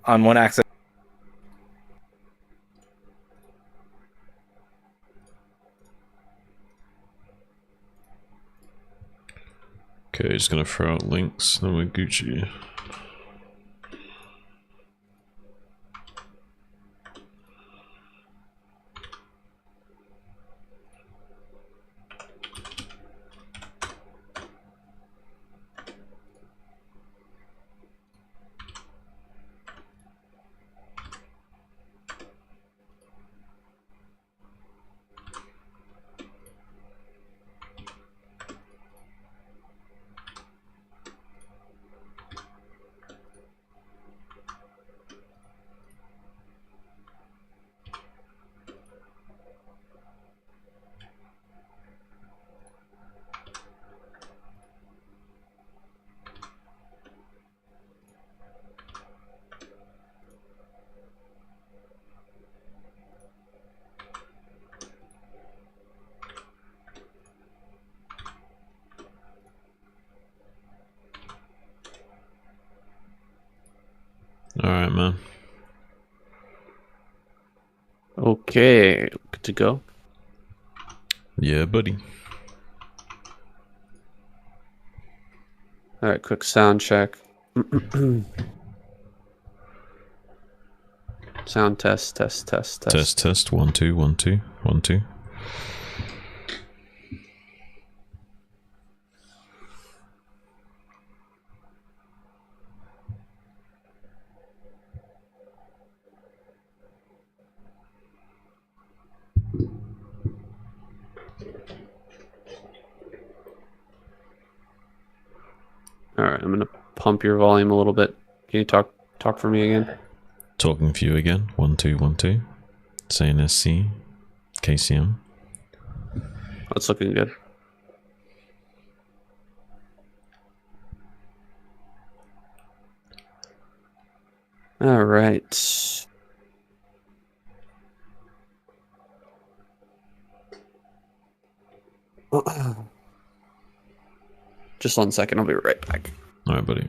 on one axis. Okay, just gonna throw out links, then we're Gucci. Alright, man. Okay, good to go. Yeah, buddy. All right, quick sound check. Sound test. Test. 1 2 1 2 1 2. All right, I'm gonna pump your volume a little bit. Can you talk for me again? Talking for you again. 1 2 1 2. Saying SC. KCM. That's looking good. All right. Just 1 second. I'll be right back. Alright, buddy.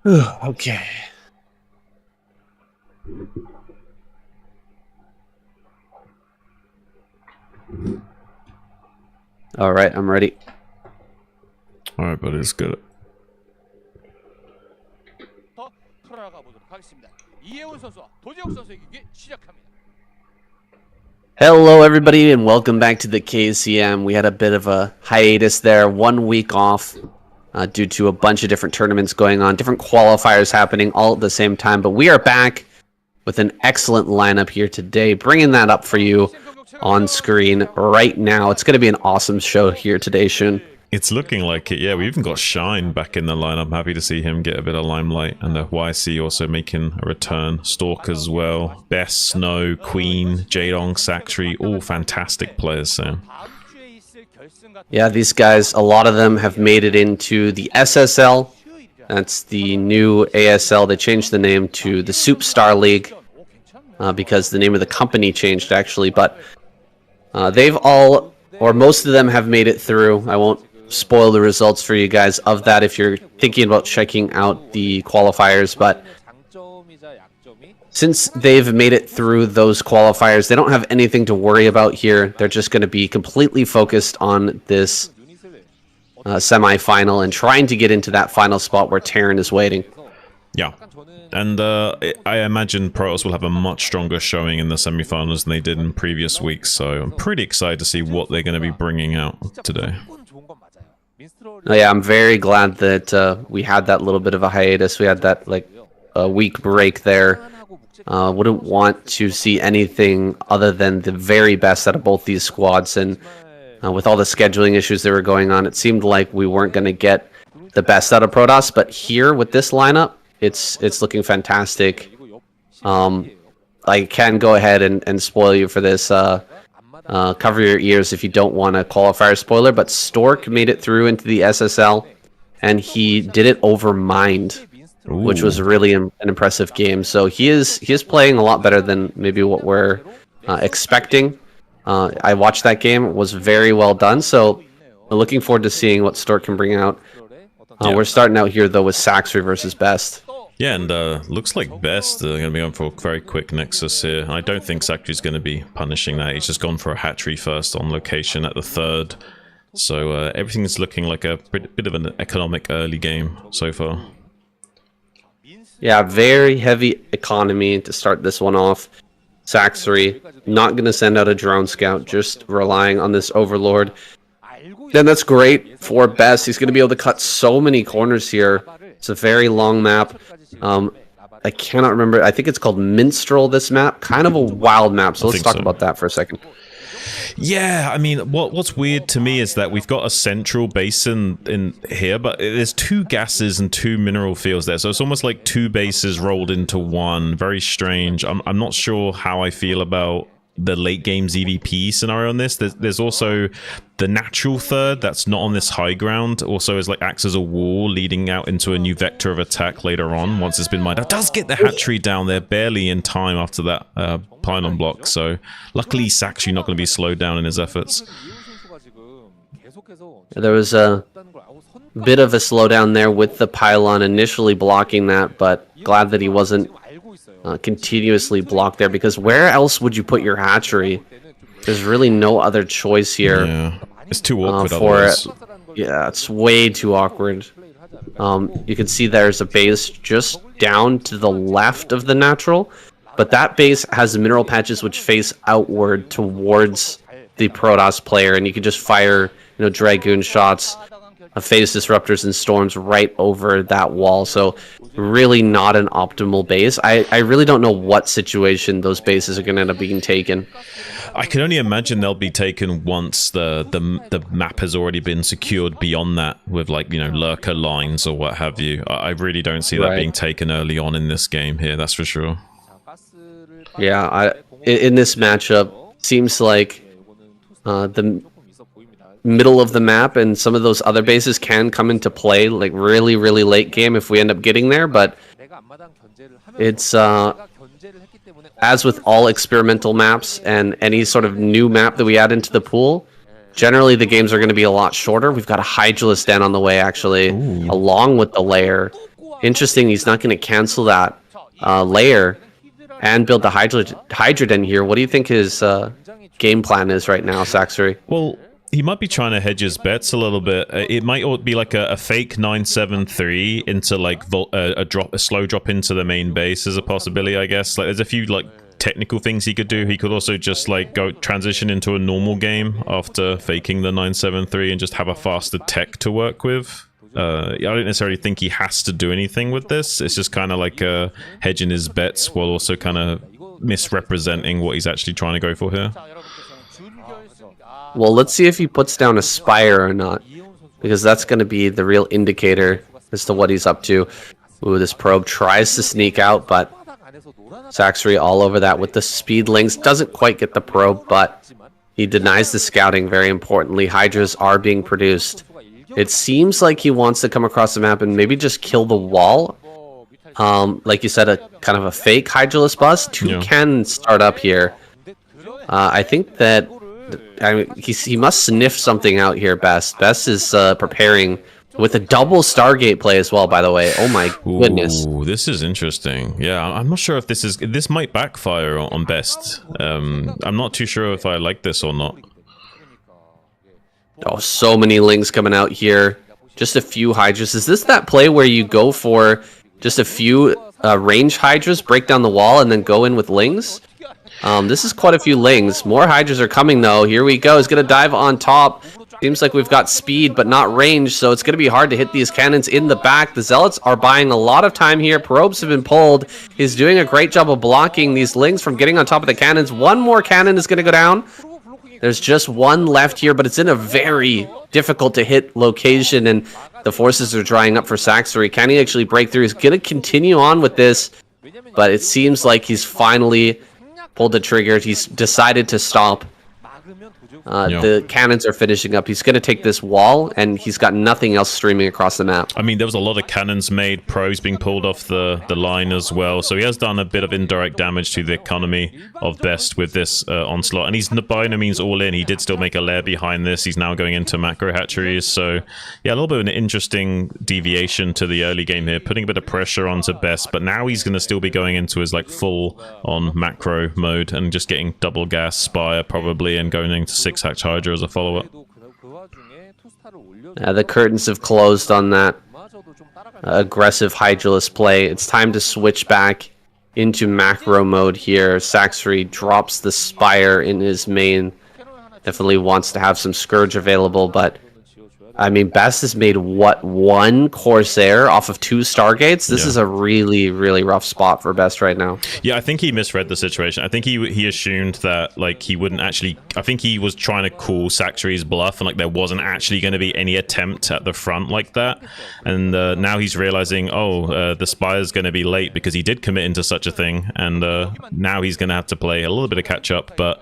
Okay. All right, I'm ready. Alright, buddy, let's get it. Hello, everybody, and welcome back to the KCM. We had a bit of a hiatus there, 1 week off due to a bunch of different tournaments going on, different qualifiers happening all at the same time. But we are back with an excellent lineup here today, bringing that up for you on screen right now. It's going to be an awesome show here today, Shun. It's looking like it, yeah. We even got Shine back in the lineup. Happy to see him get a bit of limelight. And the YC also making a return. Stalk as well. Bess, Snow, Queen, Jadong, Saktri, all fantastic players, so. Yeah, these guys, a lot of them have made it into the SSL. That's the new ASL. They changed the name to the Superstar League because the name of the company changed, actually. But they've all, or most of them have made it through. I won't spoil the results for you guys of that if you're thinking about checking out the qualifiers, but since they've made it through those qualifiers, they don't have anything to worry about here. They're just going to be completely focused on this semi-final and trying to get into that final spot where Terran is waiting. Yeah. And I imagine Protoss will have a much stronger showing in the semifinals than they did in previous weeks, so I'm pretty excited to see what they're going to be bringing out today. Oh, yeah, I'm very glad that we had that little bit of a hiatus. We had that like a week break there. Wouldn't want to see anything other than the very best out of both these squads, and with all the scheduling issues that were going on, it seemed like we weren't going to get the best out of Protoss, but here with this lineup, it's looking fantastic. I can go ahead and spoil you for this. Cover your ears if you don't want a qualifier spoiler, but Stork made it through into the SSL, and he did it over Mind, which was really an impressive game. So he is playing a lot better than maybe what we're expecting. I watched that game; it was very well done. So looking forward to seeing what Stork can bring out. We're starting out here though with Saxry versus Best. Yeah, and looks like Best are going to be going for a very quick Nexus here. I don't think Saxry's going to be punishing that. He's just gone for a hatchery first on location at the 3rd. So everything's looking like a bit of an economic early game so far. Yeah, very heavy economy to start this one off. Saxry not going to send out a drone scout, just relying on this Overlord. Then that's great for Best. He's going to be able to cut so many corners here. It's a very long map. I cannot remember. I think it's called Minstrel, this map. Kind of a wild map, so let's talk about that for a second. Yeah, I mean, what's weird to me is that we've got a central basin in here, but there's 2 gases and 2 mineral fields there, so it's almost like 2 bases rolled into one. Very strange. I'm not sure how I feel about the late game ZVP scenario on this. There's also the natural 3rd that's not on this high ground, also is like acts as a wall leading out into a new vector of attack later on once it's been mined. It does get the hatchery down there barely in time after that pylon block, so luckily Saxry not going to be slowed down in his efforts. There was a bit of a slowdown there with the pylon initially blocking that, but glad that he wasn't continuously blocked there, because where else would you put your hatchery? There's really no other choice here. Yeah, it's too awkward otherwise. Yeah, it's way too awkward. You can see there's a base just down to the left of the natural, but that base has mineral patches which face outward towards the Protoss player, and you can just fire, Dragoon shots, phase disruptors and storms right over that wall. So really not an optimal base. I really don't know what situation those bases are going to end up being taken. I can only imagine they'll be taken once the map has already been secured beyond that with lurker lines or what have you. I really don't see that being taken early on in this game here, that's for sure. Yeah, in this matchup, seems like the middle of the map and some of those other bases can come into play like really late game if we end up getting there, but it's as with all experimental maps and any sort of new map that we add into the pool, generally the games are going to be a lot shorter. We've got a Hydralisk Den on the way actually. Ooh. Along with the layer. Interesting, he's not going to cancel that layer and build the Hydra Den here. What do you think his game plan is right now, Saxry? Well, he might be trying to hedge his bets a little bit. It might be like a fake 973 into like a slow drop into the main base as a possibility, I guess. Like there's a few like technical things he could do. He could also just like go transition into a normal game after faking the 973 and just have a faster tech to work with. I don't necessarily think he has to do anything with this. It's just kind of like hedging his bets while also kind of misrepresenting what he's actually trying to go for here. Well, let's see if he puts down a Spire or not, because that's going to be the real indicator as to what he's up to. Ooh, this probe tries to sneak out, but Saxry all over that with the speed links. Doesn't quite get the probe, but he denies the scouting, very importantly. Hydras are being produced. It seems like he wants to come across the map and maybe just kill the wall. Like you said, a kind of a fake Hydralisk bus. Two can start up here. I think that I mean, he must sniff something out here, Best. Best is preparing with a double Stargate play as well, by the way. Oh my goodness. Ooh, this is interesting. Yeah, I'm not sure if this might backfire on Best. I'm not too sure if I like this or not. Oh, so many Lings coming out here. Just a few Hydras. Is this that play where you go for just a few range Hydras, break down the wall, and then go in with Lings? This is quite a few Lings. More Hydras are coming, though. Here we go. He's going to dive on top. Seems like we've got speed, but not range, so it's going to be hard to hit these cannons in the back. The Zealots are buying a lot of time here. Probes have been pulled. He's doing a great job of blocking these Lings from getting on top of the cannons. One more cannon is going to go down. There's just one left here, but it's in a very difficult to hit location, and the forces are drying up for Saxory. Can he actually break through? He's going to continue on with this, but it seems like he's finally pulled the trigger. He's decided to stop. The cannons are finishing up. He's going to take this wall, and he's got nothing else streaming across the map. I mean, there was a lot of cannons made, probes being pulled off the line as well. So he has done a bit of indirect damage to the economy of Best with this onslaught. And he's by no means all in. He did still make a lair behind this. He's now going into macro hatcheries. So, yeah, a little bit of an interesting deviation to the early game here, putting a bit of pressure onto Best. But now he's going to still be going into his like full on macro mode and just getting double gas Spire probably and going into 6-hatch Hydra as a follow-up. The curtains have closed on that aggressive Hydraless play. It's time to switch back into macro mode here. Saxory drops the Spire in his main. Definitely wants to have some Scourge available, but I mean, Best has made, what, one Corsair off of 2 Stargates? This is a really, really rough spot for Best right now. Yeah, I think he misread the situation. I think he assumed that, like, he wouldn't actually... I think he was trying to call Saxory's bluff, and, like, there wasn't actually going to be any attempt at the front like that. And now he's realizing, the Spire's going to be late because he did commit into such a thing, and now he's going to have to play a little bit of catch-up, but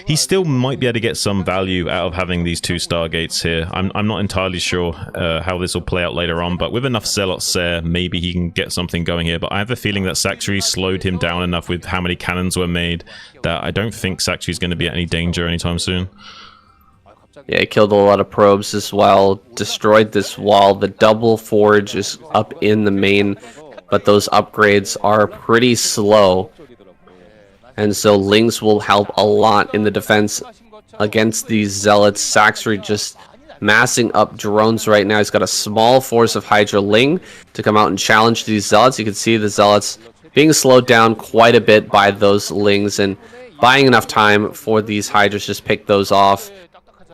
he still might be able to get some value out of having these 2 Stargates here. I'm not entirely sure how this will play out later on, but with enough Zealots there, maybe he can get something going here. But I have a feeling that Saxory slowed him down enough with how many cannons were made that I don't think Saxory's going to be at any danger anytime soon. Yeah, he killed a lot of probes as well, destroyed this wall. The double forge is up in the main, but those upgrades are pretty slow. And so Lings will help a lot in the defense against these Zealots. Saxory just massing up drones right now. He's got a small force of Hydra Ling to come out and challenge these Zealots. You can see the Zealots being slowed down quite a bit by those Lings and buying enough time for these Hydras just pick those off.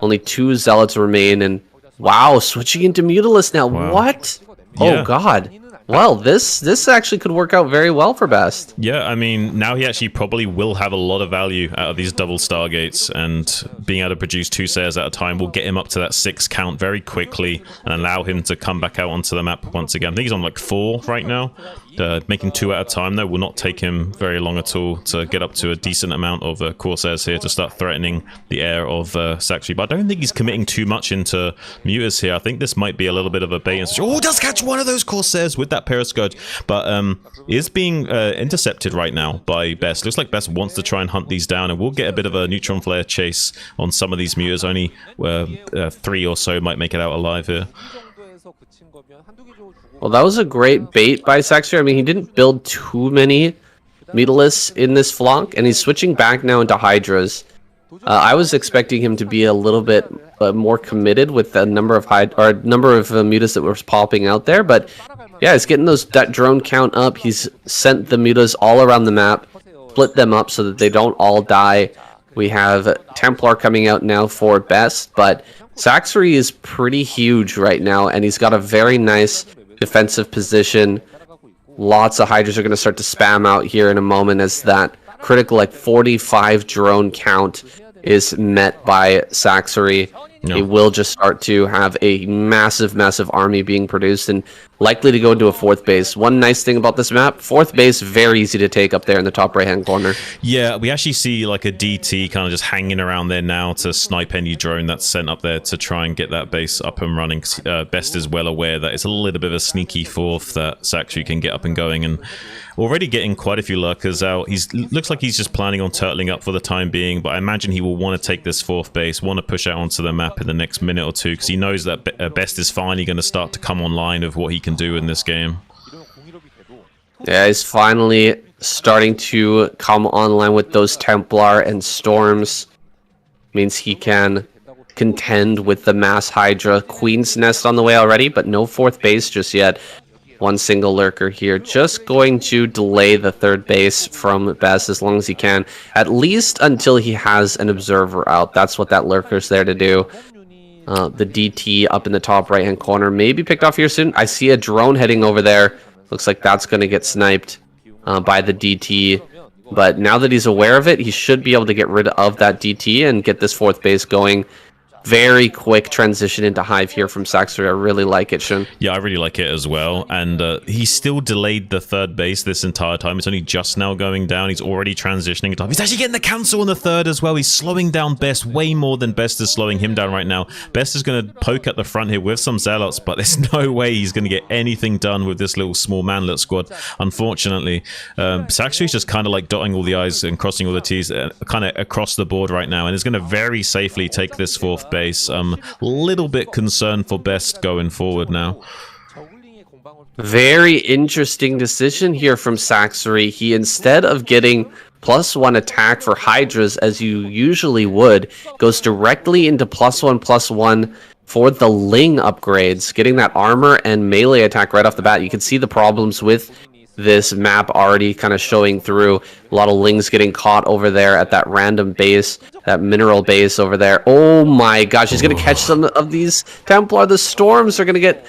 Only 2 Zealots remain, and wow, switching into Mutalisk now. Wow. What? Yeah. Oh god. Well, this actually could work out very well for Best. Yeah, I mean, now he actually probably will have a lot of value out of these double Stargates, and being able to produce 2 Sayers at a time will get him up to that 6 count very quickly and allow him to come back out onto the map once again. I think he's on like 4 right now. Making 2 at a time, though, will not take him very long at all to get up to a decent amount of Corsairs here to start threatening the air of Saxory. But I don't think he's committing too much into Mutas here. I think this might be a little bit of a bait and switch. Oh, does catch one of those Corsairs with that Periscourge, but is being intercepted right now by Best. Looks like Best wants to try and hunt these down, and we'll get a bit of a neutron flare chase on some of these Mutas. Only 3 or so might make it out alive here. Well, that was a great bait by Saxory. I mean, he didn't build too many Mutalisks in this flonk, and he's switching back now into Hydras. I was expecting him to be a little bit more committed with the number of Mutas that were popping out there, but yeah, he's getting that drone count up. He's sent the Mutas all around the map, split them up so that they don't all die. We have Templar coming out now for Best, but Saxory is pretty huge right now, and he's got a very nice defensive position. Lots of Hydras are going to start to spam out here in a moment as that critical 45 drone count is met by Saxory. It will just start to have a massive army being produced and likely to go into a fourth base. One nice thing about this map, fourth base, very easy to take up there in the top right-hand corner. Yeah, we actually see like a DT kind of just hanging around there now to snipe any drone that's sent up there to try and get that base up and running. Best is well aware that it's a little bit of a sneaky fourth that Saxry can get up and going, and already getting quite a few lurkers out. Looks like he's just planning on turtling up for the time being, but I imagine he will want to take this fourth base, want to push out onto the map in the next minute or two, because he knows that Best is finally going to start to come online of what he can do in this game. Yeah, he's finally starting to come online with those Templar and Storms. Means he can contend with the Mass Hydra. Queen's Nest on the way already, but no fourth base just yet. One single lurker here, just going to delay the third base from Best as long as he can, at least until he has an observer out. That's what that lurker's there to do. The DT up in the top right-hand corner may be picked off here soon. I see a drone heading over there. Looks like that's going to get sniped by the DT. But now that he's aware of it, he should be able to get rid of that DT and get this fourth base going. Very quick transition into Hive here from Saxter. I really like it, Shun. Yeah, I really like it as well. And he still delayed the third base this entire time. It's only just now going down. He's already transitioning into Hive. He's actually getting the cancel on the third as well. He's slowing down Best way more than Best is slowing him down right now. Best is going to poke at the front here with some Zealots, but there's no way he's going to get anything done with this little small manlet squad, unfortunately. Saxter's just kind of like dotting all the I's and crossing all the T's kind of across the board right now, and is going to very safely take this fourth base. I'm a little bit concerned for Best going forward now. Very interesting decision here from Saxery. He, instead of getting +1 attack for Hydras as you usually would, goes directly into +1/+1 for the Ling upgrades, getting that armor and melee attack right off the bat. You can see the problems with this map already kind of showing through. A lot of Lings getting caught over there at that random base, that mineral base over there. Oh my gosh, he's going to catch some of these Templar. The Storms are going to get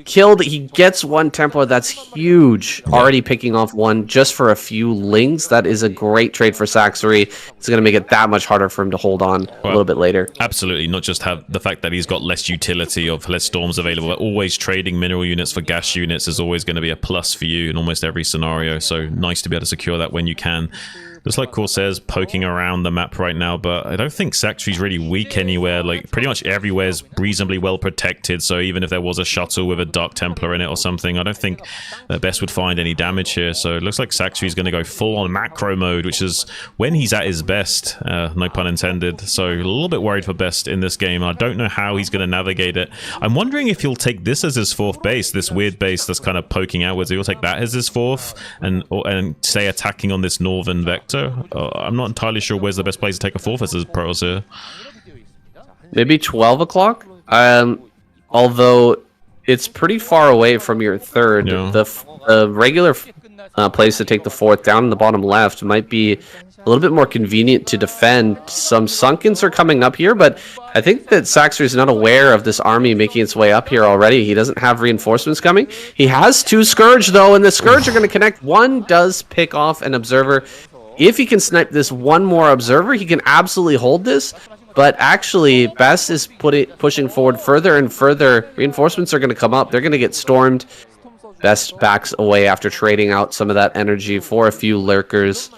killed. He gets one Templar. That's huge. Already picking off one just for a few Lings. That is a great trade for Saxery. It's going to make it that much harder for him to hold on a little bit later. Absolutely. Not just have the fact that he's got less utility of less Storms available, but always trading mineral units for gas units is always going to be a plus for you in almost every scenario. So nice to be able to secure that when you can. Looks like Corsair's poking around the map right now, but I don't think Saxery's really weak anywhere. Like, pretty much everywhere's reasonably well protected, so even if there was a shuttle with a Dark Templar in it or something, I don't think Best would find any damage here. So it looks like Saxery's going to go full-on macro mode, which is when he's at his best, no pun intended. So a little bit worried for Best in this game. I don't know how he's going to navigate it. I'm wondering if he'll take this as his fourth base, this weird base that's kind of poking outwards. He'll take that as his fourth and stay attacking on this northern vector. I'm not entirely sure where's the best place to take a fourth as his pros here. Maybe 12 o'clock? Although it's pretty far away from your third. Yeah. The regular place to take the fourth down in the bottom left might be a little bit more convenient to defend. Some Sunkens are coming up here, but I think that Saxer is not aware of this army making its way up here already. He doesn't have reinforcements coming. He has 2 Scourge, though, and the Scourge are going to connect. One does pick off an Observer. If he can snipe this one more Observer, he can absolutely hold this. But actually, Best is pushing forward further and further. Reinforcements are going to come up. They're going to get stormed. Best backs away after trading out some of that energy for a few lurkers.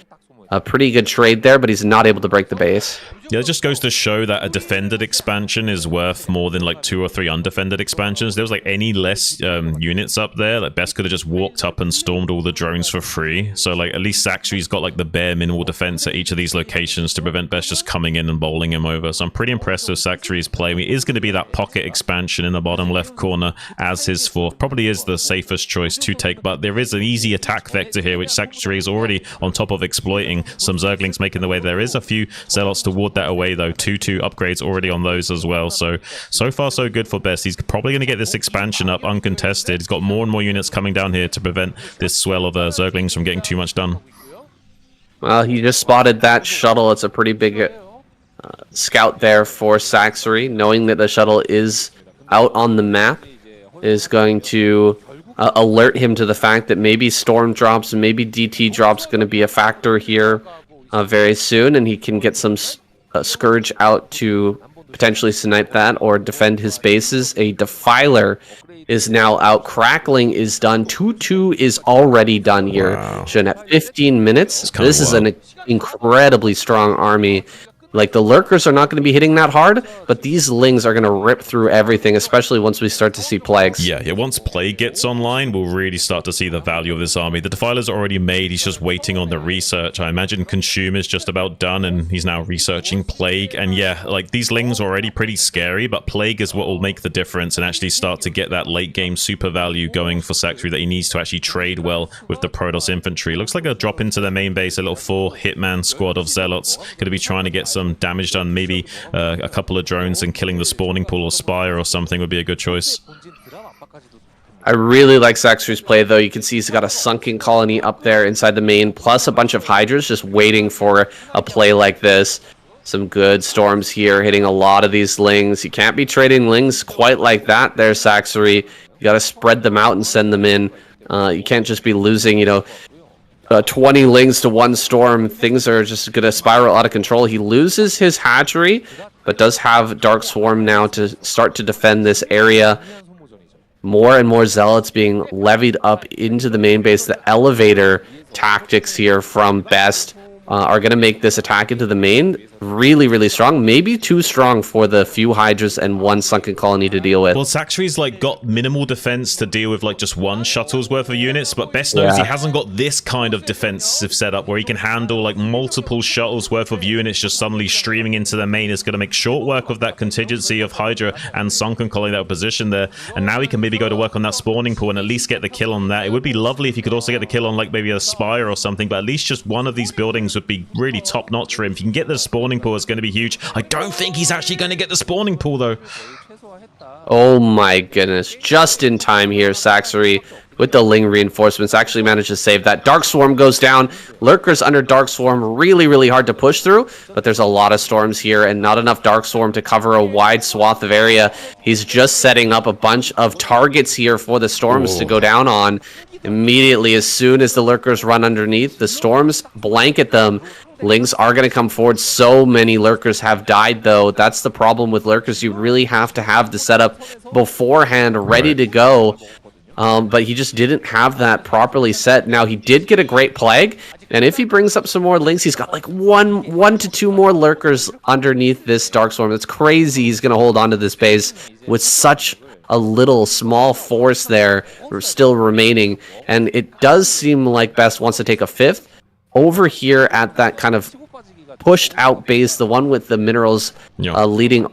A pretty good trade there, but he's not able to break the base. Yeah, it just goes to show that a defended expansion is worth more than like 2 or 3 undefended expansions. There was like any less units up there. Like Best could have just walked up and stormed all the drones for free. So like at least Saxery's got like the bare minimal defense at each of these locations to prevent Best just coming in and bowling him over. So I'm pretty impressed with Saxery's play. I mean, it is going to be that pocket expansion in the bottom left corner as his fourth. Probably is the safest choice to take, but there is an easy attack vector here, which Saxery is already on top of exploiting. Some Zerglings making the way. There is a few Zealots to ward that away, though. 2/2 upgrades already on those as well. So far so good for Best. He's probably going to get this expansion up uncontested. He's got more and more units coming down here to prevent this swell of Zerglings from getting too much done. Well, he just spotted that shuttle. It's a pretty big scout there for Saxery, knowing that the shuttle is out on the map, is going to alert him to the fact that maybe Storm drops and maybe DT drops going to be a factor here very soon, and he can get some Scourge out to potentially snipe that or defend his bases. A Defiler is now out. Crackling is done. 2-2 is already done here. Wow. Shen at 15 minutes. This is wild. an incredibly strong army. Like, the Lurkers are not going to be hitting that hard, but these Lings are going to rip through everything, especially once we start to see Plagues. Yeah, once Plague gets online, we'll really start to see the value of this army. The Defiler's already made, he's just waiting on the research. I imagine Consume is just about done, and he's now researching Plague. And yeah, like, these Lings are already pretty scary, but Plague is what will make the difference and actually start to get that late game super value going for Saxby that he needs to actually trade well with the Protoss infantry. Looks like a drop into their main base, a little 4 hitman squad of Zealots. Going to be trying to get some damage done, maybe a couple of drones and killing the spawning pool or Spire or something would be a good choice. I really like Saxby's play, though. You can see he's got a sunken colony up there inside the main, plus a bunch of Hydras just waiting for a play like this. Some good storms here, hitting a lot of these Lings. You can't be trading Lings quite like that there, Saxby. You got to spread them out and send them in. You can't just be losing, 20 Lings to one storm. Things are just going to spiral out of control. He loses his hatchery, but does have Dark Swarm now to start to defend this area. More and more Zealots being levied up into the main base. The elevator tactics here from Best are going to make this attack into the main really, really strong. Maybe too strong for the few Hydras and one sunken colony to deal with. Well, Saxby's like got minimal defense to deal with like just one shuttle's worth of units, but Best knows he hasn't got this kind of defensive setup where he can handle like multiple shuttles worth of units just suddenly streaming into the main. Is going to make short work of that contingency of Hydra and sunken colony that position there, and now he can maybe go to work on that spawning pool and at least get the kill on that. It would be lovely if he could also get the kill on like maybe a Spire or something, but at least just one of these buildings would be really top notch for him. If you can get the spawning pool, it's going to be huge. I don't think he's actually going to get the spawning pool though. Oh my goodness, just in time here. Saxby with the Ling reinforcements actually managed to save that. Dark Swarm goes down. Lurkers under Dark Swarm, really, really hard to push through, but there's a lot of storms here and not enough Dark Swarm to cover a wide swath of area. He's just setting up a bunch of targets here for the storms to go down on. Immediately, as soon as the Lurkers run underneath, the storms blanket them. Lings are going to come forward. So many Lurkers have died, though. That's the problem with Lurkers. You really have to have the setup beforehand ready to go. But he just didn't have that properly set. Now, he did get a great Plague, and if he brings up some more Lings, he's got like one to two more Lurkers underneath this Dark Swarm. That's crazy. He's going to hold on to this base with such a little small force there still remaining, and it does seem like Best wants to take a fifth. Over here at that kind of pushed out base, the one with the minerals leading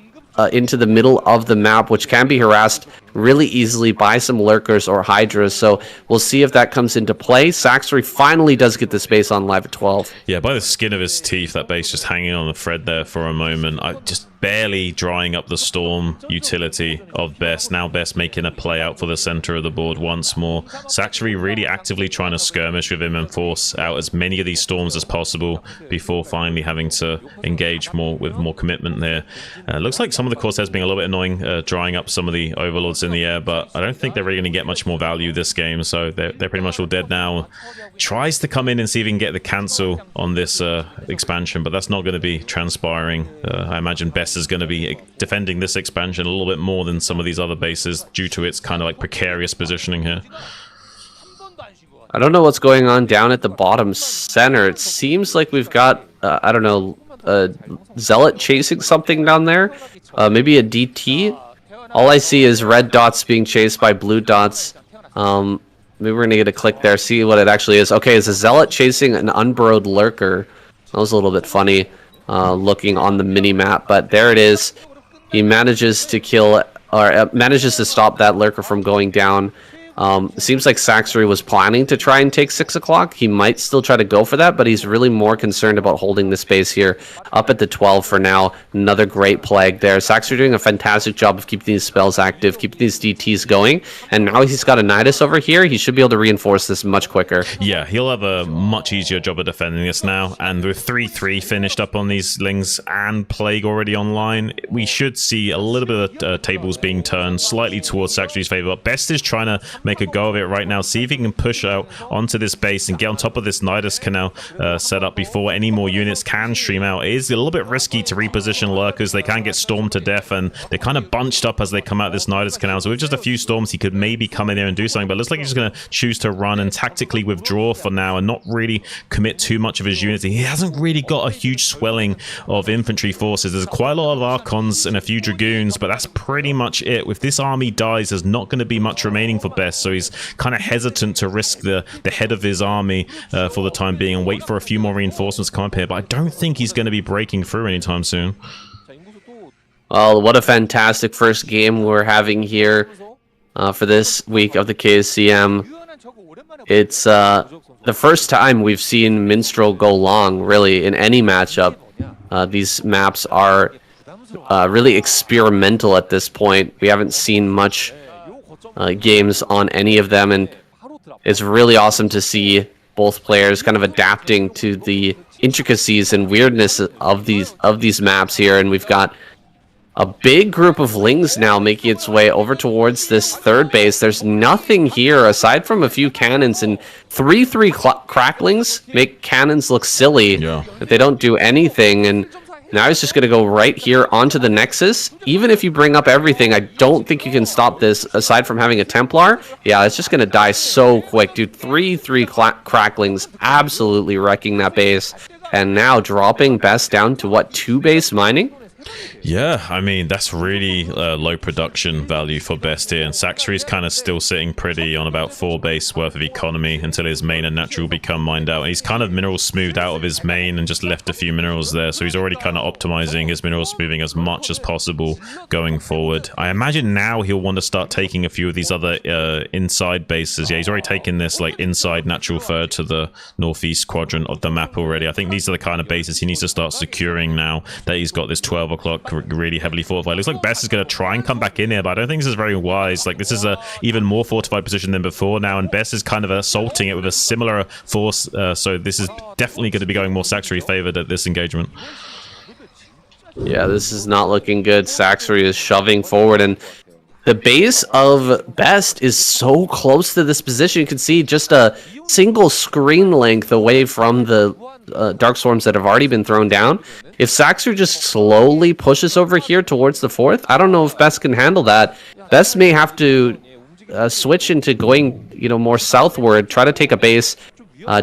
into the middle of the map, which can be harassed really easily by some Lurkers or Hydras. So we'll see if that comes into play. Saxby finally does get this base on live at 12. Yeah, by the skin of his teeth, that base just hanging on the thread there for a moment. I just barely drying up the storm utility of Best. Now Best making a play out for the center of the board once more. Saxby really actively trying to skirmish with him and force out as many of these storms as possible before finally having to engage more with more commitment there. Looks like some of the Corsairs being a little bit annoying, drying up some of the Overlords in the air, but I don't think they're really going to get much more value this game, so they're pretty much all dead now. Tries to come in and see if he can get the cancel on this expansion, but that's not going to be transpiring. I imagine Best is going to be defending this expansion a little bit more than some of these other bases due to its kind of like precarious positioning here. I don't know what's going on down at the bottom center. It seems like we've got, I don't know, a Zealot chasing something down there. Maybe a DT. All I see is red dots being chased by blue dots. Maybe we're going to get a click there, see what it actually is. Okay, it's a Zealot chasing an unburrowed Lurker. That was a little bit funny looking on the mini-map, but there it is. He manages to kill, or manages to stop that Lurker from going down. It seems like Saxby was planning to try and take 6 o'clock. He might still try to go for that, but he's really more concerned about holding the space here up at the 12 for now. Another great Plague there. Saxby doing a fantastic job of keeping these spells active, keeping these DTs going, and now he's got a Nidus over here. He should be able to reinforce this much quicker. Yeah, he'll have a much easier job of defending this now, and with 3-3 finished up on these Lings and Plague already online, we should see a little bit of tables being turned slightly towards Saxby's favor. Best is trying to make a go of it right now. See if he can push out onto this base and get on top of this Nidus Canal set up before any more units can stream out. It is a little bit risky to reposition lurkers. They can get stormed to death, and they're kind of bunched up as they come out this Nidus Canal. So with just a few storms, he could maybe come in there and do something, but it looks like he's just going to choose to run and tactically withdraw for now and not really commit too much of his units. He hasn't really got a huge swelling of infantry forces. There's quite a lot of Archons and a few Dragoons, but that's pretty much it. If this army dies, there's not going to be much remaining for Best, so he's kind of hesitant to risk the head of his army for the time being and wait for a few more reinforcements to come up here, but I don't think he's going to be breaking through anytime soon. Well, what a fantastic first game we're having here for this week of the KCM. It's the first time we've seen Minstrel go long, really, in any matchup. These maps are really experimental at this point. We haven't seen much games on any of them, and it's really awesome to see both players kind of adapting to the intricacies and weirdness of these maps here. And we've got a big group of Lings now making its way over towards this third base. There's nothing here aside from a few cannons, and 3-3 cracklings make cannons look silly. Yeah. That they don't do anything, and now he's just going to go right here onto the Nexus. Even if you bring up everything, I don't think you can stop this aside from having a Templar. Yeah, it's just going to die so quick, dude. 3-3 cracklings absolutely wrecking that base, and now dropping Best down to what, 2 base mining? Yeah, I mean, that's really low production value for Best here, and Saxory's kind of still sitting pretty on about 4 base worth of economy until his main and natural become mined out. And he's kind of mineral smoothed out of his main and just left a few minerals there, so he's already kind of optimizing his mineral smoothing as much as possible going forward. I imagine now he'll want to start taking a few of these other inside bases. Yeah, he's already taken this like inside natural third to the northeast quadrant of the map already. I think these are the kind of bases he needs to start securing now that he's got this 12 o'clock really heavily fortified. Looks like Best is going to try and come back in here, but I don't think this is very wise. Like, this is a even more fortified position than before now, and Best is kind of assaulting it with a similar force, so this is definitely going to be going more Saxory favored at this engagement. Yeah, this is not looking good. Saxory is shoving forward, and the base of Best is so close to this position. You can see just a single screen length away from the Dark Storms that have already been thrown down. If Saxory just slowly pushes over here towards the 4th, I don't know if Best can handle that. Best may have to switch into going, more southward, try to take a base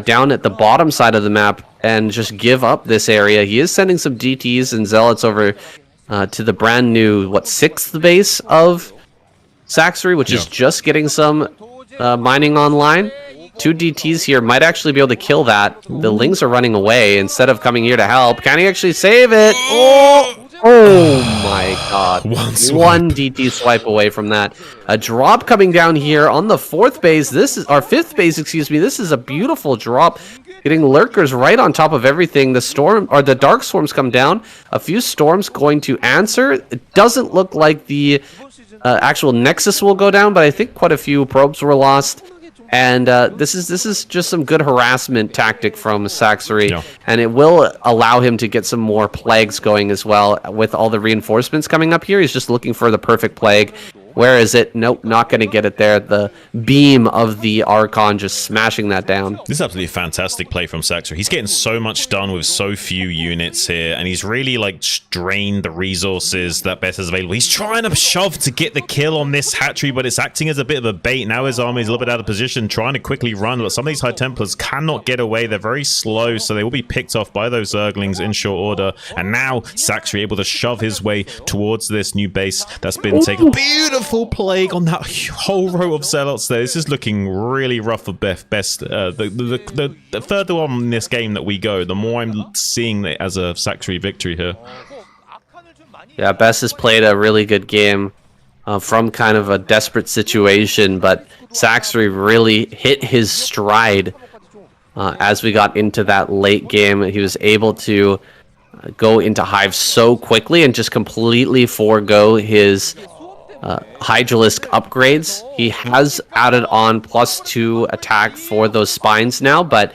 down at the bottom side of the map and just give up this area. He is sending some DTs and Zealots over to the brand new, 6th base of Saxory, which is just getting some mining online. 2 DTs here might actually be able to kill that. The Lings are running away instead of coming here to help. Can he actually save it? Oh my god. One DT swipe away from that. A drop coming down here on the 4th base. This is our 5th base, excuse me. This is a beautiful drop. Getting lurkers right on top of everything. The storm or the Dark Storms come down. A few storms going to answer. It doesn't look like the actual Nexus will go down, but I think quite a few probes were lost. And this is just some good harassment tactic from Saxory, and it will allow him to get some more plagues going as well. With all the reinforcements coming up here, he's just looking for the perfect plague. Where is it? Nope, not going to get it there. The beam of the Archon just smashing that down. This is absolutely a fantastic play from Saxory. He's getting so much done with so few units here, and he's really drained the resources that Best is available. He's trying to shove to get the kill on this hatchery, but it's acting as a bit of a bait. Now his army is a little bit out of position, trying to quickly run, but some of these High Templars cannot get away. They're very slow, so they will be picked off by those Zerglings in short order. And now Saxory able to shove his way towards this new base that's been taken. Beautiful plague on that whole row of Zealots there. This is looking really rough for Best. The further on in this game that we go, the more I'm seeing it as a Saxory victory here. Yeah, Best has played a really good game from kind of a desperate situation, but Saxory really hit his stride as we got into that late game. He was able to go into Hive so quickly and just completely forego his Hydralisk upgrades. He has added on +2 attack for those spines now, but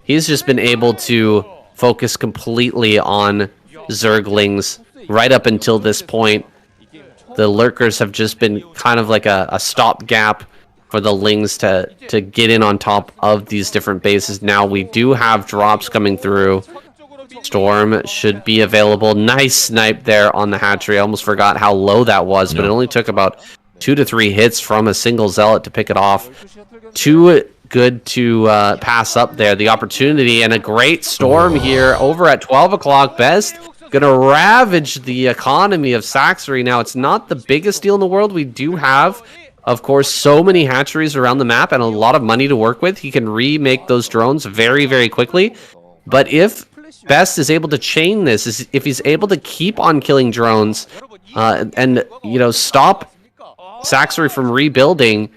he's just been able to focus completely on Zerglings right up until this point. The lurkers have just been kind of like a stopgap for the Lings to get in on top of these different bases. Now we do have drops coming through. Storm should be available. Nice snipe there on the hatchery. I almost forgot how low that was, but it only took about 2 to 3 hits from a single Zealot to pick it off. Too good to pass up there. The opportunity and a great Storm here over at 12 o'clock. Best gonna ravage the economy of Saxory. Now, it's not the biggest deal in the world. We do have, of course, so many hatcheries around the map and a lot of money to work with. He can remake those drones very, very quickly. But if Best is able to chain this, if he's able to keep on killing drones and, stop Saxory from rebuilding,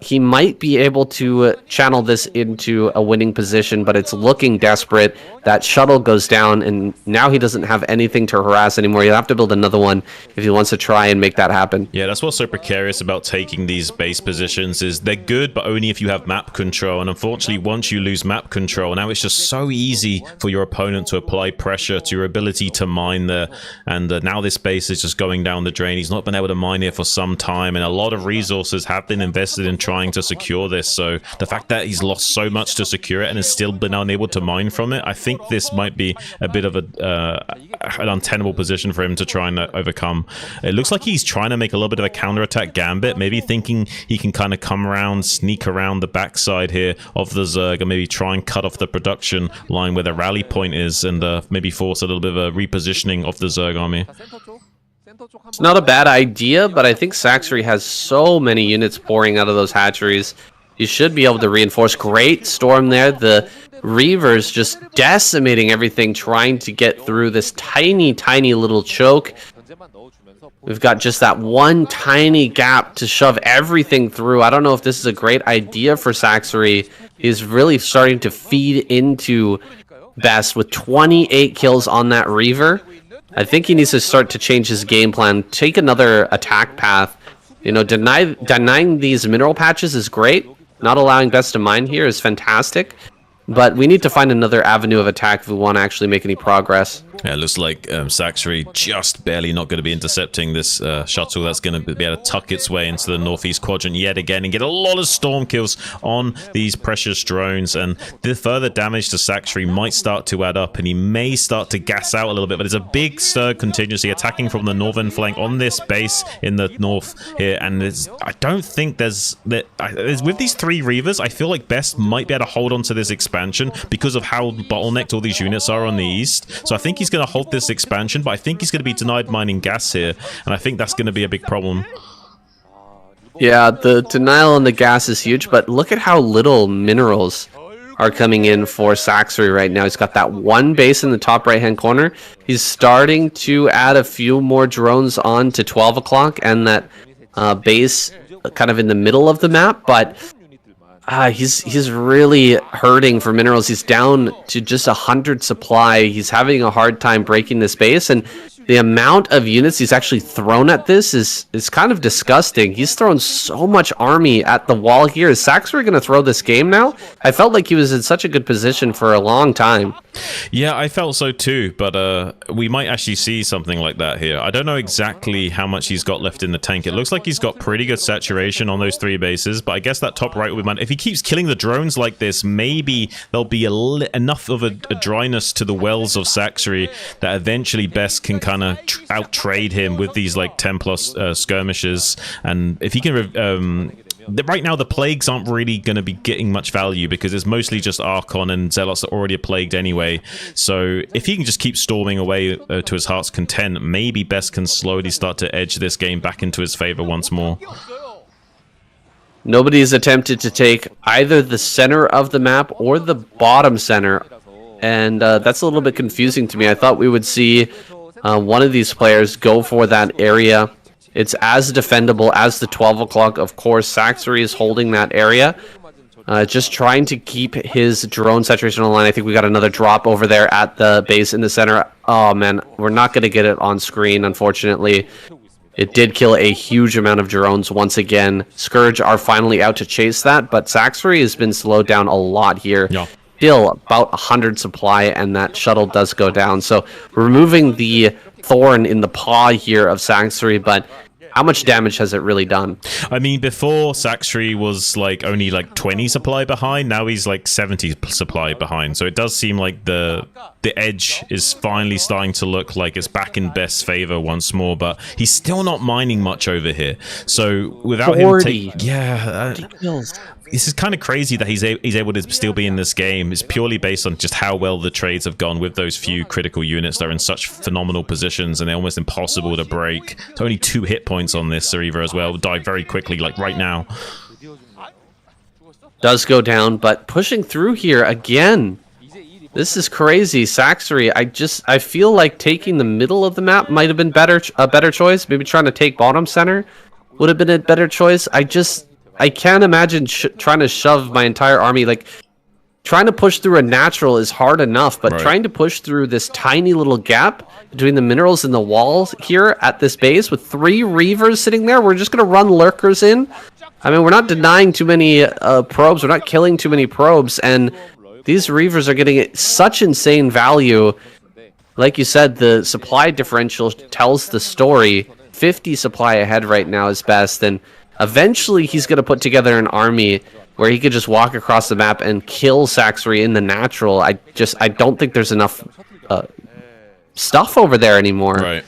he might be able to channel this into a winning position, but it's looking desperate. That shuttle goes down, and now he doesn't have anything to harass anymore. He'll have to build another one if he wants to try and make that happen. Yeah, that's what's so precarious about taking these base positions, is they're good, but only if you have map control. And unfortunately, once you lose map control, now it's just so easy for your opponent to apply pressure to your ability to mine there. And now this base is just going down the drain. He's not been able to mine it for some time, and a lot of resources have been invested in trying to secure this. So the fact that he's lost so much to secure it and has still been unable to mine from it, I think this might be a bit of an untenable position for him to try and overcome. It looks like he's trying to make a little bit of a counterattack gambit, maybe thinking he can kind of come around, sneak around the backside here of the Zerg, and maybe try and cut off the production line where the rally point is, and maybe force a little bit of a repositioning of the Zerg army. It's not a bad idea, but I think Saxory has so many units pouring out of those hatcheries. You should be able to reinforce. Great Storm there. The Reavers just decimating everything, trying to get through this tiny, tiny little choke. We've got just that one tiny gap to shove everything through. I don't know if this is a great idea for Saxory. He's really starting to feed into Best with 28 kills on that Reaver. I think he needs to start to change his game plan, take another attack path. Denying these mineral patches is great. Not allowing Best to mine here is fantastic. But we need to find another avenue of attack if we want to actually make any progress. Yeah, it looks like Saxory just barely not going to be intercepting this shuttle that's going to be able to tuck its way into the northeast quadrant yet again and get a lot of storm kills on these precious drones. And the further damage to Saxory might start to add up, and he may start to gas out a little bit. But there's a big Zerg contingency attacking from the northern flank on this base in the north here. And I don't think with these 3 Reavers, I feel like Best might be able to hold on to this expansion because of how bottlenecked all these units are on the east. So I think he's going to hold this expansion, but I think he's going to be denied mining gas here, and I think that's going to be a big problem. Yeah, the denial on the gas is huge, but look at how little minerals are coming in for Saxory right now. He's got that one base in the top right-hand corner. He's starting to add a few more drones on to 12 o'clock and that base kind of in the middle of the map, but he's really hurting for minerals. He's down to just 100 supply. He's having a hard time breaking this base, and the amount of units he's actually thrown at this is kind of disgusting. He's thrown so much army at the wall here. Is Saxory going to throw this game now? I felt like he was in such a good position for a long time. Yeah, I felt so too, but we might actually see something like that here. I don't know exactly how much he's got left in the tank. It looks like he's got pretty good saturation on those 3 bases, but I guess that top right will be mine. If he keeps killing the drones like this, maybe there'll be enough of a dryness to the wells of Saxory that eventually Best can kind of out-trade him with these like 10 plus skirmishes. And if he can right now the plagues aren't really going to be getting much value because it's mostly just Archon and Zealots that already are plagued anyway. So if he can just keep storming away to his heart's content, maybe Best can slowly start to edge this game back into his favor once more. Nobody's attempted to take either the center of the map or the bottom center, and that's a little bit confusing to me. I thought we would see one of these players go for that area. It's as defendable as the 12 o'clock. Of course, Saxory is holding that area, just trying to keep his drone saturation on the line. I think we got another drop over there at the base in the center. Oh, man, we're not going to get it on screen, unfortunately. It did kill a huge amount of drones once again. Scourge are finally out to chase that, but Saxory has been slowed down a lot here. Yeah. Still about 100 supply, and that shuttle does go down. So removing the thorn in the paw here of Saxory, but how much damage has it really done? I mean, before Saxry was like only like 20 supply behind. Now he's like 70 supply behind. So it does seem like the edge is finally starting to look like it's back in Best's favor once more. But he's still not mining much over here. So without 40. him, this is kind of crazy that he's able to still be in this game. It's purely based on just how well the trades have gone with those few critical units that are in such phenomenal positions, and they're almost impossible to break. It's only 2 hit points on this Sariva as well. Die very quickly, like right now. Does go down, but pushing through here again. This is crazy. Saxry, I feel like taking the middle of the map might have been a better choice. Maybe trying to take bottom center would have been a better choice. I can't imagine trying to shove my entire army. Like, trying to push through a natural is hard enough, but trying to push through this tiny little gap between the minerals and the walls here at this base with 3 Reavers sitting there, we're just going to run Lurkers in. I mean, we're not denying too many probes. We're not killing too many probes, and these Reavers are getting such insane value. Like you said, the supply differential tells the story. 50 supply ahead right now is best, and eventually he's going to put together an army where he could just walk across the map and kill Saxry in the natural. I don't think there's enough stuff over there anymore. Right.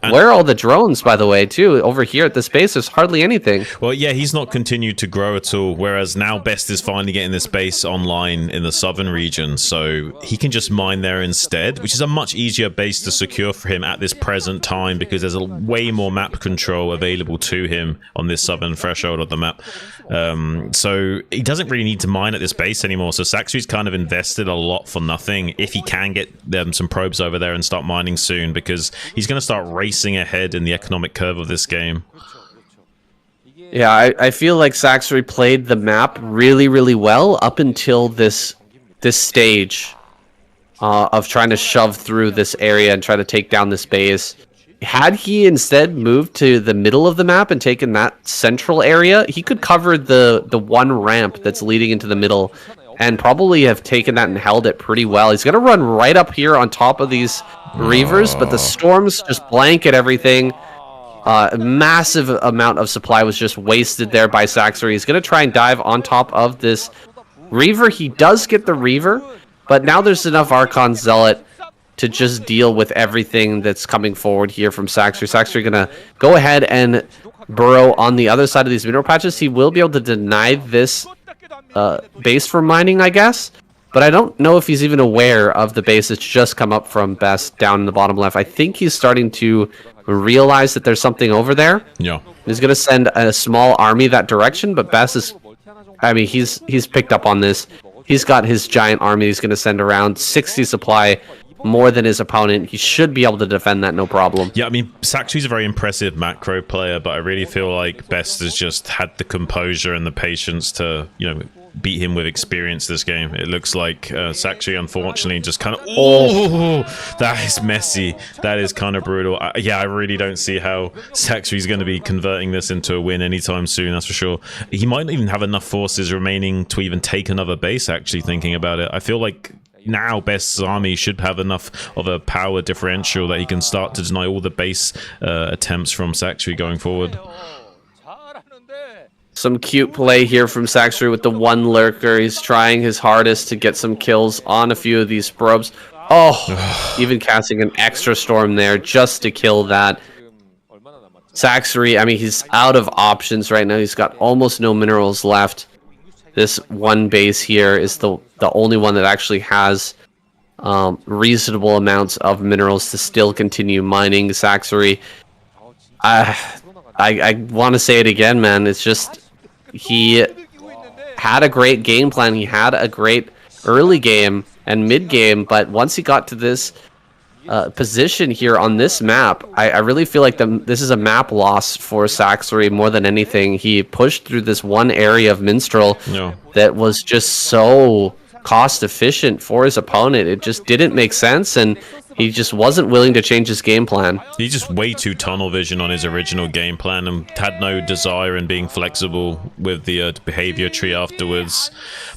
Where are all the drones, by the way, too? Over here at this base, there's hardly anything. Well, yeah, he's not continued to grow at all, whereas now Best is finally getting this base online in the southern region, so he can just mine there instead, which is a much easier base to secure for him at this present time because there's a way more map control available to him on this southern threshold of the map. So he doesn't really need to mine at this base anymore, so Saxry's kind of invested a lot for nothing if he can get them some probes over there and start mining soon, because he's going to start racing ahead in the economic curve of this game. Yeah, I feel like Saxry played the map really, really well up until this stage of trying to shove through this area and try to take down this base. Had he instead moved to the middle of the map and taken that central area, he could cover the one ramp that's leading into the middle and probably have taken that and held it pretty well. He's going to run right up here on top of these Reavers, but the storms just blanket everything. A massive amount of supply was just wasted there by Saxry. He's going to try and dive on top of this Reaver. He does get the Reaver, but now there's enough Archon Zealot to just deal with everything that's coming forward here from Saxry. Saxry going to go ahead and burrow on the other side of these mineral patches. He will be able to deny this base from mining, I guess. But I don't know if he's even aware of the base that's just come up from Best down in the bottom left. I think he's starting to realize that there's something over there. Yeah. He's going to send a small army that direction, but Best is... I mean, he's picked up on this. He's got his giant army he's going to send around. 60 supply, more than his opponent. He should be able to defend that no problem. Yeah, I mean, Saxry's a very impressive macro player, but I really feel like Best has just had the composure and the patience to, beat him with experience this game. It looks like Saxry, unfortunately, just kind of... Oh, that is messy. That is kind of brutal. I really don't see how Saxry's going to be converting this into a win anytime soon, that's for sure. He might not even have enough forces remaining to even take another base, actually, thinking about it. I feel like now Best's army should have enough of a power differential that he can start to deny all the base attempts from Saxry going forward. Some cute play here from Saxry with the one Lurker. He's trying his hardest to get some kills on a few of these probes. Oh, even casting an extra storm there just to kill that. Saxry, I mean, he's out of options right now. He's got almost no minerals left. This one base here is the only one that actually has reasonable amounts of minerals to still continue mining. Saxry, I want to say it again, man. It's just he had a great game plan. He had a great early game and mid game, but once he got to this position here on this map, I really feel like this is a map loss for Saxry more than anything. He pushed through this one area of Minstrel that was just so cost efficient for his opponent. It just didn't make sense, and He just wasn't willing to change his game plan. He's just way too tunnel vision on his original game plan and had no desire in being flexible with the behavior tree afterwards.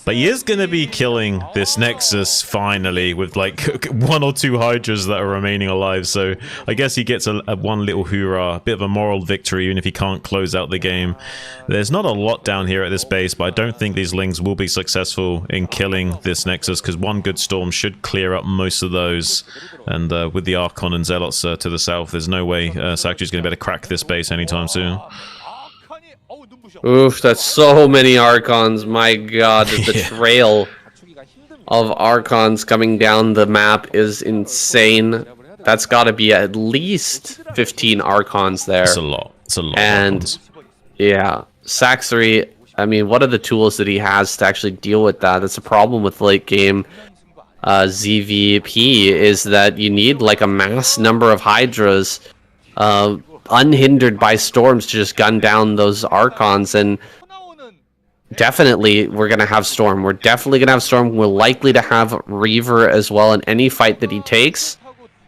But he is going to be killing this Nexus finally with like 1 or 2 Hydras that are remaining alive. So I guess he gets a one little hoorah, a bit of a moral victory even if he can't close out the game. There's not a lot down here at this base, but I don't think these Lings will be successful in killing this Nexus because one good storm should clear up most of those. And with the Archon and Zealots to the south, there's no way Saktari's going to be able to crack this base anytime soon. Oof, that's so many Archons. My god, the trail of Archons coming down the map is insane. That's got to be at least 15 Archons there. It's a lot. It's a lot. And yeah, Saktari, I mean, what are the tools that he has to actually deal with that? That's a problem with late game ZVP, is that you need like a mass number of Hydras unhindered by storms to just gun down those Archons. And definitely we're going to have Storm. We're definitely going to have Storm. We're likely to have Reaver as well in any fight that he takes.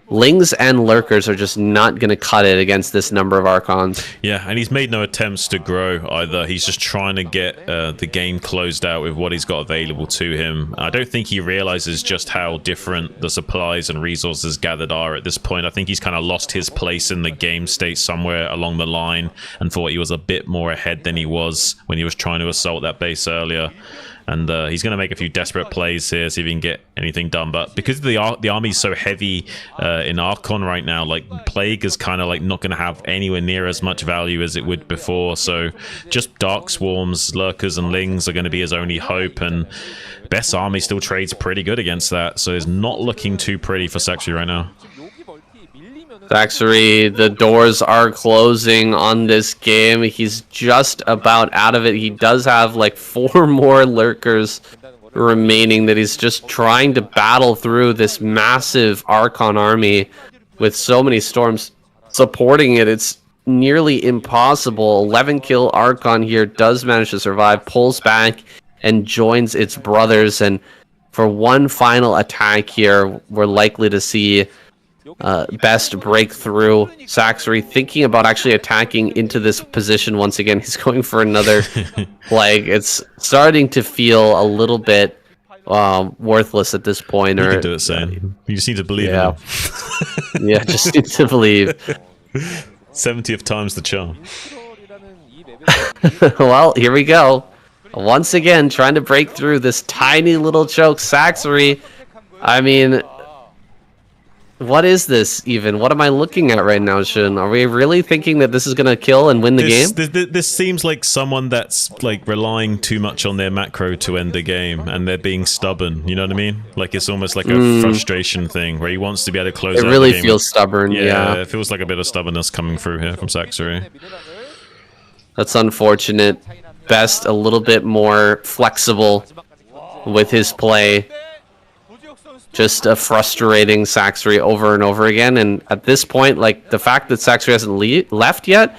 Lings and Lurkers are just not going to cut it against this number of Archons. Yeah, and he's made no attempts to grow either. He's just trying to get the game closed out with what he's got available to him. I don't think he realizes just how different the supplies and resources gathered are at this point. I think he's kind of lost his place in the game state somewhere along the line and thought he was a bit more ahead than he was when he was trying to assault that base earlier. And he's going to make a few desperate plays here, see if he can get anything done. But because the army's so heavy in Archon right now, like Plague is kind of like not going to have anywhere near as much value as it would before. So just Dark Swarms, Lurkers, and Lings are going to be his only hope. And Best Army still trades pretty good against that. So it's not looking too pretty for Saktari right now. Saktari, the doors are closing on this game. He's just about out of it. He does have like 4 more Lurkers remaining that he's just trying to battle through this massive Archon army with so many storms supporting it. It's nearly impossible. 11 kill Archon here does manage to survive, pulls back and joins its brothers. And for one final attack here, we're likely to see Best breakthrough. Saktari thinking about actually attacking into this position once again. He's going for another plague. It's starting to feel a little bit worthless at this point. You can do it, Sam. You just need to believe in him. Yeah, just need to believe. 70th time's the charm. Well, here we go. Once again, trying to break through this tiny little choke. Saktari, I mean, what is this even? What am I looking at right now, Shun? Are we really thinking that this is going to kill and win the game? This seems like someone that's like relying too much on their macro to end the game, and they're being stubborn. You know what I mean? Like it's almost like a frustration thing where he wants to be able to close out the game. It really feels stubborn, yeah. It feels like a bit of stubbornness coming through here from Saktari. That's unfortunate. Best a little bit more flexible with his play. Just a frustrating Saktari over and over again. And at this point, like the fact that Saktari hasn't left yet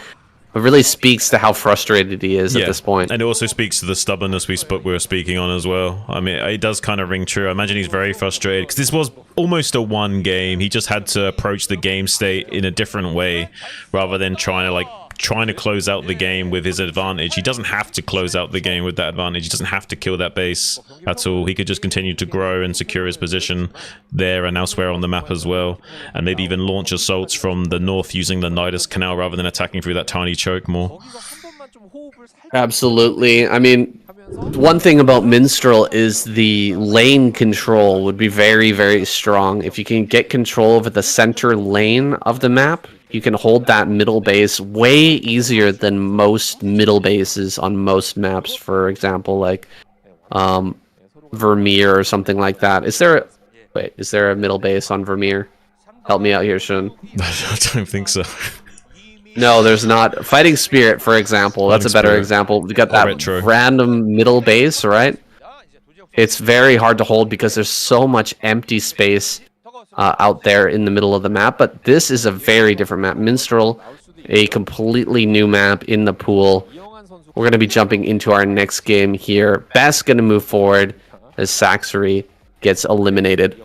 really speaks to how frustrated he is at this point. And it also speaks to the stubbornness we were speaking on as well. I mean, it does kind of ring true. I imagine he's very frustrated because this was almost a one game. He just had to approach the game state in a different way rather than trying to close out the game with his advantage. He doesn't have to close out the game with that advantage. He doesn't have to kill that base at all. He could just continue to grow and secure his position there and elsewhere on the map as well. And maybe even launch assaults from the north using the Nidus Canal rather than attacking through that tiny choke more. Absolutely. I mean, one thing about Minstrel is the lane control would be very, very strong. If you can get control over the center lane of the map, you can hold that middle base way easier than most middle bases on most maps. For example, like Vermeer or something like that. Is there a middle base on Vermeer? Help me out here, Shun. I don't think so. No, there's not. Fighting Spirit, for example. That's a better example. We got that random middle base, right? It's very hard to hold because there's so much empty space out there in the middle of the map, but this is a very different map. Minstrel, a completely new map in the pool. We're going to be jumping into our next game here. Best going to move forward as Saktari gets eliminated.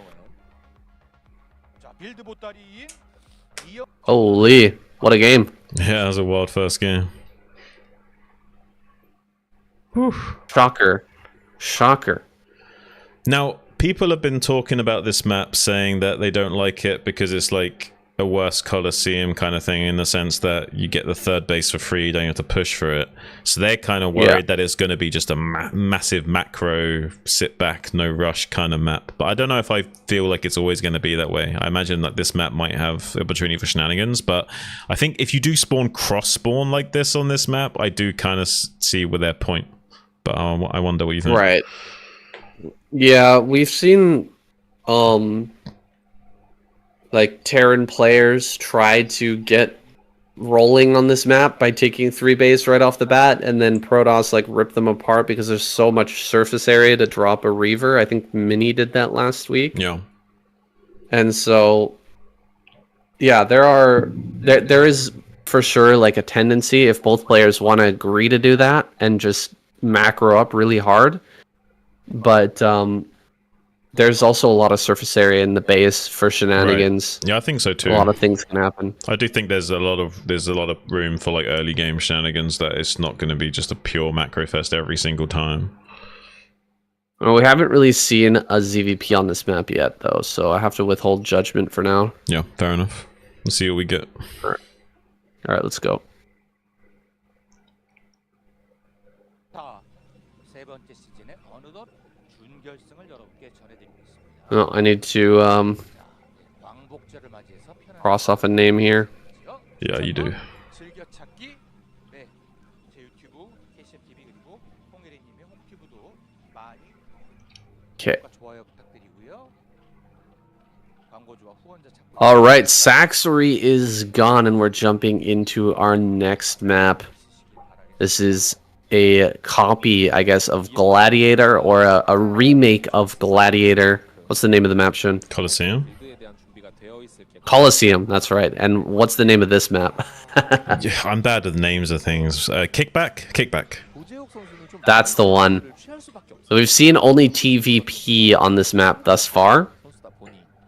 Holy, what a game. Yeah, that was a wild first game. Whew. Shocker. Now, people have been talking about this map saying that they don't like it because it's like a worse Coliseum kind of thing, in the sense that you get the third base for free, you don't have to push for it. So they're kind of worried that it's going to be just a massive macro, sit back, no rush kind of map. But I don't know if I feel like it's always going to be that way. I imagine that this map might have opportunity for shenanigans, but I think if you do spawn cross-spawn like this on this map, I do kind of see with their point. But I wonder what you think. Right. Yeah, we've seen like Terran players try to get rolling on this map by taking 3 base right off the bat, and then Protoss like rip them apart because there's so much surface area to drop a Reaver. I think Mini did that last week. Yeah. And so yeah, there is for sure like a tendency, if both players want to agree to do that and just macro up really hard. But there's also a lot of surface area in the base for shenanigans. Right. Yeah, I think so too. A lot of things can happen. I do think there's a lot of room for like early game shenanigans, that it's not going to be just a pure macro fest every single time. Well, we haven't really seen a ZVP on this map yet, though, so I have to withhold judgment for now. Yeah, fair enough. Let's see what we get. All right, let's go. Oh, I need to cross off a name here. Yeah, you do. Okay. All right, Saxory is gone, and we're jumping into our next map. This is a copy, I guess, of Gladiator, or a remake of Gladiator. What's the name of the map, Shun? Coliseum? Coliseum, that's right. And what's the name of this map? Yeah, I'm bad with names of things. Kickback. That's the one. So we've seen only TVP on this map thus far,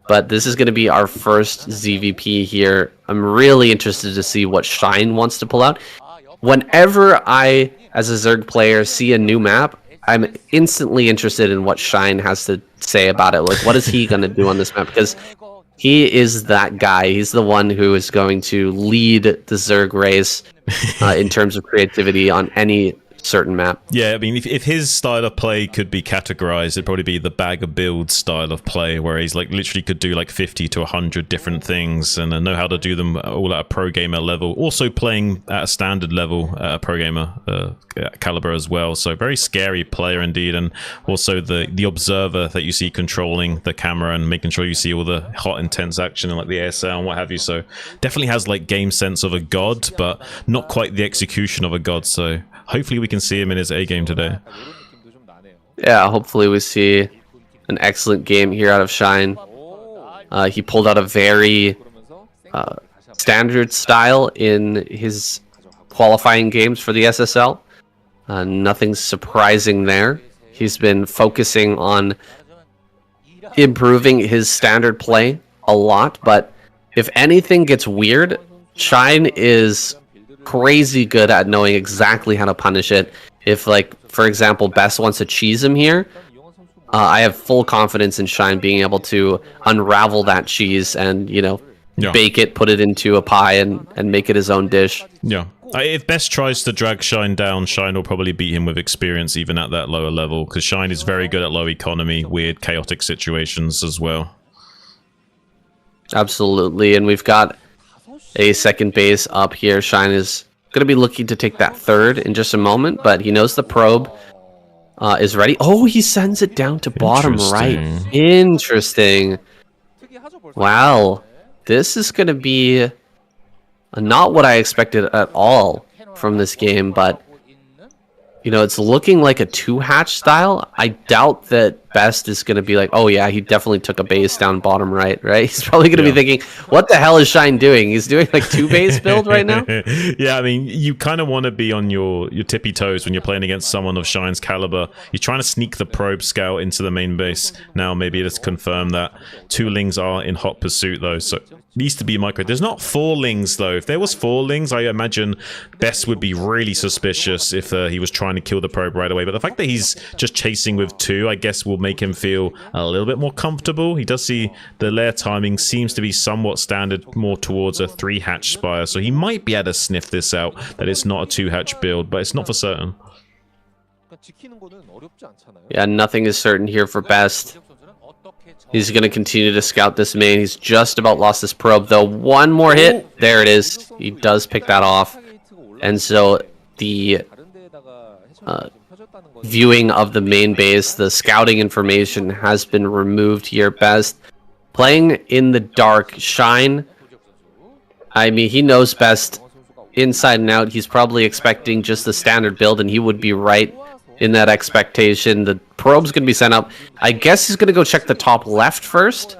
but this is going to be our first ZVP here. I'm really interested to see what Shine wants to pull out. Whenever I, as a Zerg player, see a new map, I'm instantly interested in what Shine has to say about it. Like, what is he going to do on this map? Because he is that guy. He's the one who is going to lead the Zerg race in terms of creativity on any certain map. Yeah, I mean, if his style of play could be categorized, it'd probably be the bag of builds style of play, where he's like literally could do like 50 to 100 different things and know how to do them all at a pro gamer level. Also playing at a standard level at a pro gamer caliber as well. So very scary player indeed, and also the observer that you see controlling the camera and making sure you see all the hot intense action and like the ASL and what have you. So definitely has like game sense of a god, but not quite the execution of a god. So hopefully we can see him in his A game today. Yeah, hopefully we see an excellent game here out of Shine. He pulled out a very standard style in his qualifying games for the SSL. Nothing surprising there. He's been focusing on improving his standard play a lot, but if anything gets weird, Shine is crazy good at knowing exactly how to punish it. If, like, for example, Best wants to cheese him here, I have full confidence in Shine being able to unravel that cheese and, you know, bake it, put it into a pie, and make it his own dish. Yeah. If Best tries to drag Shine down, Shine will probably beat him with experience even at that lower level, because Shine is very good at low economy, weird, chaotic situations as well. Absolutely, and we've got a second base up here. Shine is going to be looking to take that third in just a moment, but he knows the probe is ready. Oh, he sends it down to bottom right. Interesting. Wow. This is going to be not what I expected at all from this game, but, you know, it's looking like a 2-hatch style. I doubt that Best is going to be like, oh yeah, he definitely took a base down bottom right, right? He's probably going to be thinking, what the hell is Shine doing? He's doing like 2 base build right now? Yeah, I mean, you kind of want to be on your tippy toes when you're playing against someone of Shine's caliber. You're trying to sneak the probe scout into the main base. Now, maybe let's confirm that 2 Lings are in hot pursuit, though, so needs to be micro. There's not 4 Lings, though. If there was 4 Lings, I imagine Best would be really suspicious if he was trying to kill the probe right away. But the fact that he's just chasing with 2, I guess, will make him feel a little bit more comfortable. He does see the lair timing seems to be somewhat standard, more towards a 3-hatch spire, so he might be able to sniff this out, that it's not a 2-hatch build, but it's not for certain. Yeah, nothing is certain here for Best. He's going to continue to scout this main. He's just about lost this probe, though. One more hit. There it is. He does pick that off. And so the viewing of the main base, the scouting information has been removed here. Best playing in the dark. Shine, I mean, he knows Best inside and out. He's probably expecting just the standard build, and he would be right in that expectation. The probe's going to be sent up. I guess he's going to go check the top left first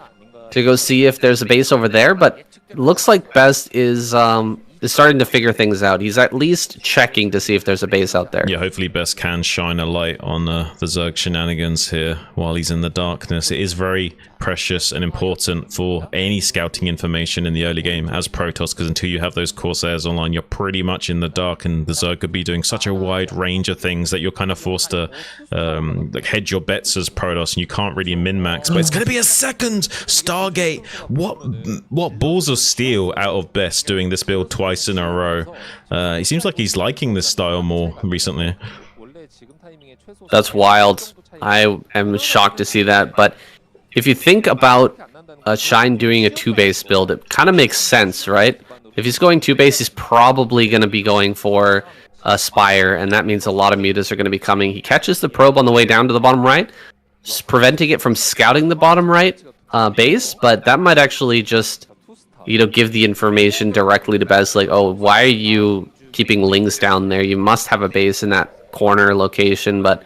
to go see if there's a base over there, but it looks like Best is starting to figure things out. He's at least checking to see if there's a base out there. Yeah, hopefully Best can shine a light on the Zerg shenanigans here while he's in the darkness. It is very precious and important for any scouting information in the early game as Protoss, because until you have those Corsairs online, you're pretty much in the dark, and the Zerg could be doing such a wide range of things that you're kind of forced to like hedge your bets as Protoss, and you can't really min-max. But it's going to be a second Stargate. What balls of steel out of Best doing this build twice in a row. He seems like he's liking this style more recently. That's wild. I am shocked to see that, but if you think about Shine doing a 2-base build, it kind of makes sense, right? If he's going 2-base, he's probably going to be going for a Spire, and that means a lot of mutas are going to be coming. He catches the probe on the way down to the bottom right, preventing it from scouting the bottom right base, but that might actually just, you know, give the information directly to Bez, like, oh, why are you keeping Lings down there? You must have a base in that corner location, but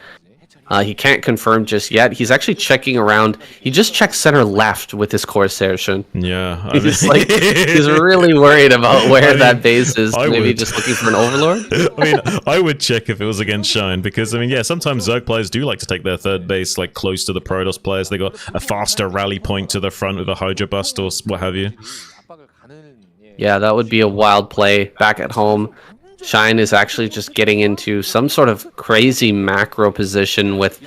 he can't confirm just yet. He's actually checking around. He just checked center left with his Corsair. Yeah. He's like, he's really worried about where that base is. Maybe just looking for an Overlord? I mean, I would check if it was against Shine, because, I mean, yeah, sometimes Zerg players do like to take their third base, like, close to the Protoss players. They got a faster rally point to the front with a Hydra Bust or what have you. Yeah, that would be a wild play back at home. Shine is actually just getting into some sort of crazy macro position with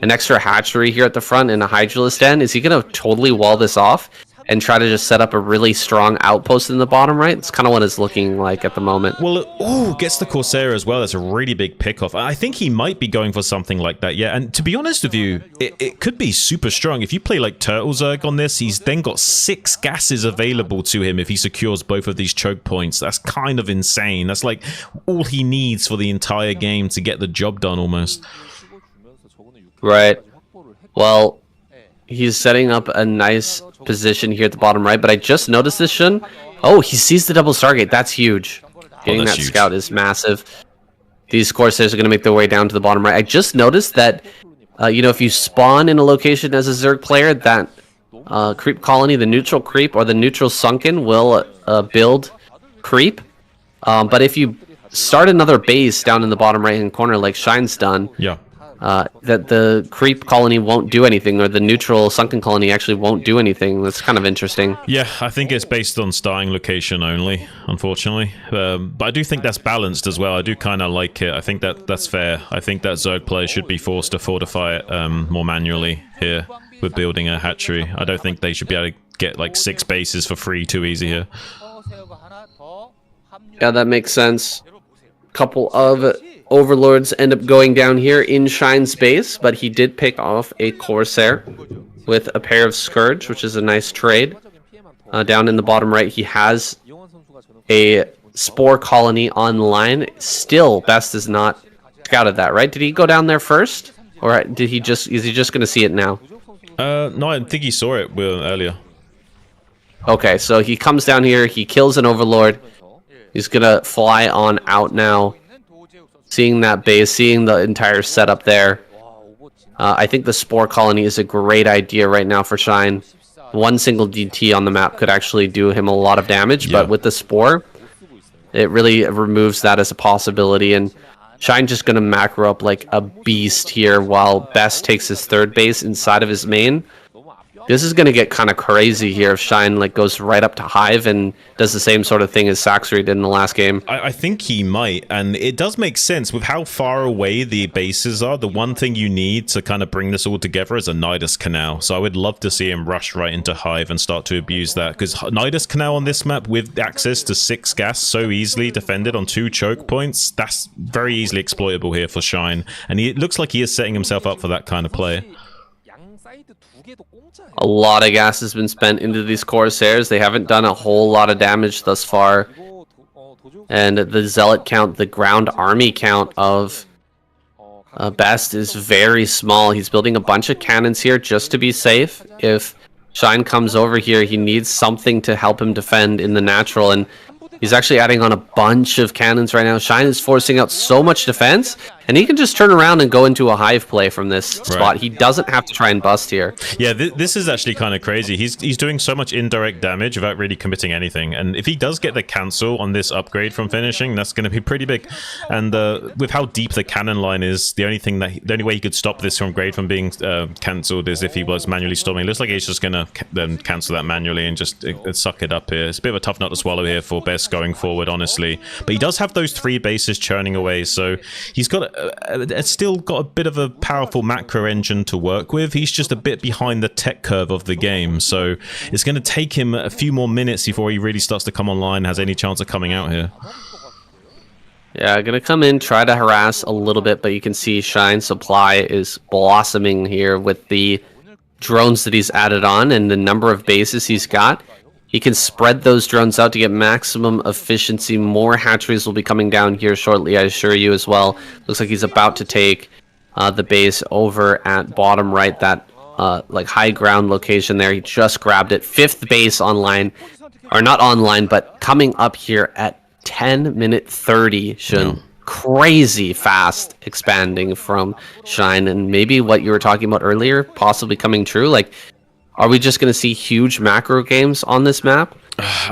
an extra hatchery here at the front and a Hydralisk Den. Is he going to totally wall this off and try to just set up a really strong outpost in the bottom right? It's kind of what it's looking like at the moment. Well, gets the Corsair as well. That's a really big pick-off. I think he might be going for something like that, yeah. And to be honest with you, it could be super strong. If you play like Turtle Zerg on this, he's then got 6 gases available to him if he secures both of these choke points. That's kind of insane. That's like all he needs for the entire game to get the job done almost. Right. Well, he's setting up a nice position here at the bottom right, but I just noticed this, Shun. Oh, he sees the double Stargate. That's huge. Getting that huge scout is massive. These Corsairs are going to make their way down to the bottom right. I just noticed that, you know, if you spawn in a location as a Zerg player, that creep colony, the neutral creep or the neutral sunken, will build creep. But if you start another base down in the bottom right-hand corner like Shine's done, yeah, that the creep colony won't do anything, or the neutral sunken colony actually won't do anything. That's kind of interesting. Yeah, I think it's based on starting location only, unfortunately. But I do think that's balanced as well. I do kind of like it. I think that's fair. I think that Zerg players should be forced to fortify it more manually here with building a hatchery. I don't think they should be able to get like 6 bases for free too easy here. Yeah, that makes sense. Couple of Overlords end up going down here in Shine's base, but he did pick off a Corsair with a pair of Scourge, which is a nice trade. Down in the bottom right, he has a Spore Colony online. Still, Best is not scouted that, right? Did he go down there first? Or did he is he just going to see it now? No, I think he saw it earlier. Okay, so he comes down here, he kills an Overlord. He's going to fly on out now. Seeing that base, seeing the entire setup there. I think the Spore Colony is a great idea right now for Shine. One single DT on the map could actually do him a lot of damage, but with the Spore, it really removes that as a possibility, and Shine just going to macro up like a beast here while Best takes his third base inside of his main. This is going to get kind of crazy here if Shine like goes right up to Hive and does the same sort of thing as Saxry did in the last game. I think he might, and it does make sense with how far away the bases are. The one thing you need to kind of bring this all together is a Nidus Canal. So I would love to see him rush right into Hive and start to abuse that, because Nidus Canal on this map with access to 6 gas so easily defended on 2 choke points, that's very easily exploitable here for Shine. And it looks like he is setting himself up for that kind of play. A lot of gas has been spent into these Corsairs. They haven't done a whole lot of damage thus far. And the Zealot count, the ground army count of Best is very small. He's building a bunch of cannons here just to be safe. If Shine comes over here, he needs something to help him defend in the natural, and he's actually adding on a bunch of cannons right now. Shine is forcing out so much defense, and he can just turn around and go into a Hive play from this spot. He doesn't have to try and bust here. Yeah, this is actually kind of crazy. He's doing so much indirect damage without really committing anything. And if he does get the cancel on this upgrade from finishing, that's going to be pretty big. And with how deep the cannon line is, the only way he could stop this from grade from being cancelled is if he was manually storming. It looks like he's just going to then cancel that manually and just suck it up here. It's a bit of a tough nut to swallow here for Best going forward, honestly. But he does have those 3 bases churning away, so he's got it's still got a bit of a powerful macro engine to work with. He's just a bit behind the tech curve of the game, so it's going to take him a few more minutes before he really starts to come online, has any chance of coming out here. Yeah, gonna come in, try to harass a little bit, but you can see Shine Supply is blossoming here with the drones that he's added on and the number of bases he's got. He can spread those drones out to get maximum efficiency. More hatcheries will be coming down here shortly, I assure you as well. Looks like he's about to take the base over at bottom right, that like high ground location there. He just grabbed it. 5th base online, or not online, but coming up here at 10:30, Shun. Crazy fast expanding from Shine, and maybe what you were talking about earlier possibly coming true. Like, are we just going to see huge macro games on this map?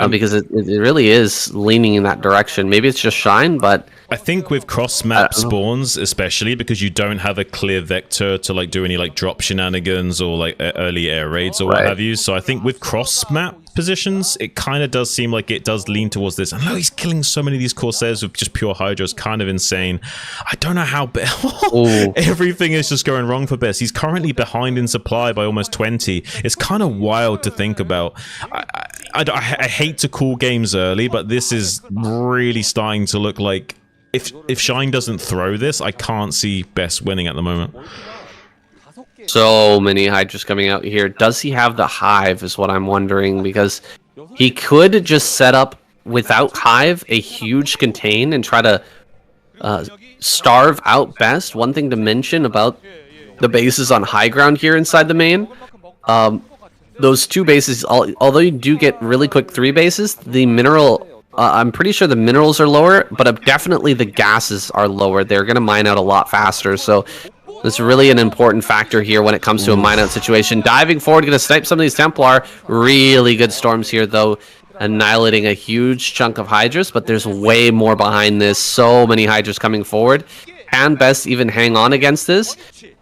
Because it really is leaning in that direction. Maybe it's just Shine, but I think with cross-map spawns, especially because you don't have a clear vector to like do any like drop shenanigans or like early air raids or what have you. So I think with cross-map positions, it kind of does seem like it does lean towards this. I know he's killing so many of these Corsairs with just pure Hydra. It's kind of insane. I don't know how everything is just going wrong for Best. He's currently behind in supply by almost 20. It's kind of wild to think about. I hate to call games early, but this is really starting to look like if Shine doesn't throw this, I can't see Best winning at the moment. So many Hydras coming out here. Does he have the Hive is what I'm wondering, because he could just set up without Hive a huge contain and try to starve out Best. One thing to mention about the bases on high ground here inside the main, those 2 bases, although you do get really quick 3 bases, the mineral, I'm pretty sure the minerals are lower, but definitely the gases are lower. They're going to mine out a lot faster, so it's really an important factor here when it comes to a mine out situation. Diving forward, going to snipe some of these Templar. Really good storms here, though, annihilating a huge chunk of Hydras, but there's way more behind this. So many Hydras coming forward. Can Best even hang on against this?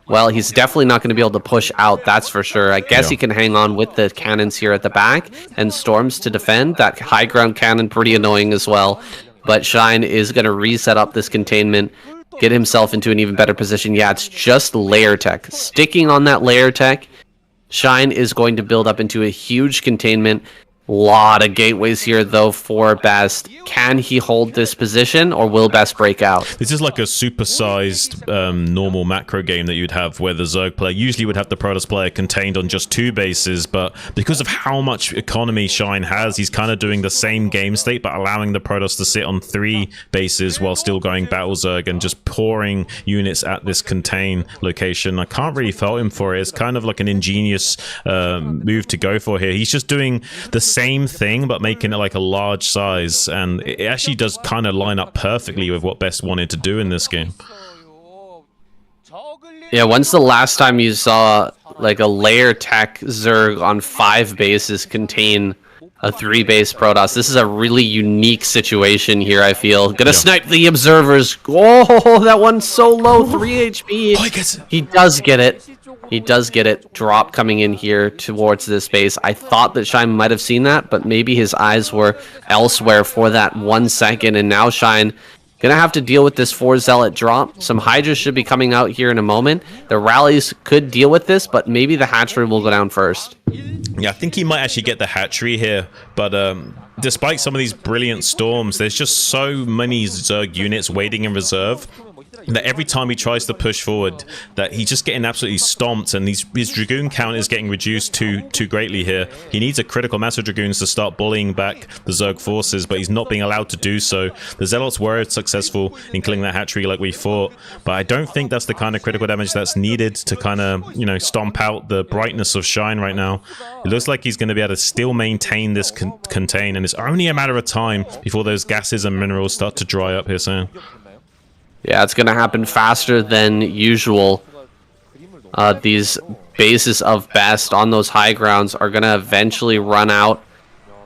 Well, he's definitely not going to be able to push out, that's for sure. I guess he can hang on with the cannons here at the back and storms to defend. That high ground cannon, pretty annoying as well. But Shine is going to reset up this containment, get himself into an even better position. Yeah, it's just layer tech. Sticking on that layer tech, Shine is going to build up into a huge containment. Lot of gateways here, though, for Best. Can he hold this position, or will Best break out? This is like a supersized normal macro game that you'd have where the Zerg player usually would have the Protoss player contained on just 2 bases, but because of how much economy Shine has, he's kind of doing the same game state, but allowing the Protoss to sit on 3 bases while still going Battle Zerg and just pouring units at this contain location. I can't really fault him for it. It's kind of like an ingenious move to go for here. He's just doing the same thing but making it like a large size, and it actually does kind of line up perfectly with what Best wanted to do in this game. Yeah, when's the last time you saw like a layer tech Zerg on 5 bases contain a 3 base Protoss? This is a really unique situation here, I feel. Gonna snipe the observers. Oh, that one's so low, 3 HP. Oh, he gets it. He does get it. He does get it. Drop coming in here towards this base. I thought that Shine might have seen that, but maybe his eyes were elsewhere for that 1 second, and now Shine gonna have to deal with this 4 Zealot drop. Some Hydras should be coming out here in a moment. The rallies could deal with this, but maybe the hatchery will go down first. Yeah, I think he might actually get the hatchery here, but despite some of these brilliant storms, there's just so many Zerg units waiting in reserve that every time he tries to push forward, that he's just getting absolutely stomped, and his Dragoon count is getting reduced too greatly here. He needs a critical mass of Dragoons to start bullying back the Zerg forces, but he's not being allowed to do so. The Zealots were successful in killing that hatchery like we thought, but I don't think that's the kind of critical damage that's needed to kind of, you know, stomp out the brightness of Shine right now. It looks like he's going to be able to still maintain this contain, and it's only a matter of time before those gases and minerals start to dry up here soon. Yeah, it's going to happen faster than usual. These bases of best on those high grounds are going to eventually run out.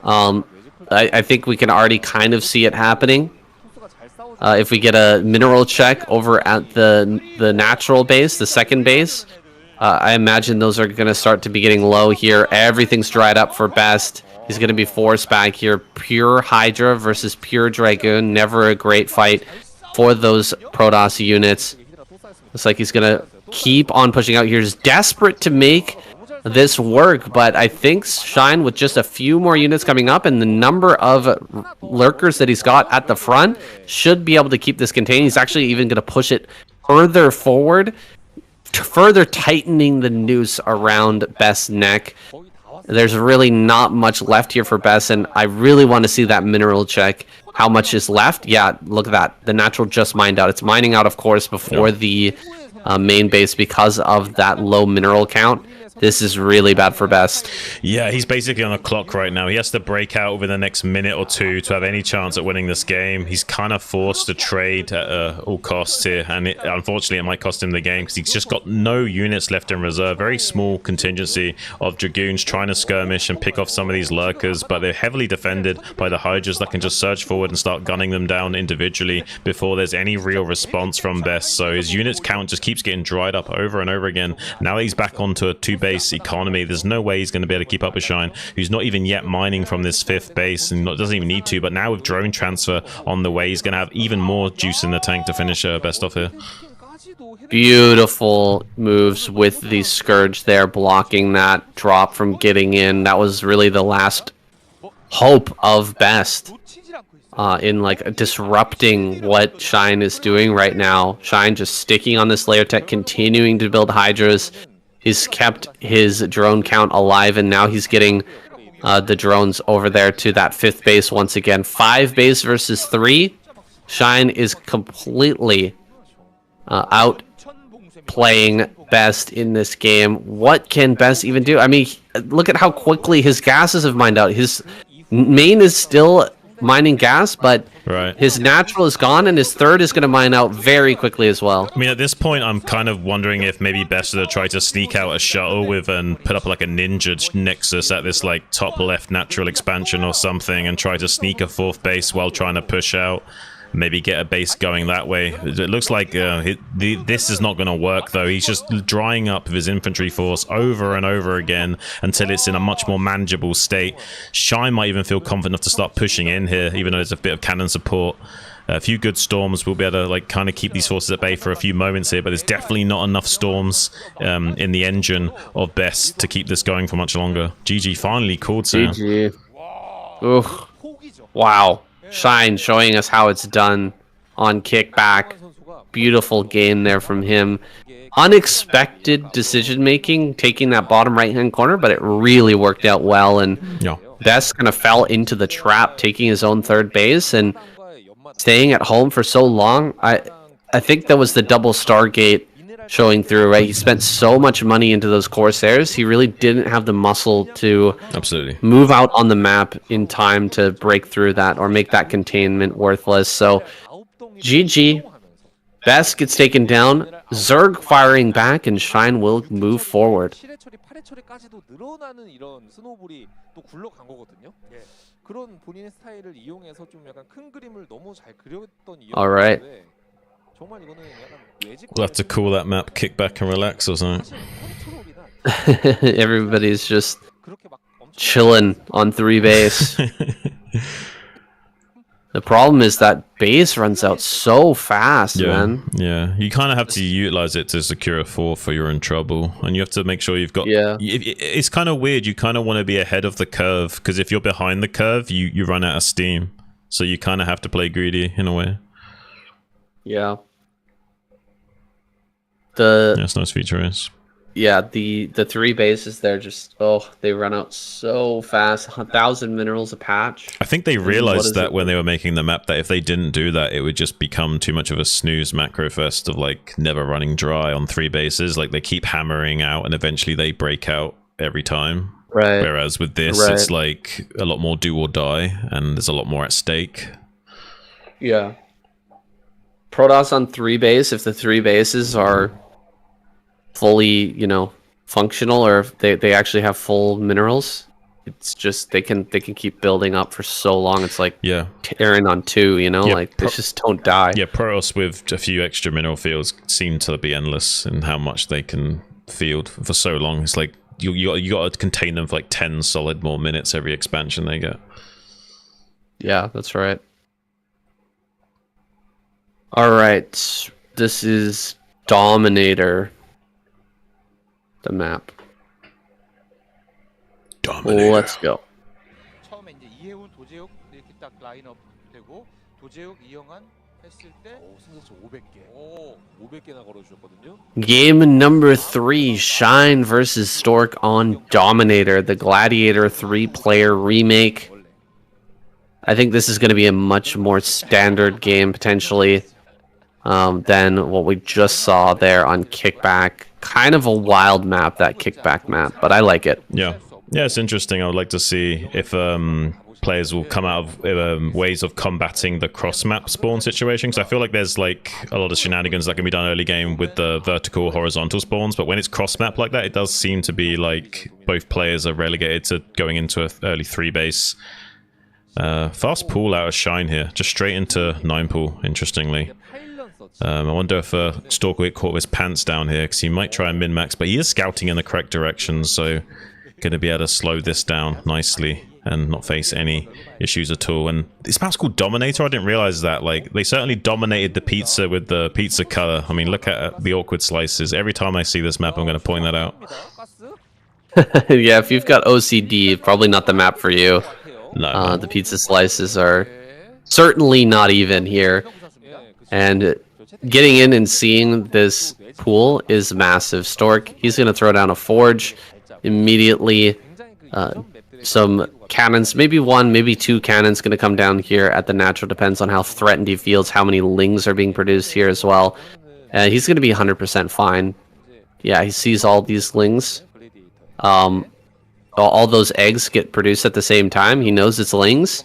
I think we can already kind of see it happening. If we get a mineral check over at the natural base, the second base, I imagine those are going to start to be getting low here. Everything's dried up for best. He's going to be forced back here. Pure Hydra versus pure Dragoon. Never a great fight for those Protoss units. Looks like he's gonna keep on pushing out here. He's desperate to make this work, but I think Shine, with just a few more units coming up and the number of lurkers that he's got at the front, should be able to keep this contained. He's actually even gonna push it further forward, further tightening the noose around Best's neck. There's really not much left here for Best, and I really want to see that mineral check. How much is left? Yeah, look at that. The natural just mined out. It's mining out, of course, before the main base because of that low mineral count. This is really bad for Best. Yeah, he's basically on a clock right now. He has to break out within the next minute or two to have any chance at winning this game. He's kind of forced to trade at all costs here, and unfortunately it might cost him the game because he's just got no units left in reserve. Very small contingency of Dragoons trying to skirmish and pick off some of these lurkers, but they're heavily defended by the Hydras that can just surge forward and start gunning them down individually before there's any real response from Best. So his units count just keeps getting dried up over and over again. Now that he's back onto a 2-base economy, there's no way he's going to be able to keep up with Shine, who's not even yet mining from this 5th base and doesn't even need to, but now with drone transfer on the way, he's going to have even more juice in the tank to finish Best off here. Beautiful moves with the Scourge there, blocking that drop from getting in. That was really the last hope of Best in like disrupting what Shine is doing right now. Shine just sticking on this layer tech, continuing to build Hydras. He's kept his drone count alive, and now he's getting the drones over there to that 5th base once again. 5 base versus 3. Shine is completely outplaying Best in this game. What can Best even do? I mean, look at how quickly his gases have mined out. His main is still mining gas, but his natural is gone, and his 3rd is going to mine out very quickly as well. I mean, at this point, I'm kind of wondering if maybe Best should try to sneak out a shuttle with and put up like a ninja nexus at this like top left natural expansion or something, and try to sneak a 4th base while trying to push out. Maybe get a base going that way. It looks like this is not going to work, though. He's just drying up his infantry force over and over again until it's in a much more manageable state. Shine might even feel confident enough to start pushing in here, even though there's a bit of cannon support. A few good storms will be able to like kind of keep these forces at bay for a few moments here, but there's definitely not enough storms in the engine of Best to keep this going for much longer. GG finally called, sir. GG. Oof. Wow. Shine showing us how it's done on kickback. Beautiful game there from him. Unexpected decision making, taking that bottom right hand corner, but it really worked out well, and Best kind of fell into the trap, taking his own 3rd base and staying at home for so long. I think that was the double Stargate showing through, right? He spent so much money into those Corsairs, he really didn't have the muscle to move out on the map in time to break through that or make that containment worthless. So GG. Best gets taken down. Zerg firing back, and Shine will move forward. All right. We'll have to call that map Kick Back and Relax or something. Everybody's just chilling on 3 base. The problem is that base runs out so fast, man. Yeah, you kind of have to utilize it to secure a 4th or you're in trouble. And you have to make sure you've got... Yeah. It's kind of weird. You kind of want to be ahead of the curve, because if you're behind the curve, you run out of steam. So you kind of have to play greedy in a way. Yeah. That's nice feature is. Yeah, the 3 bases there just, they run out so fast. 1,000 minerals a patch. I think they realized that when they were making the map, that if they didn't do that, it would just become too much of a snooze macro fest of like never running dry on 3 bases. Like they keep hammering out and eventually they break out every time. Right. Whereas with this, it's like a lot more do or die and there's a lot more at stake. Yeah. Protoss on 3 base, if the 3 bases are fully, functional, or if they actually have full minerals, it's just they can keep building up for so long. It's like tearing on 2, like they just don't die. Yeah, Protoss with a few extra mineral fields seem to be endless in how much they can field for so long. It's like you got to contain them for like 10 solid more minutes every expansion they get. Yeah, that's right. All right, this is Dominator. The map. Dominator. Let's go. Game number 3, Shine versus Stork on Dominator, the Gladiator 3-player remake. I think this is going to be a much more standard game, potentially, than what we just saw there on Kickback. Kind of a wild map, that Kickback map, but I like it. Yeah, it's interesting. I would like to see if players will come out of ways of combating the cross-map spawn situation, because I feel like there's like a lot of shenanigans that can be done early game with the vertical horizontal spawns, but when it's cross-map like that, it does seem to be like both players are relegated to going into an early 3 base. Fast pull out of Shine here, just straight into 9 pool, interestingly. I wonder if Stork will get caught with his pants down here, because he might try and min-max, but he is scouting in the correct direction, so going to be able to slow this down nicely and not face any issues at all. And this map's called Dominator. I didn't realize that. Like, they certainly dominated the pizza with the pizza color. I mean, look at the awkward slices. Every time I see this map, I'm going to point that out. Yeah, if you've got OCD, probably not the map for you. No. The pizza slices are certainly not even here. And getting in and seeing this pool is massive. Stork, he's going to throw down a forge immediately. Some cannons, maybe 1, maybe 2 cannons going to come down here at the natural. Depends on how threatened he feels, how many lings are being produced here as well. He's going to be 100% fine. Yeah, he sees all these lings. All those eggs get produced at the same time. He knows it's lings.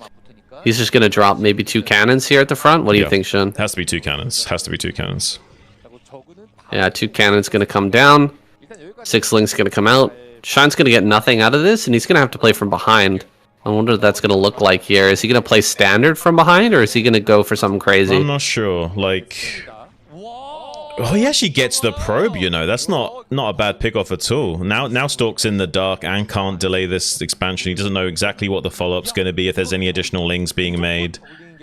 He's just going to drop maybe 2 cannons here at the front. What do you think, Sean? Has to be 2 cannons. Has to be 2 cannons. Yeah, 2 cannons going to come down. 6 lings going to come out. Shine's going to get nothing out of this, and he's going to have to play from behind. I wonder what that's going to look like here. Is he going to play standard from behind, or is he going to go for something crazy? I'm not sure. Like... Oh, he actually gets the probe, That's not a bad pick-off at all. Now Stork's in the dark and can't delay this expansion. He doesn't know exactly what the follow-up's going to be, if there's any additional lings being made.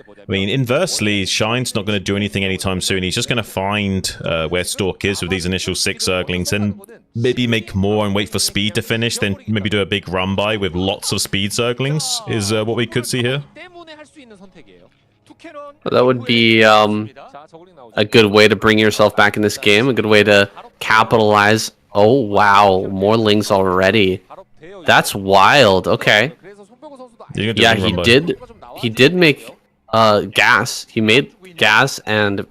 I mean, inversely, Shine's not going to do anything anytime soon. He's just going to find where Stork is with these initial 6 Zerglings, and maybe make more and wait for speed to finish, then maybe do a big run-by with lots of speed Zerglings, is what we could see here. That would be a good way to bring yourself back in this game, a good way to capitalize. Oh, wow, more lings already. That's wild. Okay. Yeah, he did make gas. He made gas and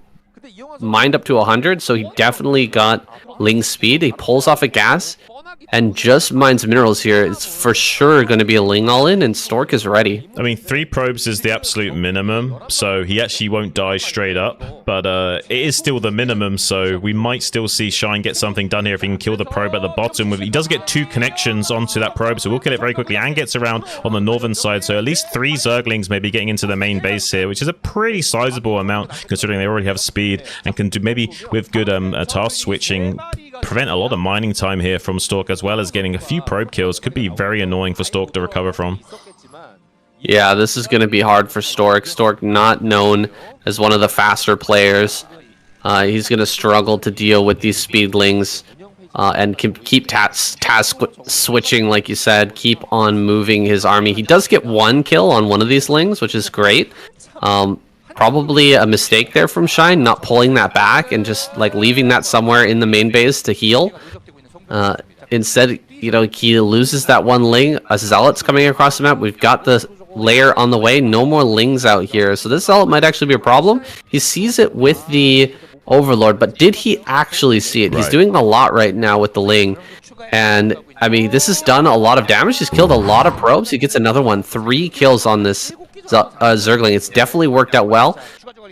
mined up to 100, so he definitely got ling speed. He pulls off a gas. and just mines minerals here, it's for sure going to be a Ling all-in, and Stork is ready. I mean, 3 probes is the absolute minimum, so he actually won't die straight up, but it is still the minimum, so we might still see Shine get something done here if he can kill the probe at the bottom. He does get 2 connections onto that probe, so we'll kill it very quickly, and gets around on the northern side, so at least 3 Zerglings may be getting into the main base here, which is a pretty sizable amount, considering they already have speed, and can do, maybe with good task switching, prevent a lot of mining time here from Stork, as well as getting a few probe kills. Could be very annoying for Stork to recover from. Yeah, this is going to be hard for Stork. Stork not known as one of the faster players. He's going to struggle to deal with these speedlings and can keep task switching, like you said, keep on moving his army. He does get 1 kill on one of these lings, which is great. Probably a mistake there from Shine, not pulling that back and just like leaving that somewhere in the main base to heal. Instead, you know, he loses that 1 ling. A Zealot's coming across the map. We've got the layer on the way. No more lings out here. So this Zealot might actually be a problem. He sees it with the Overlord, but did he actually see it? Right. He's doing a lot right now with the ling. And, I mean, this has done a lot of damage. He's killed a lot of probes. He gets another one. 3 kills on this Zergling. It's definitely worked out well.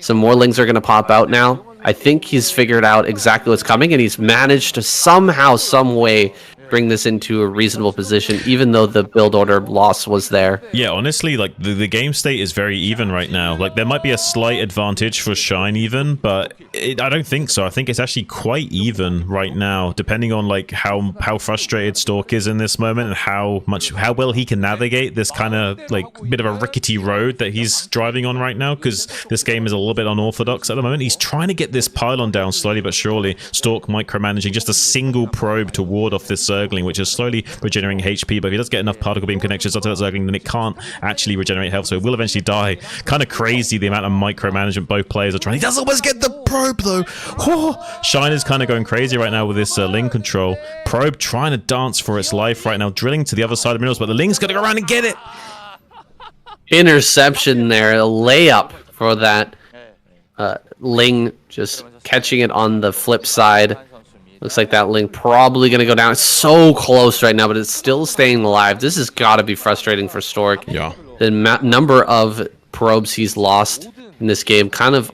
Some more lings are going to pop out now. I think he's figured out exactly what's coming, and he's managed to somehow, some way, bring this into a reasonable position, even though the build order loss was there. Yeah, honestly, like the game state is very even right now. Like there might be a slight advantage for Shine even, but I don't think so. I think it's actually quite even right now, depending on like how frustrated Stork is in this moment and how well he can navigate this kind of like bit of a rickety road that he's driving on right now, because this game is a little bit unorthodox at the moment. He's trying to get this pylon down slowly but surely. Stork micromanaging just a single probe to ward off this Zergling, which is slowly regenerating HP, but if he does get enough particle beam connections onto that Zergling, then it can't actually regenerate health, so it will eventually die. Kind of crazy the amount of micromanagement both players are trying. He does almost get the probe though. Oh, Shine is kind of going crazy right now with this Ling control. Probe trying to dance for its life right now, drilling to the other side of minerals, but the Ling's got to go around and get it. Interception there, a layup for that Ling, just catching it on the flip side. Looks like that Ling probably going to go down. It's so close right now, but it's still staying alive. This has got to be frustrating for Stork. Yeah. The number of probes he's lost in this game, kind of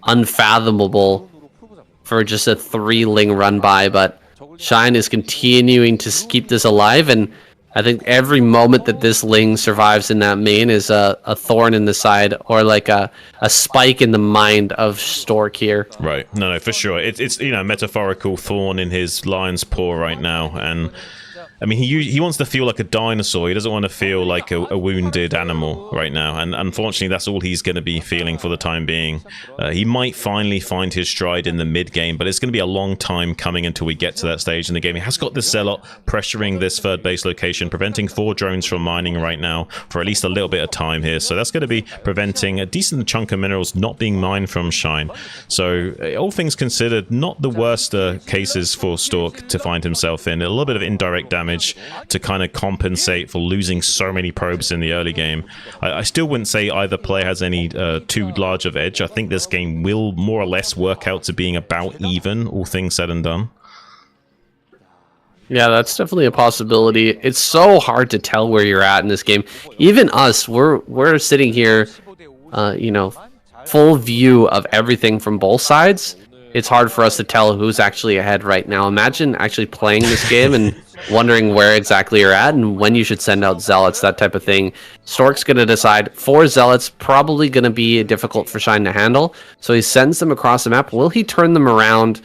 unfathomable for just a 3 Ling run by, but Shine is continuing to keep this alive, and I think every moment that this Ling survives in that main is a thorn in the side, or like a spike in the mind of Stork here. Right. No, for sure. It's you know, metaphorical thorn in his lion's paw right now, and I mean, he wants to feel like a dinosaur. He doesn't want to feel like a wounded animal right now. And unfortunately, that's all he's going to be feeling for the time being. He might finally find his stride in the mid-game, but it's going to be a long time coming until we get to that stage in the game. He has got this Zealot pressuring this third base location, preventing 4 drones from mining right now for at least a little bit of time here. So that's going to be preventing a decent chunk of minerals not being mined from Shine. So all things considered, not the worst cases for Stork to find himself in. A little bit of indirect damage to kind of compensate for losing so many probes in the early game. I still wouldn't say either player has any too large of edge. I think this game will more or less work out to being about even, all things said and done. Yeah, that's definitely a possibility. It's so hard to tell where you're at in this game. Even us, we're sitting here, you know, full view of everything from both sides. It's hard for us to tell who's actually ahead right now. Imagine actually playing this game and wondering where exactly you're at and when you should send out Zealots, that type of thing. Stork's going to decide 4 Zealots, probably going to be difficult for Shine to handle. So he sends them across the map. Will he turn them around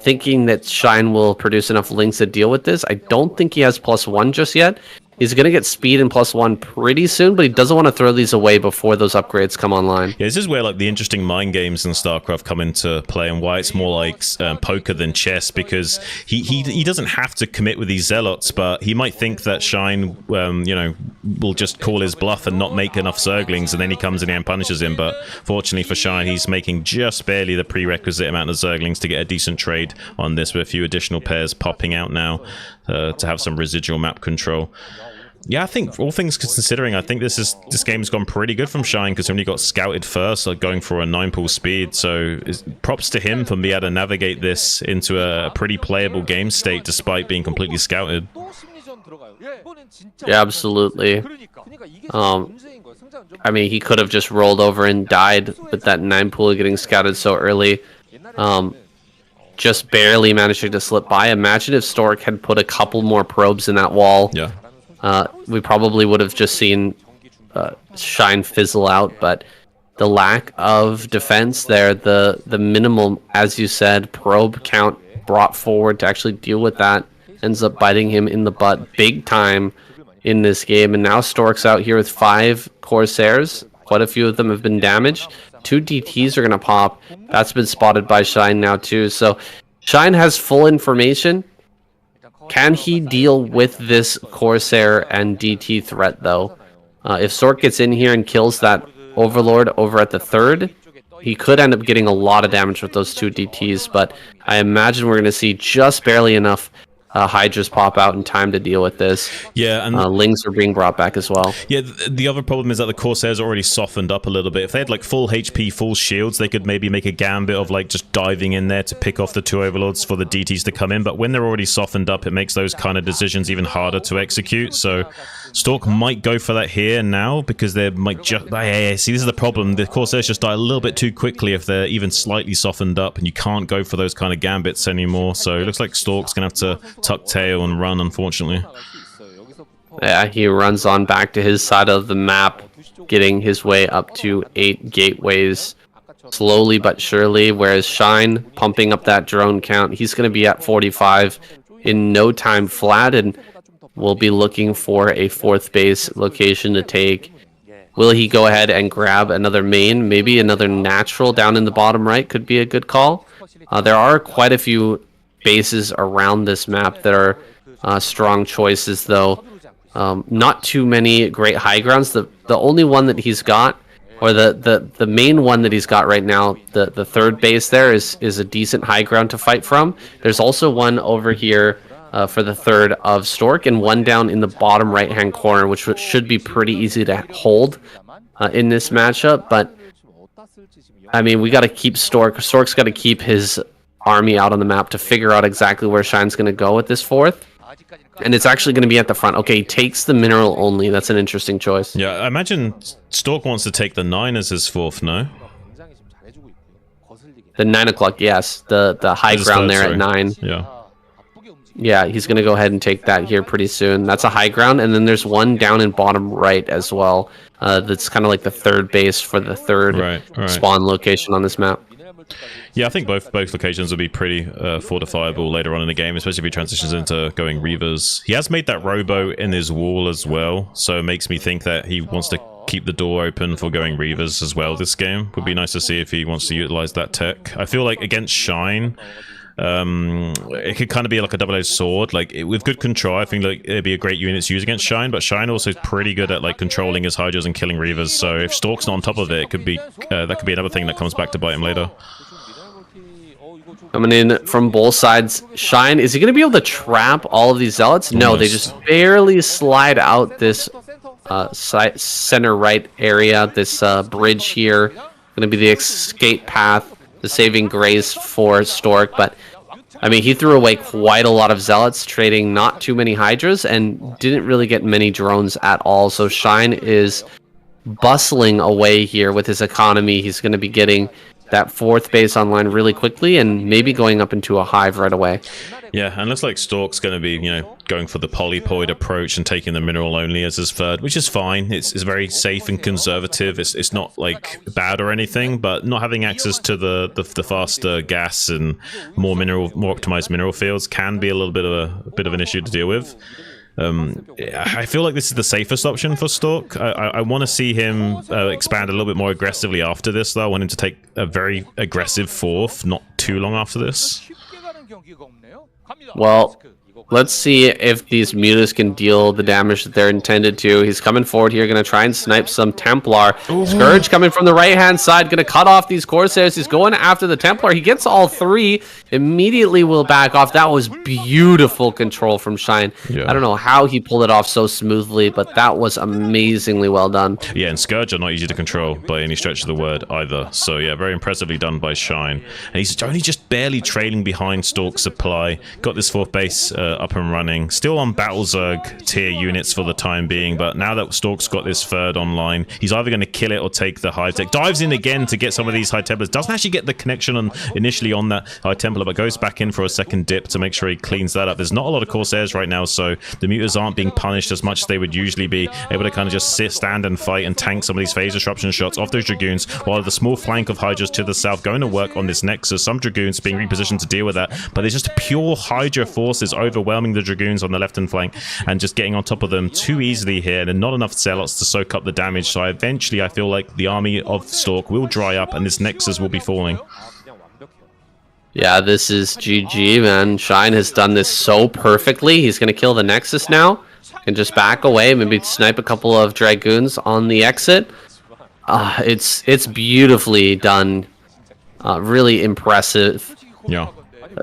thinking that Shine will produce enough links to deal with this? I don't think he has +1 just yet. He's going to get speed and +1 pretty soon, but he doesn't want to throw these away before those upgrades come online. Yeah, this is where like the interesting mind games in StarCraft come into play, and why it's more like poker than chess, because he doesn't have to commit with these Zealots, but he might think that Shine, you know, will just call his bluff and not make enough Zerglings, and then he comes in and punishes him. But fortunately for Shine, he's making just barely the prerequisite amount of Zerglings to get a decent trade on this, with a few additional pairs popping out now to have some residual map control. Yeah, I think all things considering, I think this game's gone pretty good from Shine, because he got scouted first, like going for a 9-pull speed. So props to him for being able to navigate this into a pretty playable game state despite being completely scouted. Yeah, absolutely. I mean, he could have just rolled over and died with that 9-pull getting scouted so early. Just barely managing to slip by. Imagine if Stork had put a couple more probes in that wall. Yeah. We probably would have just seen Shine fizzle out, but the lack of defense there, the minimal, as you said, probe count brought forward to actually deal with that, ends up biting him in the butt big time in this game. And now Stork's out here with 5 Corsairs. Quite a few of them have been damaged. 2 DTs are going to pop. That's been spotted by Shine now too. So Shine has full information. Can he deal with this Corsair and DT threat, though? If Stork gets in here and kills that Overlord over at the 3rd, he could end up getting a lot of damage with those 2 DTs, but I imagine we're going to see just barely enough Hydras pop out in time to deal with this. Yeah, and Lings are being brought back as well. Yeah, the other problem is that the Corsairs are already softened up a little bit. If they had like full HP, full shields, they could maybe make a gambit of like just diving in there to pick off the 2 Overlords for the DTs to come in. But when they're already softened up, it makes those kind of decisions even harder to execute. So Stork might go for that here now, because they might just... see, this is the problem. The Corsairs just die a little bit too quickly if they're even slightly softened up, and you can't go for those kind of gambits anymore. So it looks like Stork's going to have to tuck tail and run, unfortunately. Yeah, he runs on back to his side of the map, getting his way up to 8 gateways slowly but surely, whereas Shine pumping up that drone count. He's going to be at 45 in no time flat, and we'll be looking for a 4th base location to take. Will he go ahead and grab another main? Maybe another natural down in the bottom right could be a good call. There are quite a few bases around this map that are strong choices, though. Not too many great high grounds. The only one that he's got, or the main one that he's got right now, the 3rd base there is a decent high ground to fight from. There's also one over here for the 3rd of Stork, and one down in the bottom right-hand corner, which should be pretty easy to hold in this matchup. But, I mean, we got to keep Stork. Stork's got to keep his army out on the map to figure out exactly where Shine's going to go with this 4th. And it's actually going to be at the front. Okay, he takes the mineral only. That's an interesting choice. Yeah, I imagine Stork wants to take the 9 as his 4th, no? The 9 o'clock, yes. The high ground there at 9. Yeah. Yeah, he's going to go ahead and take that here pretty soon. That's a high ground, and then there's one down in bottom right as well. That's kind of like the 3rd base for the 3rd spawn location on this map. Yeah, I think both locations will be pretty fortifiable later on in the game, especially if he transitions into going Reavers. He has made that Robo in his wall as well, so it makes me think that he wants to keep the door open for going Reavers as well this game. Would be nice to see if he wants to utilize that tech. I feel like against Shine, it could kind of be like a double-edged sword. Like with good control, I think like it'd be a great unit to use against Shine, but Shine also is pretty good at like controlling his Hydras and killing Reavers. So if Stork's not on top of it, it could be that could be another thing that comes back to bite him later. Coming in from both sides, Shine, is he going to be able to trap all of these Zealots? No, they just barely slide out this center right area, this bridge here. Going to be the escape path, the saving grace for Stork. But, I mean, he threw away quite a lot of Zealots, trading not too many Hydras, and didn't really get many drones at all. So Shine is bustling away here with his economy. He's going to be getting that 4th base online really quickly, and maybe going up into a hive right away. Yeah, and looks like Stork's going to be, going for the polypoid approach and taking the mineral only as his 3rd, which is fine. It's very safe and conservative. It's not like bad or anything, but not having access to the faster gas and more optimized mineral fields can be a little bit of an issue to deal with. I feel like this is the safest option for Stork. I want to see him expand a little bit more aggressively after this, though. I want him to take a very aggressive 4th not too long after this. Well, Let's see if these mutas can deal the damage that they're intended to. He's coming forward here, going to try and snipe some Templar. Ooh. Scourge coming from the right-hand side, going to cut off these Corsairs. He's going after the Templar. He gets all three, immediately will back off. That was beautiful control from Shine. Yeah. I don't know how he pulled it off so smoothly, but that was amazingly well done. Yeah, and Scourge are not easy to control by any stretch of the word either. So yeah, very impressively done by Shine. And he's only just barely trailing behind Stork Supply. Got this 4th base up and running. Still on Battle Zerg tier units for the time being, but now that Stork's got this 3rd online, he's either going to kill it or take the High Tech. Dives in again to get some of these High Templars. Doesn't actually get the connection initially on that High Templar, but goes back in for a second dip to make sure he cleans that up. There's not a lot of Corsairs right now, so the Mutas aren't being punished as much as they would usually be, able to kind of just stand and fight and tank some of these phase disruption shots off those Dragoons, while the small flank of Hydras to the south going to work on this Nexus. Some Dragoons being repositioned to deal with that, but there's just pure Hydra forces overwhelming the Dragoons on the left-hand flank and just getting on top of them too easily here, and not enough Zealots to soak up the damage. So eventually I feel like the army of Stork will dry up and this Nexus will be falling. Yeah, this is GG, man. Shine has done this so perfectly. He's going to kill the Nexus now and just back away, maybe snipe a couple of Dragoons on the exit. It's beautifully done. Really impressive. Yeah.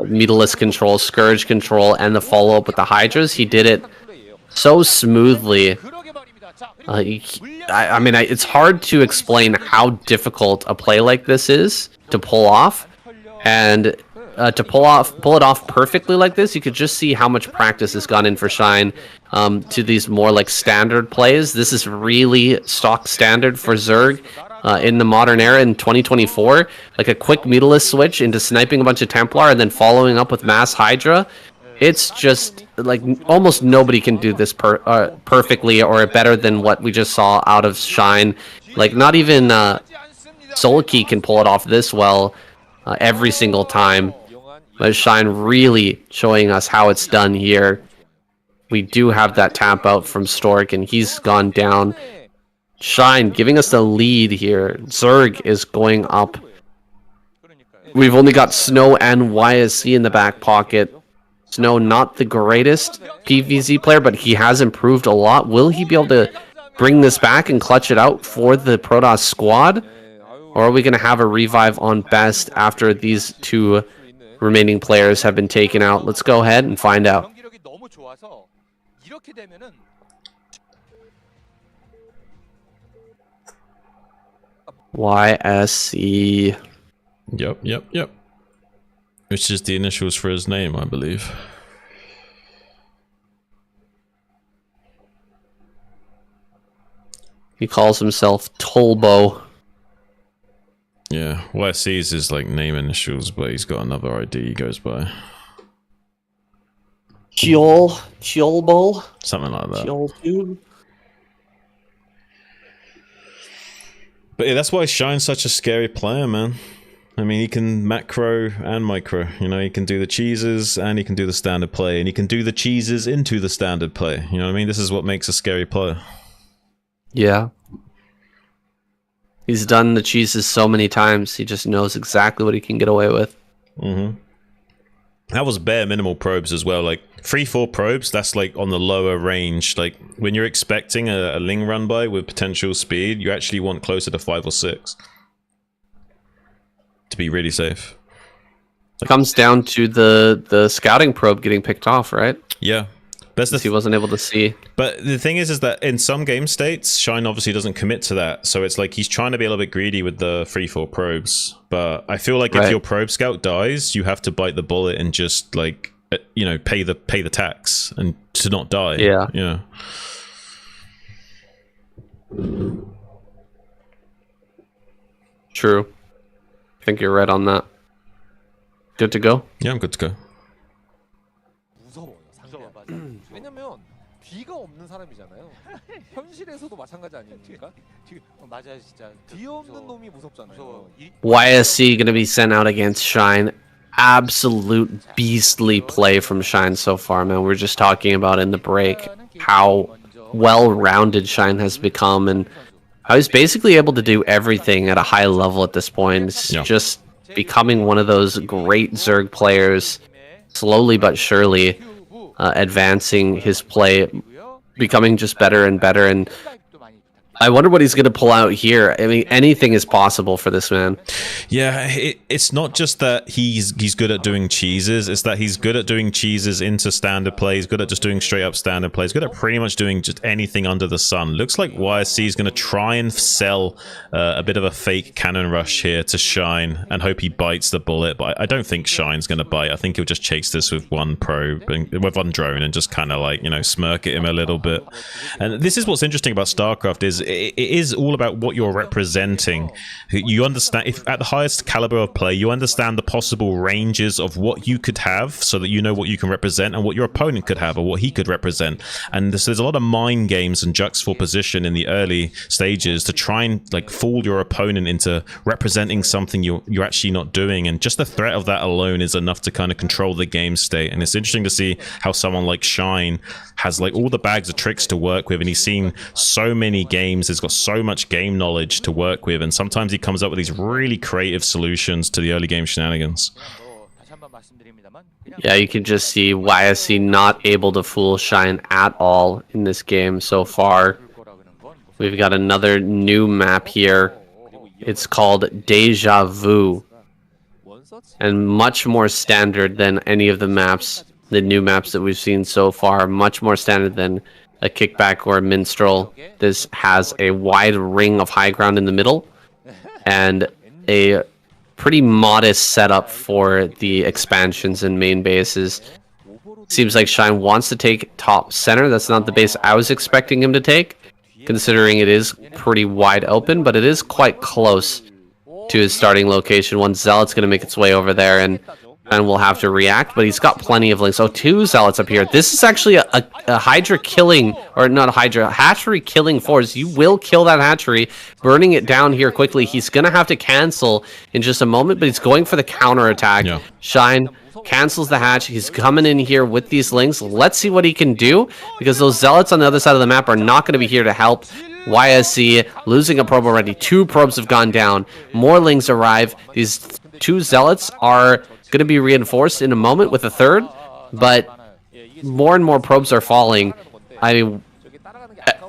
Meatless control, Scourge control, and the follow-up with the Hydras. He did it so smoothly. I mean, it's hard to explain how difficult a play like this is to pull off. And to pull it off perfectly like this, you could just see how much practice has gone in for Shine to these more like standard plays. This is really stock standard for Zerg. In the modern era in 2024, like a quick Mutalist switch into sniping a bunch of Templar and then following up with mass Hydra. It's just like almost nobody can do this perfectly or better than what we just saw out of Shine. Like not even Solkey can pull it off this well every single time. But Shine really showing us how it's done here. We do have that tap out from Stork and he's gone down. Shine giving us the lead here. Zerg is going up. We've only got Snow and YSC in the back pocket. Snow not the greatest PvZ player, but he has improved a lot. Will he be able to bring this back and clutch it out for the Protoss squad? Or are we going to have a revive on best after these 2 remaining players have been taken out? Let's go ahead and find out. YSC. Yep. Which is the initials for his name, I believe. He calls himself Tolbo. Yeah, YSC is his like name initials, but he's got another ID he goes by. Chiolbo? Something like that. Chiolbo? But yeah, that's why Shine's such a scary player, man. I mean, he can macro and micro. You know, he can do the cheeses and he can do the standard play, and he can do the cheeses into the standard play. You know what I mean? This is what makes a scary player. Yeah. He's done the cheeses so many times, he just knows exactly what he can get away with. Mm-hmm. That was bare minimal probes as well. Like 3-4 probes, that's like on the lower range. Like when you're expecting a Ling run by with potential speed, you actually want closer to 5 or 6 to be really safe. It comes down to the scouting probe getting picked off, right? Yeah. That's he wasn't able to see. But the thing is that in some game states, Shine obviously doesn't commit to that. So it's like he's trying to be a little bit greedy with the 3-4 probes. But I feel like if your probe scout dies, you have to bite the bullet and just like, you know, pay the tax and to not die. Yeah. Yeah. True. I think you're right on that. Good to go? Yeah, I'm good to go. 왜냐면 뒤가 없는 사람이잖아요. 현실에서도 마찬가지 아닙니까? 맞아요, 진짜. 뒤 없는 놈이 무섭잖아요. YSC gonna be sent out against Shine. Absolute beastly play from Shine so far, man. We're just talking about in the break how well-rounded Shine has become and how he's basically able to do everything at a high level at this point. It's just becoming one of those great Zerg players, slowly but surely. advancing his play, becoming just better and better. And I wonder what he's going to pull out here. I mean, anything is possible for this man. Yeah, it's not just that he's good at doing cheeses, it's that he's good at doing cheeses into standard play, he's good at just doing straight up standard plays, good at pretty much doing just anything under the sun. Looks like YSC is going to try and sell a bit of a fake cannon rush here to Shine and hope he bites the bullet, but I don't think Shine's going to bite. I think he'll just chase this with one probe, and with one drone, and just kind of like, you know, smirk at him a little bit. And this is what's interesting about StarCraft, is it is all about what you're representing. You understand, if at the highest caliber of play, you understand the possible ranges of what you could have, so that you know what you can represent and what your opponent could have or what he could represent. And there's a lot of mind games and juxtaposition in the early stages to try and like fool your opponent into representing something you're actually not doing, and just the threat of that alone is enough to kind of control the game state. And it's interesting to see how someone like Shine has like all the bags of tricks to work with, and he's seen so many games, he's got so much game knowledge to work with, and sometimes he comes up with these really creative solutions to the early game shenanigans. Yeah, you can just see YSC not able to fool Shine at all in this game so far. We've got another new map here. It's called Deja Vu, and much more standard than any of the maps, the new maps that we've seen so far. Much more standard than a kickback or a minstrel. This has a wide ring of high ground in the middle and a pretty modest setup for the expansions and main bases. Seems like Shine wants to take top center. That's not the base I was expecting him to take, considering it is pretty wide open, but it is quite close to his starting location. One Zealot's going to make its way over there, and will have to react, but he's got plenty of links. Oh, two Zealots up here. This is actually a Hydra killing, or not a Hydra, hatchery killing force. You will kill that hatchery, burning it down here quickly. He's going to have to cancel in just a moment, but he's going for the counter attack. Yeah. Shine cancels the hatch. He's coming in here with these links. Let's see what he can do, because those Zealots on the other side of the map are not going to be here to help. YSC losing a probe already. 2 probes have gone down. More links arrive. These 2 Zealots are going to be reinforced in a moment with a 3rd, but more and more probes are falling. I mean,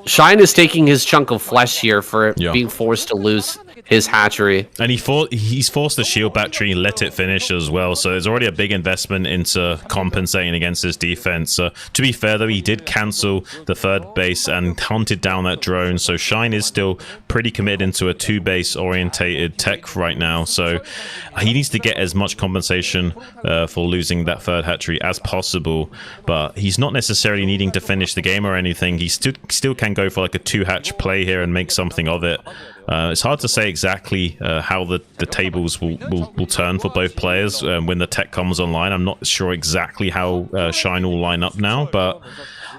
Shine is taking his chunk of flesh here for being forced to lose his hatchery. And he's forced the shield battery and let it finish as well, so there's already a big investment into compensating against his defense. To be fair though, he did cancel the 3rd base and hunted down that drone, so Shine is still pretty committed into a 2-base orientated tech right now, so he needs to get as much compensation for losing that 3rd hatchery as possible, but he's not necessarily needing to finish the game or anything. He still can go for like a 2-hatch play here and make something of it. It's hard to say exactly how the tables will turn for both players when the tech comes online. I'm not sure exactly how Shine will line up now, but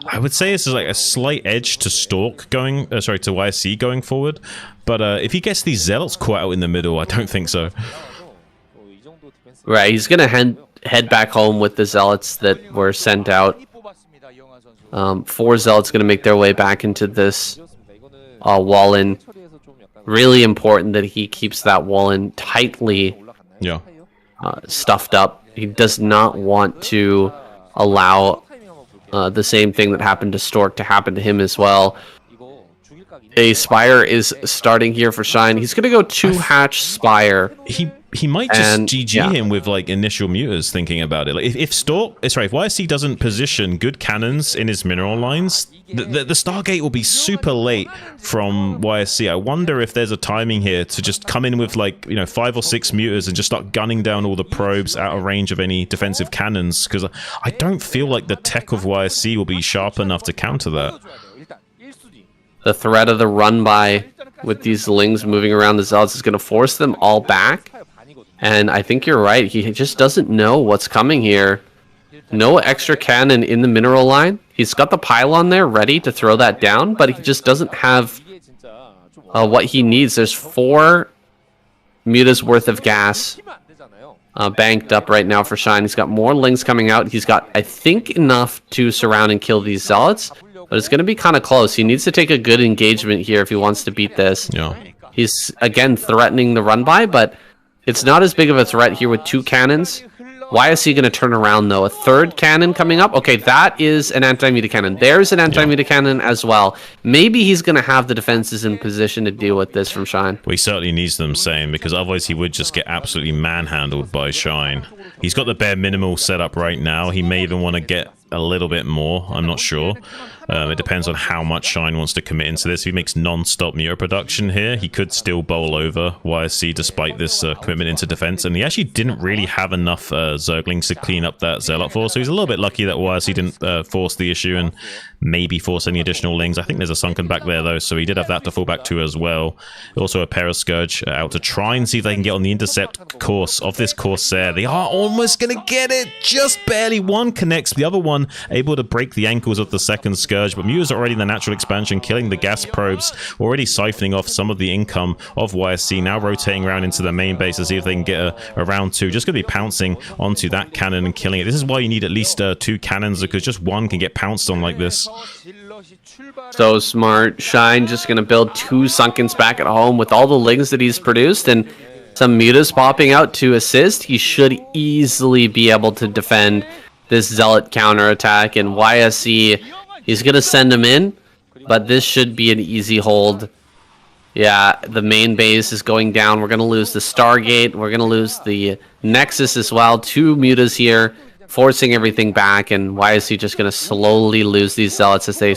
I would say this is like a slight edge to Stalk going, to YSC going forward. But if he gets these Zealots caught out in the middle, I don't think so. Right, he's gonna head back home with the Zealots that were sent out. 4 Zealots gonna make their way back into this wall-in. Really important that he keeps that wall-in tightly stuffed up. He does not want to allow the same thing that happened to Stork to happen to him as well. A Spire is starting here for Shine. He's going to go 2-hatch Spire. He might just GG him with like initial mutas, thinking about it. Like if YSC doesn't position good cannons in his mineral lines, the Stargate will be super late from YSC. I wonder if there's a timing here to just come in with like, 5 or 6 mutas and just start gunning down all the probes out of range of any defensive cannons, because I don't feel like the tech of YSC will be sharp enough to counter that. The threat of the run-by with these Lings moving around the Zealots is going to force them all back. And I think you're right. He just doesn't know what's coming here. No extra cannon in the mineral line. He's got the pylon there ready to throw that down, but he just doesn't have what he needs. There's 4 mutas worth of gas banked up right now for Shine. He's got more Lings coming out. He's got, I think, enough to surround and kill these Zealots, but it's going to be kind of close. He needs to take a good engagement here if he wants to beat this. Yeah. He's, again, threatening the run-by, but it's not as big of a threat here with 2 cannons. Why is he going to turn around, though? A third cannon coming up? Okay, that is an anti-muta cannon. There's an anti-muta cannon as well. Maybe he's going to have the defenses in position to deal with this from Shine. Well, he certainly needs them, same, because otherwise he would just get absolutely manhandled by Shine. He's got the bare minimal set up right now. He may even want to get a little bit more. I'm not sure. It depends on how much Shine wants to commit into this. If he makes non-stop Muta production here, he could still bowl over YSC despite this commitment into defense. And he actually didn't really have enough Zerglings to clean up that Zealot force. So he's a little bit lucky that YSC didn't force the issue and maybe force any additional Lings. I think there's a Sunken back there, though, so he did have that to fall back to as well. Also a pair of Scourge out to try and see if they can get on the intercept course of this Corsair. They are almost going to get it, just barely. One connects, the other one able to break the ankles of the second Scourge, but Muta's already in the natural expansion, killing the gas probes, already siphoning off some of the income of YSC, now rotating around into the main base to see if they can get a round two. Just going to be pouncing onto that cannon and killing it. This is why you need at least 2 cannons, because just one can get pounced on like this. So smart. Shine just going to build 2 Sunkens back at home with all the Lings that he's produced and some Mutas popping out to assist. He should easily be able to defend this Zealot counterattack, and YSC, he's going to send him in, but this should be an easy hold. Yeah, the main base is going down. We're going to lose the Stargate. We're going to lose the Nexus as well. 2 Mutas here, forcing everything back, and YSC just going to slowly lose these Zealots as they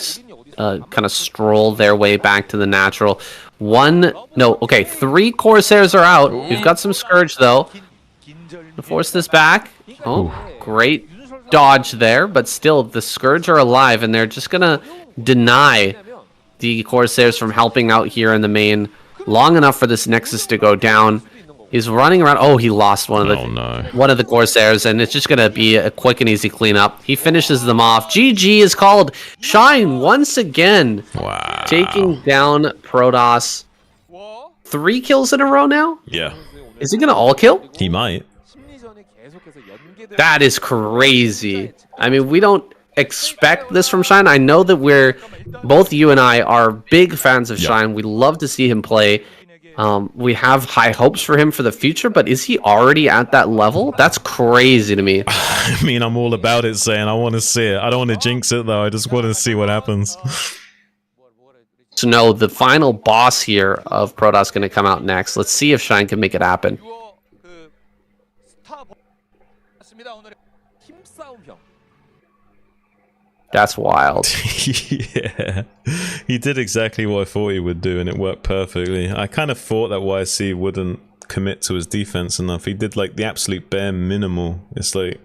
kind of stroll their way back to the natural. 3 Corsairs are out. We've got some Scourge, though. To force this back. Oh, great dodge there, but still, the Scourge are alive, and they're just going to deny the Corsairs from helping out here in the main long enough for this Nexus to go down. He's running around. Oh, he lost one of the Corsairs, and it's just going to be a quick and easy cleanup. He finishes them off. GG is called. Shine once again. Wow. Taking down Protoss. 3 kills in a row now? Yeah. Is he going to all kill? He might. That is crazy. I mean, we don't expect this from Shine. I know that both you and I are big fans of Shine. We love to see him play. We have high hopes for him for the future, but is he already at that level? That's crazy to me. I mean, I'm all about it, saying I want to see it. I don't want to jinx it, though. I just want to see what happens. So no, the final boss here of Protoss is going to come out next. Let's see if Shine can make it happen. That's wild. Yeah, he did exactly what I thought he would do, and it worked perfectly. I kind of thought that YSC wouldn't commit to his defense enough. He did like the absolute bare minimal. It's like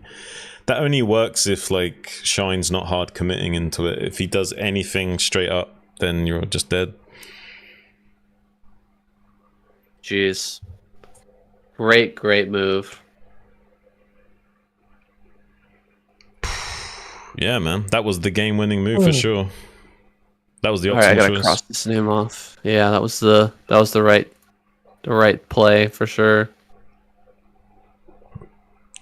that only works if like Shine's not hard committing into it. If he does anything straight up, then you're just dead. Jeez. Great move. Yeah, man, that was the game-winning move for sure. That was the optimal All right, I gotta choice. cross this name off. Yeah, that was the right play for sure.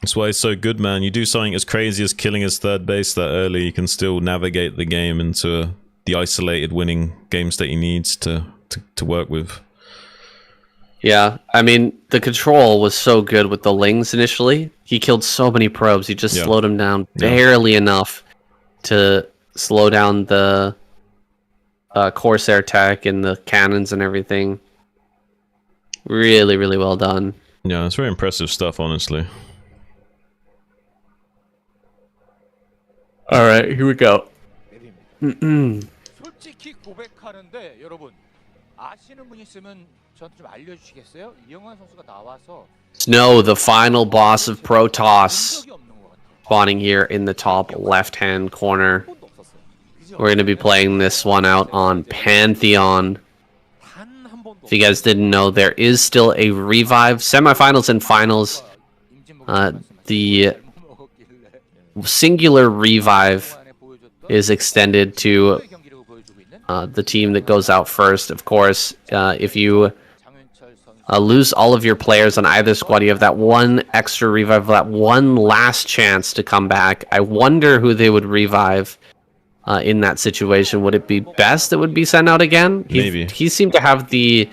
That's why it's so good, man. You do something as crazy as killing his third base that early, you can still navigate the game into the isolated winning game state he needs to work with. Yeah, I mean, the control was so good with the Lings initially. He killed so many probes. He just slowed him down barely enough to slow down the Corsair tech and the cannons and everything. Really, really well done. Yeah, it's very impressive stuff, honestly. All right, here we go. 솔직히 고백하는데 여러분 아시는 분 있으면 저한테 좀 알려주시겠어요? 이영환 선수가 나와서 Snow, the final boss of Protoss, spawning here in the top left-hand corner. We're going to be playing this one out on Pantheon. If you guys didn't know, there is still a revive. Semifinals and finals. The singular revive is extended to the team that goes out first. Of course, if you lose all of your players on either squad, you have that one extra revive, that one last chance to come back. I wonder who they would revive in that situation. Would it be Best that would be sent out again? Maybe. He seemed to have the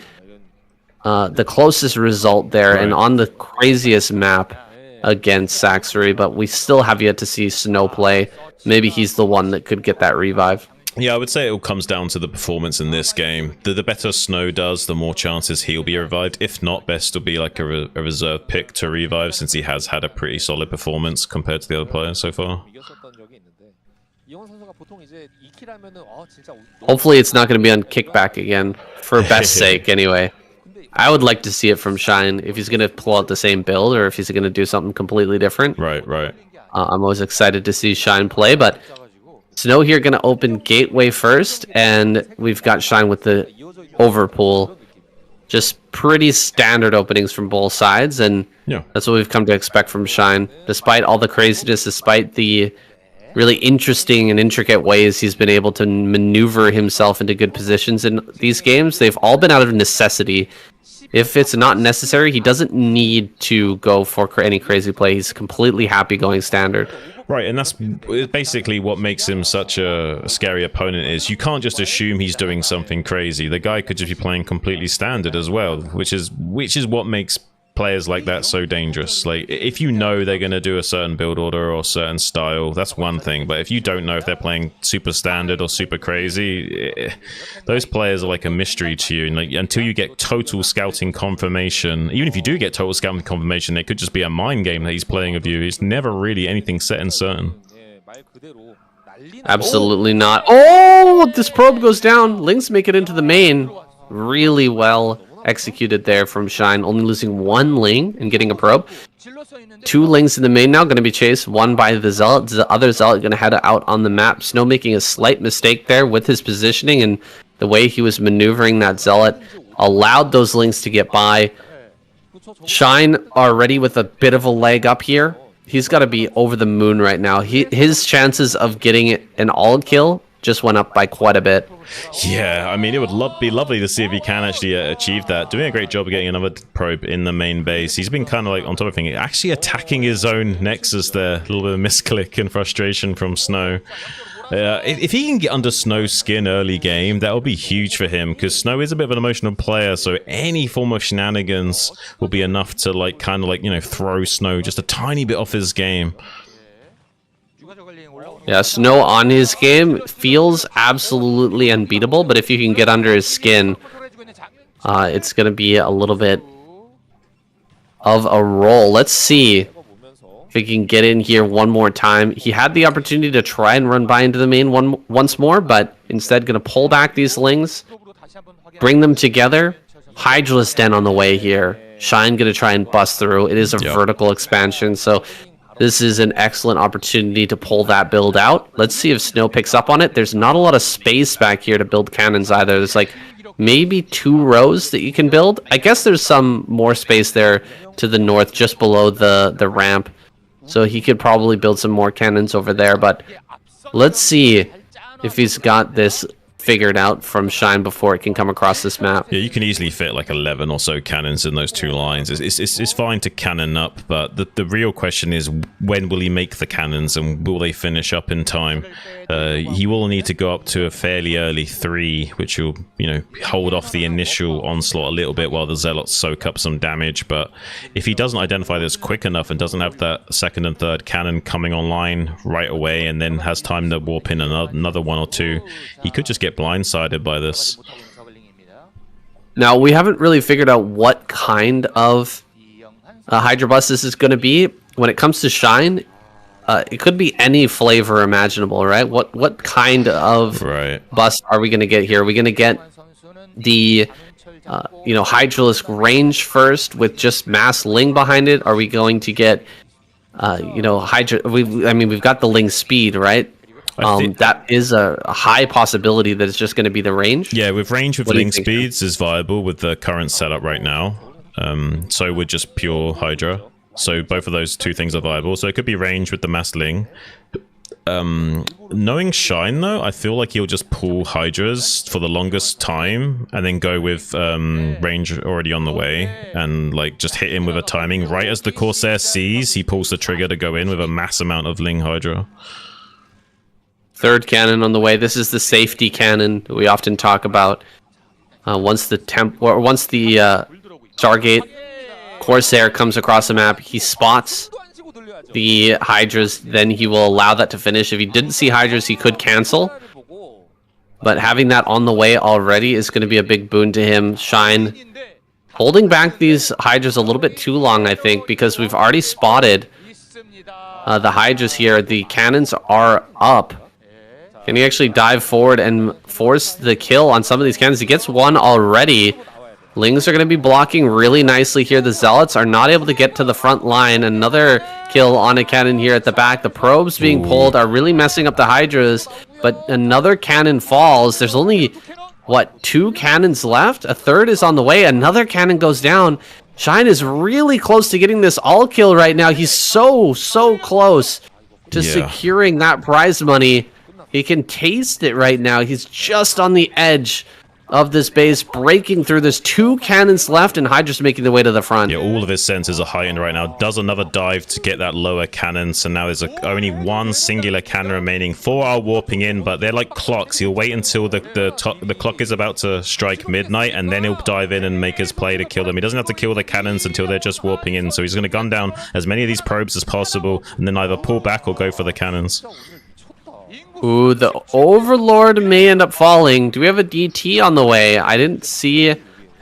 closest result there, and on the craziest map. against Saxery, but we still have yet to see Snow play. Maybe he's the one that could get that revive. Yeah, I would say it all comes down to the performance in this game. The better Snow does, the more chances he'll be revived. If not, Best will be like a reserve pick to revive, since he has had a pretty solid performance compared to the other players so far. Hopefully it's not going to be on kickback again, for Best's sake anyway. I would like to see it from Shine, if he's going to pull out the same build or if he's going to do something completely different. Right. I'm always excited to see Shine play, but Snow here going to open Gateway first, and we've got Shine with the Overpool. Just pretty standard openings from both sides, and yeah, that's what we've come to expect from Shine. Despite all the craziness, despite the really interesting and intricate ways he's been able to maneuver himself into good positions in these games, they've all been out of necessity. If it's not necessary, he doesn't need to go for any crazy play. He's completely happy going standard. Right, and that's basically what makes him such a scary opponent. Is you can't just assume he's doing something crazy. The guy could just be playing completely standard as well, which is what makes players like that so dangerous. Like, if you know they're going to do a certain build order or certain style, that's one thing, but if you don't know if they're playing super standard or super crazy, those players are like a mystery to you. And like, until you get total scouting confirmation, even if you do get total scouting confirmation, it could just be a mind game that he's playing with you. It's never really anything set in certain. Absolutely not. Oh, this probe goes down. Lings make it into the main. Really well executed there from Shine, only losing one Ling and getting a probe. Two Lings in the main now, going to be chased, one by the Zealot. The other Zealot going to head out on the map. Snow making a slight mistake there with his positioning, and the way he was maneuvering that Zealot allowed those Lings to get by. Shine already with a bit of a leg up here. He's got to be over the moon right now. His chances of getting an all kill just went up by quite a bit. Yeah, I mean, it would be lovely to see if he can actually achieve that. Doing a great job of getting another probe in the main base. He's been kind of like on top of things, actually attacking his own Nexus there. A little bit of misclick and frustration from Snow. If he can get under Snow's skin early game, that will be huge for him, because Snow is a bit of an emotional player, so any form of shenanigans will be enough to like kind of like, you know, throw Snow just a tiny bit off his game. Yeah, Snow on his game feels absolutely unbeatable, but if you can get under his skin, it's going to be a little bit of a roll. Let's see if he can get in here one more time. He had the opportunity to try and run by into the main once more, but instead going to pull back these Lings, bring them together. Hydra's Den on the way here. Shine going to try and bust through. It is a vertical expansion, so this is an excellent opportunity to pull that build out. Let's see if Snow picks up on it. There's not a lot of space back here to build cannons either. There's like maybe 2 rows that you can build. I guess there's some more space there to the north, just below the ramp. So he could probably build some more cannons over there. But let's see if he's got this figured out from Shine before it can come across this map. Yeah, you can easily fit like 11 or so cannons in those 2 lines. It's fine to cannon up, but the real question is, when will he make the cannons and will they finish up in time? He will need to go up to a fairly early 3, which will, you know, hold off the initial onslaught a little bit while the Zealots soak up some damage. But if he doesn't identify this quick enough and doesn't have that second and third cannon coming online right away, and then has time to warp in another 1 or 2, he could just get blindsided by this. Now, we haven't really figured out what kind of Hydra bus this is going to be. When it comes to Shine, it could be any flavor imaginable, right? What kind of bust are we going to get here? Are we going to get the Hydralisk range first with just mass Ling behind it? Are we going to get Hydra? We've got the Ling speed, right? That is a high possibility that it's just going to be the range. Yeah, with range with Ling speeds is viable with the current setup right now. So with just pure Hydra. So both of those 2 things are viable. So it could be range with the mass Ling. Knowing Shine though, I feel like he'll just pull Hydras for the longest time and then go with range already on the way and like just hit him with a timing. Right as the Corsair sees, he pulls the trigger to go in with a mass amount of Ling Hydra. Third cannon on the way. This is the safety cannon that we often talk about. Once the Stargate Corsair comes across the map, he spots the Hydras, then he will allow that to finish. If he didn't see Hydras, he could cancel. But having that on the way already is going to be a big boon to him. Shine holding back these Hydras a little bit too long, I think, because we've already spotted the Hydras here. The cannons are up. Can he actually dive forward and force the kill on some of these cannons? He gets one already. Lings are going to be blocking really nicely here. The Zealots are not able to get to the front line. Another kill on a cannon here at the back. The probes being pulled are really messing up the Hydras, but another cannon falls. There's only, what, 2 cannons left? A third is on the way. Another cannon goes down. Shine is really close to getting this all kill right now. He's so close to securing that prize money. He can taste it right now. He's just on the edge of this base, breaking through. There's 2 cannons left, and Hydra's making the way to the front. Yeah, all of his senses are heightened right now. Does another dive to get that lower cannon, so now there's only 1 singular cannon remaining. 4 are warping in, but they're like clocks. He'll wait until the clock is about to strike midnight, and then he'll dive in and make his play to kill them. He doesn't have to kill the cannons until they're just warping in, so he's going to gun down as many of these probes as possible, and then either pull back or go for the cannons. Ooh, the Overlord may end up falling. Do we have a DT on the way? I didn't see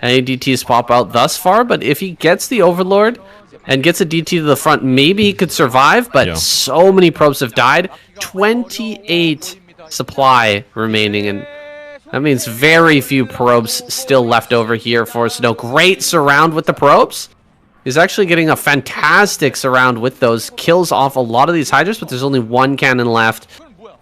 any DTs pop out thus far, but if he gets the Overlord and gets a DT to the front, maybe he could survive, but so many probes have died. 28 supply remaining, and that means very few probes still left over here for Snow. Great surround with the probes. He's actually getting a fantastic surround with those. Kills off a lot of these Hydras, but there's only 1 cannon left.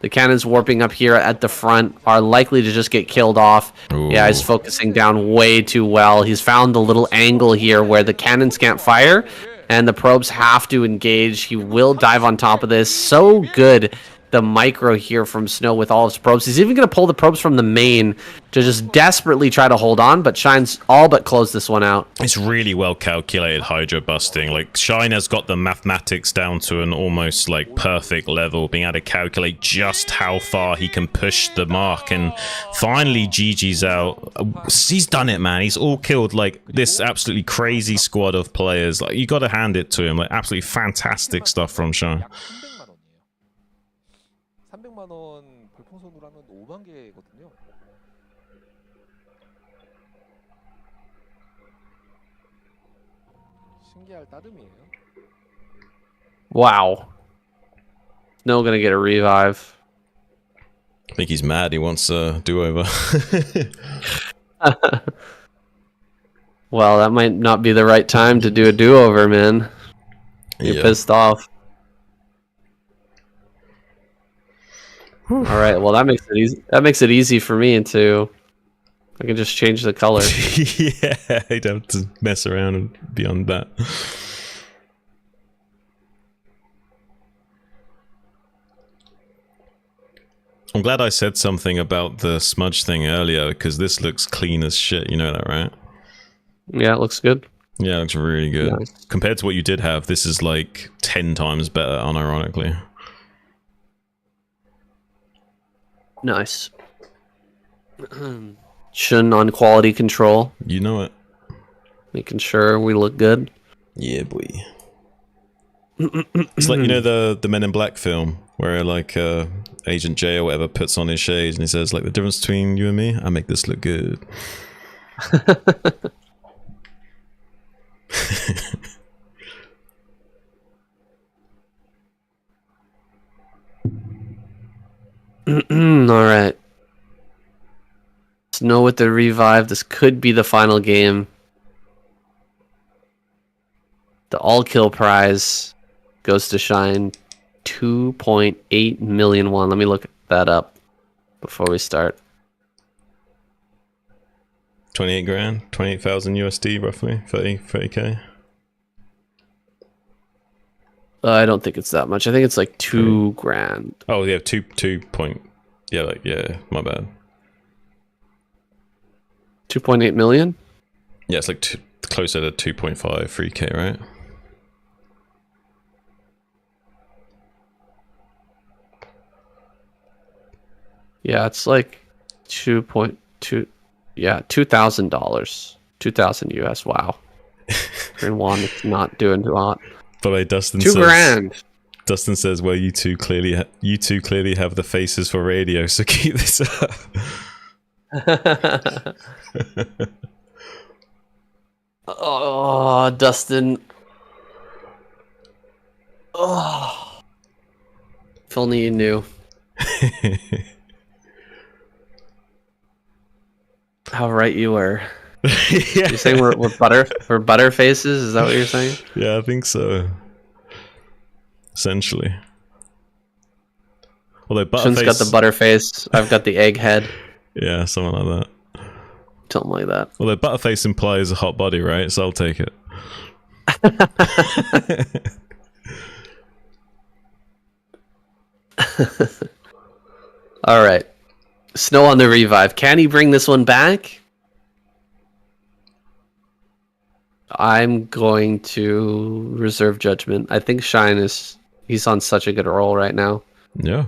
The cannons warping up here at the front are likely to just get killed off. Ooh. Yeah, he's focusing down way too well. He's found the little angle here where the cannons can't fire and the probes have to engage. He will dive on top of this. So good, the micro here from Snow with all his probes. He's even going to pull the probes from the main to just desperately try to hold on, but Shine's all but closed this one out. It's really well calculated Hydra busting. Like, Shine has got the mathematics down to an almost like perfect level, being able to calculate just how far he can push the mark, and finally GG's out. He's done it, man. He's all killed like this absolutely crazy squad of players. Like, you got to hand it to him. Like, absolutely fantastic stuff from Shine. 300만 원 별풍선으로 하면 5만 개거든요. 신기할 따름이에요. Wow. Snow gonna get a revive. I think he's mad. He wants a do-over. Well, that might not be the right time to do a do-over, man. You're pissed off. All right, well that makes it easy. That makes it easy for me to. I can just change the color. Yeah, I don't have to mess around and beyond that. I'm glad I said something about the smudge thing earlier, because this looks clean as shit. You know that, right? Yeah, it looks good. Yeah, it looks really good. Nice. Compared to what you did have, this is like 10 times better, unironically. Nice. Shun on quality control. You know it. Making sure we look good. Yeah, boy. It's like, you know, the Men in Black film where like Agent J or whatever puts on his shades and he says like, the difference between you and me, I make this look good. All right. Snow with the revive. This could be the final game. The all kill prize goes to Shine. 2.8 million won. Let me look that up before we start. 28 grand, 28,000 USD roughly, 30k. I don't think it's that much. I think it's like 2 grand. Oh yeah, 2 point. Yeah, like yeah, my bad. 2.8 million? Yeah, it's like closer to 2.5, 3k, right? Yeah, it's like 2.2. Yeah, $2,000. 2,000 US. Wow. Green Wand is not doing too hot. But Dustin 2 says, grand. Dustin says, "Well, you two clearly have the faces for radio, so keep this up." Oh, Dustin. Oh. If only you knew how right you were. Yeah. You're saying we're butter faces? Is that what you're saying? Yeah, I think so. Essentially. Although Shun's Butterface... got the butter face. I've got the egg head. Yeah, something like that. Something like that. Although Butterface implies a hot body, right? So I'll take it. All right. Snow on the revive. Can he bring this one back? I'm going to reserve judgment. I think Shine he's on such a good roll right now. Yeah.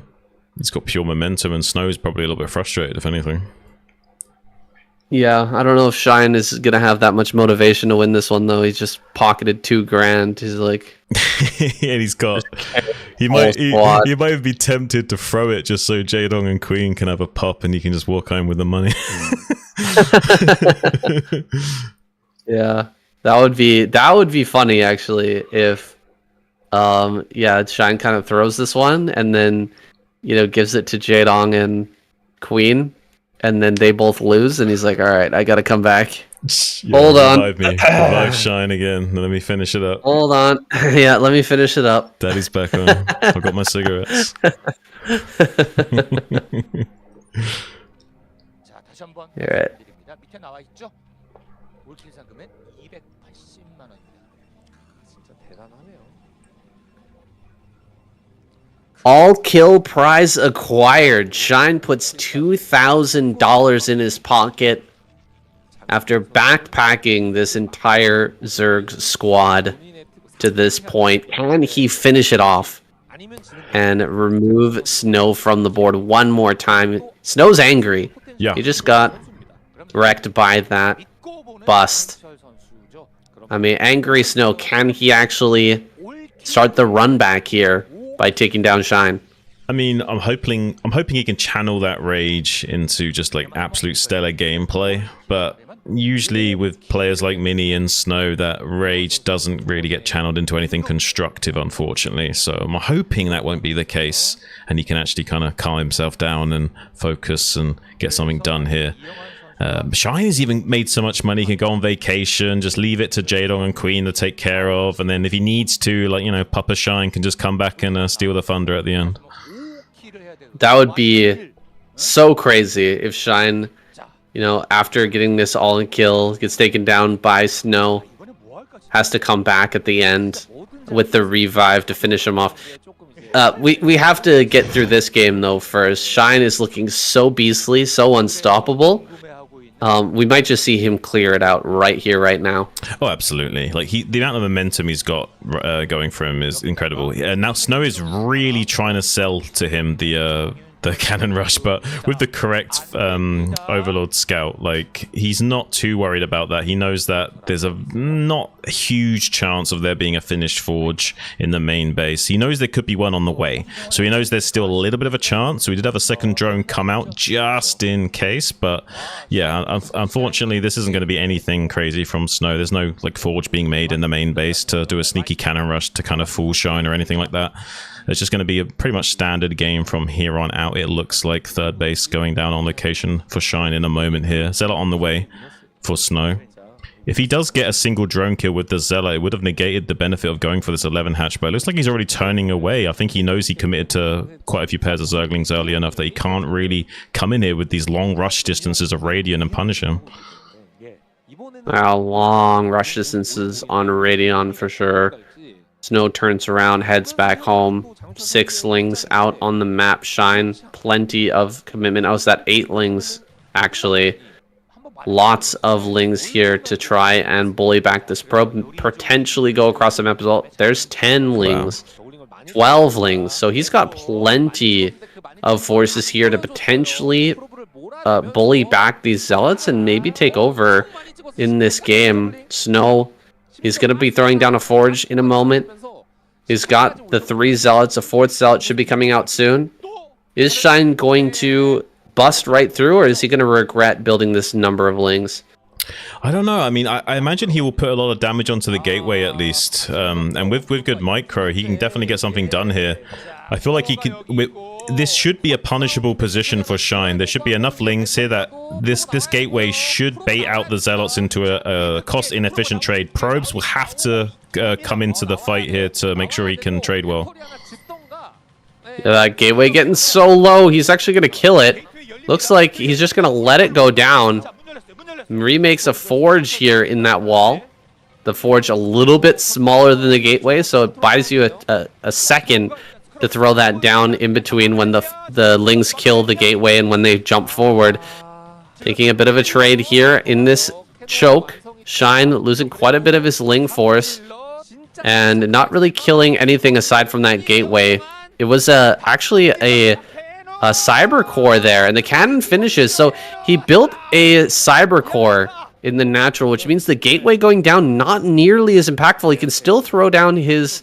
He's got pure momentum, and Snow's probably a little bit frustrated, if anything. Yeah, I don't know if Shine is going to have that much motivation to win this one, though. He's just pocketed $2,000. He's like... And he's got... He might be tempted to throw it just so Jaedong and Queen can have a pop and he can just walk home with the money. Yeah, that would be funny, actually, if... Shine kind of throws this one and then, gives it to Jaedong and Queen. And then they both lose, and he's like, all right, I got to come back. Yeah, hold on. Revive me. Revive Shine again. Let me finish it up. Hold on. Yeah, let me finish it up. Daddy's back on. I've got my cigarettes. 자, 다시 한번 Alright. 드립니다. 밑에 나와 있죠? 올킬 상금은 280만 원입니다. 진짜 대단하네요. All kill prize acquired. Shine puts $2,000 in his pocket after backpacking this entire Zerg squad to this point. Can he finish it off and remove Snow from the board one more time? Snow's angry. Yeah. He just got wrecked by that bust. I mean, angry Snow, can he actually start the run back here by taking down Shine? I mean, I'm hoping he can channel that rage into just like absolute stellar gameplay, but usually with players like Mini and Snow, that rage doesn't really get channeled into anything constructive, unfortunately. So I'm hoping that won't be the case, and he can actually kind of calm himself down and focus and get something done here. Shine has even made so much money, he can go on vacation, just leave it to Jaedong and Queen to take care of, and then if he needs to, Papa Shine can just come back and steal the thunder at the end. That would be so crazy if Shine, after getting this all kill, gets taken down by Snow, has to come back at the end with the revive to finish him off. We have to get through this game, though, first. Shine is looking so beastly, so unstoppable. We might just see him clear it out right here, right now. Oh, absolutely. The amount of momentum he's got going for him is incredible. And now Snow is really trying to sell to him the cannon rush, but with the correct Overlord Scout, he's not too worried about that. He knows that there's not a huge chance of there being a finished forge in the main base. He knows there could be one on the way, so he knows there's still a little bit of a chance. So we did have a second drone come out just in case, but yeah, unfortunately this isn't going to be anything crazy from Snow. There's no forge being made in the main base to do a sneaky cannon rush to kind of fool Shine or anything like that. It's just going to be a pretty much standard game from here on out. It looks like third base going down on location for Shine in a moment here. Zealot on the way for Snow. If he does get a single drone kill with the Zealot, it would have negated the benefit of going for this 11 hatch, but it looks like he's already turning away. I think he knows he committed to quite a few pairs of Zerglings early enough that he can't really come in here with these long rush distances of Radiant and punish him. Long rush distances on Radiant for sure. Snow turns around, heads back home. 6 lings out on the map. Shine, plenty of commitment. Oh, is that 8 lings, actually. Lots of lings here to try and bully back this probe. Potentially go across the map as well. There's 10 lings. Wow. 12 lings. So he's got plenty of forces here to potentially bully back these Zealots and maybe take over in this game. Snow... He's going to be throwing down a forge in a moment. He's got the 3 zealots. A 4th zealot should be coming out soon. Is Shine going to bust right through, or is he going to regret building this number of lings? I don't know. I mean, I imagine he will put a lot of damage onto the gateway at least. And with good micro, he can definitely get something done here. I feel like he could... This should be a punishable position for Shine. There should be enough lings here that this gateway should bait out the zealots into a cost-inefficient trade. Probes will have to come into the fight here to make sure he can trade well. That gateway getting so low, he's actually going to kill it. Looks like he's just going to let it go down. Remakes a forge here in that wall. The forge a little bit smaller than the gateway, so it buys you a second to throw that down in between when the lings kill the gateway and when they jump forward. Taking a bit of a trade here in this choke. Shine losing quite a bit of his ling force and not really killing anything aside from that gateway. It was actually a cyber core there, and the cannon finishes. So he built a cyber core in the natural, which means the gateway going down not nearly as impactful. He can still throw down his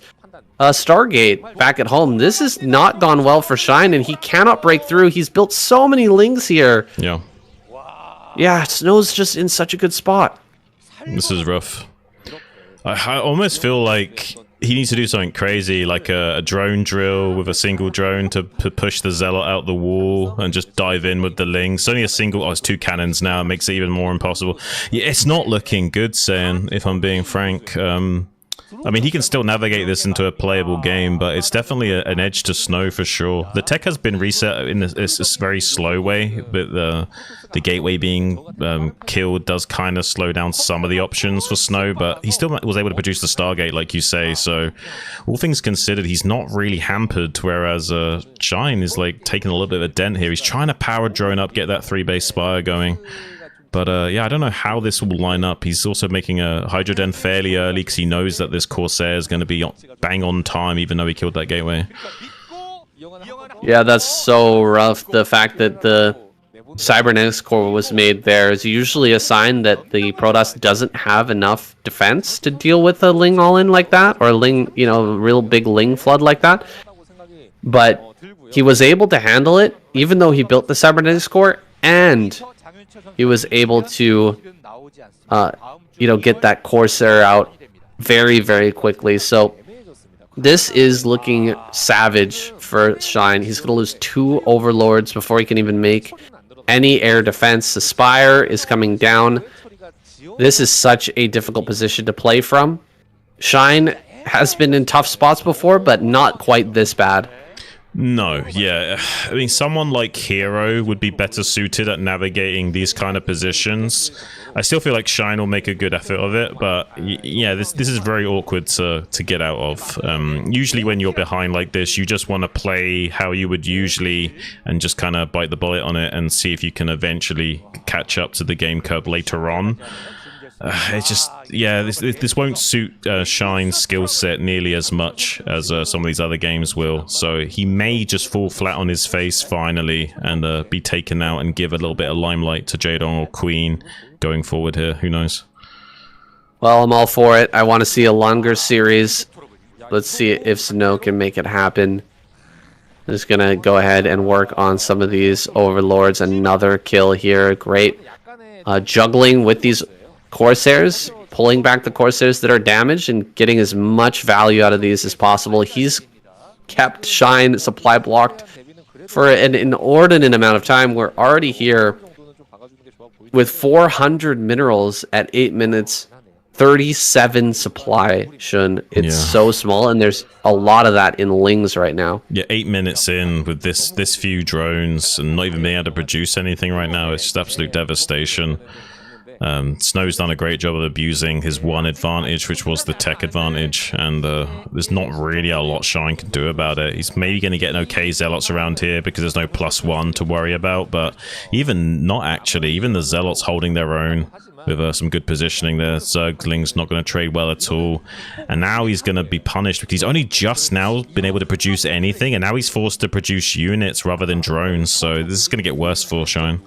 Stargate back at home. This has not gone well for Shine, and he cannot break through. He's built so many lings here. Yeah, Snow's just in such a good spot. This is rough. I almost feel like he needs to do something crazy, like a drone drill with a single drone to push the zealot out the wall and just dive in with the ling. It's only a single... Oh, it's 2 cannons now. It makes it even more impossible. Yeah, it's not looking good, Sen, if I'm being frank. I mean, he can still navigate this into a playable game, but it's definitely an edge to Snow for sure. The tech has been reset in this very slow way, but the gateway being killed does kind of slow down some of the options for Snow, but he still was able to produce the Stargate, like you say, so all things considered, he's not really hampered, whereas Shine is like taking a little bit of a dent here. He's trying to power drone up, get that 3-base Spire going. But yeah, I don't know how this will line up. He's also making a Hydroden fairly early because he knows that this Corsair is going to be bang on time, even though he killed that gateway. Yeah, that's so rough. The fact that the Cybernetics core was made there is usually a sign that the Protoss doesn't have enough defense to deal with a Ling all-in like that, or a Ling, you know, real big Ling flood like that. But he was able to handle it, even though he built the Cybernetics core, and he was able to, you know, get that Corsair out very, very quickly. So this is looking savage for Shine. He's going to lose 2 Overlords before he can even make any air defense. The Spire is coming down. This is such a difficult position to play from. Shine has been in tough spots before, but not quite this bad. No, yeah. I mean, someone like Hero would be better suited at navigating these kind of positions. I still feel like Shine will make a good effort of it, but yeah, this is very awkward to get out of. Usually when you're behind like this, you just want to play how you would usually and just kind of bite the bullet on it and see if you can eventually catch up to the game curve later on. It's just, yeah, this won't suit Shine's skill set nearly as much as some of these other games will. So he may just fall flat on his face finally and be taken out and give a little bit of limelight to Jaedong or Queen going forward here. Who knows? Well, I'm all for it. I want to see a longer series. Let's see if Snow can make it happen. I'm just going to go ahead and work on some of these Overlords. Another kill here. Great. Juggling with these Corsairs, pulling back the Corsairs that are damaged and getting as much value out of these as possible. He's kept Shine supply blocked for an inordinate amount of time. We're already here with 400 minerals at 8 minutes, 37 supply, Shun. It's so small, and there's a lot of that in Lings right now. Yeah, 8 minutes in with this few drones and not even being able to produce anything right now. It's just absolute devastation. Snow's done a great job of abusing his one advantage, which was the tech advantage, and there's not really a lot Shine can do about it. He's maybe going to get an okay Zealots around here because there's no +1 to worry about, but even not actually. Even the Zealots holding their own with some good positioning there. Zergling's not going to trade well at all, and now he's going to be punished because he's only just now been able to produce anything, and now he's forced to produce units rather than drones, so this is going to get worse for Shine.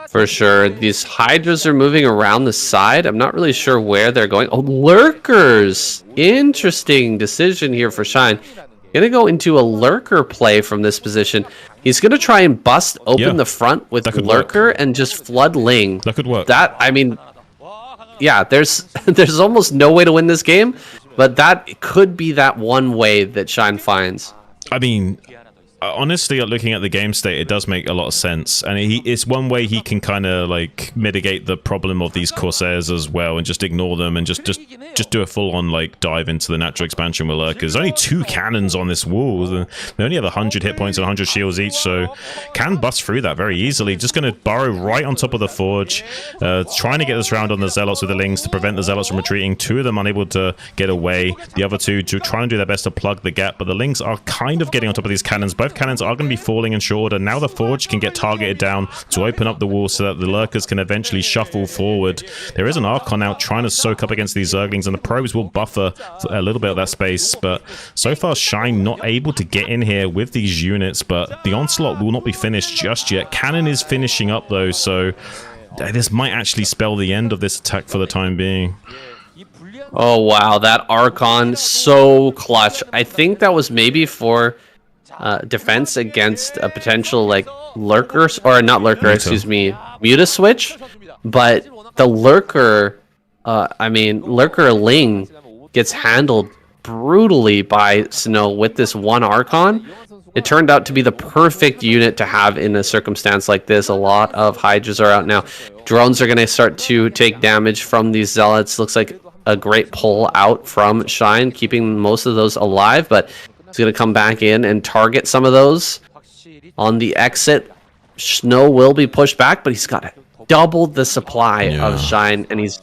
For sure. These Hydras are moving around the side. I'm not really sure where they're going. Oh, Lurkers! Interesting decision here for Shine. Gonna go into a Lurker play from this position. He's gonna try and bust open the front with Lurker and just flood Ling. That could work. That, I mean, yeah, there's almost no way to win this game, but that could be that one way that Shine finds. I mean, honestly, looking at the game state, it does make a lot of sense, and it's one way he can kind of like mitigate the problem of these Corsairs as well, and just ignore them and just do a full-on like dive into the natural expansion with Lurkers. There's only 2 cannons on this wall. They only have 100 hit points and 100 shields each, so can bust through that very easily. Just going to burrow right on top of the Forge, trying to get this round on the Zealots with the Lings to prevent the Zealots from retreating. 2 of them unable to get away. The other 2 trying to do their best to plug the gap, but the Lings are kind of getting on top of these cannons. Both cannons are going to be falling in short order. Now the Forge can get targeted down to open up the wall so that the Lurkers can eventually shuffle forward. There is an Archon out trying to soak up against these Zerglings, and the probes will buffer a little bit of that space, but so far Shine not able to get in here with these units, but the onslaught will not be finished just yet. Cannon is finishing up though, so this might actually spell the end of this attack for the time being. Oh wow, that Archon, so clutch. I think that was maybe for defense against a potential like Lurker, or not Lurker, excuse me, Muta switch, but the Lurker, I mean, Lurker Ling gets handled brutally by Snow with this one Archon. It turned out to be the perfect unit to have in a circumstance like this. A lot of Hydras are out now. Drones are going to start to take damage from these Zealots. Looks like a great pull out from Shine, keeping most of those alive, but he's going to come back in and target some of those. On the exit, Snow will be pushed back, but he's got doubled the supply of Shine, and he's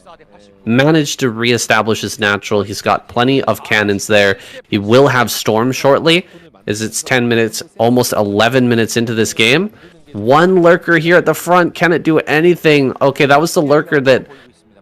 managed to reestablish his natural. He's got plenty of cannons there. He will have Storm shortly, as it's 10 minutes, almost 11 minutes into this game. One Lurker here at the front. Can it do anything? Okay, that was the Lurker that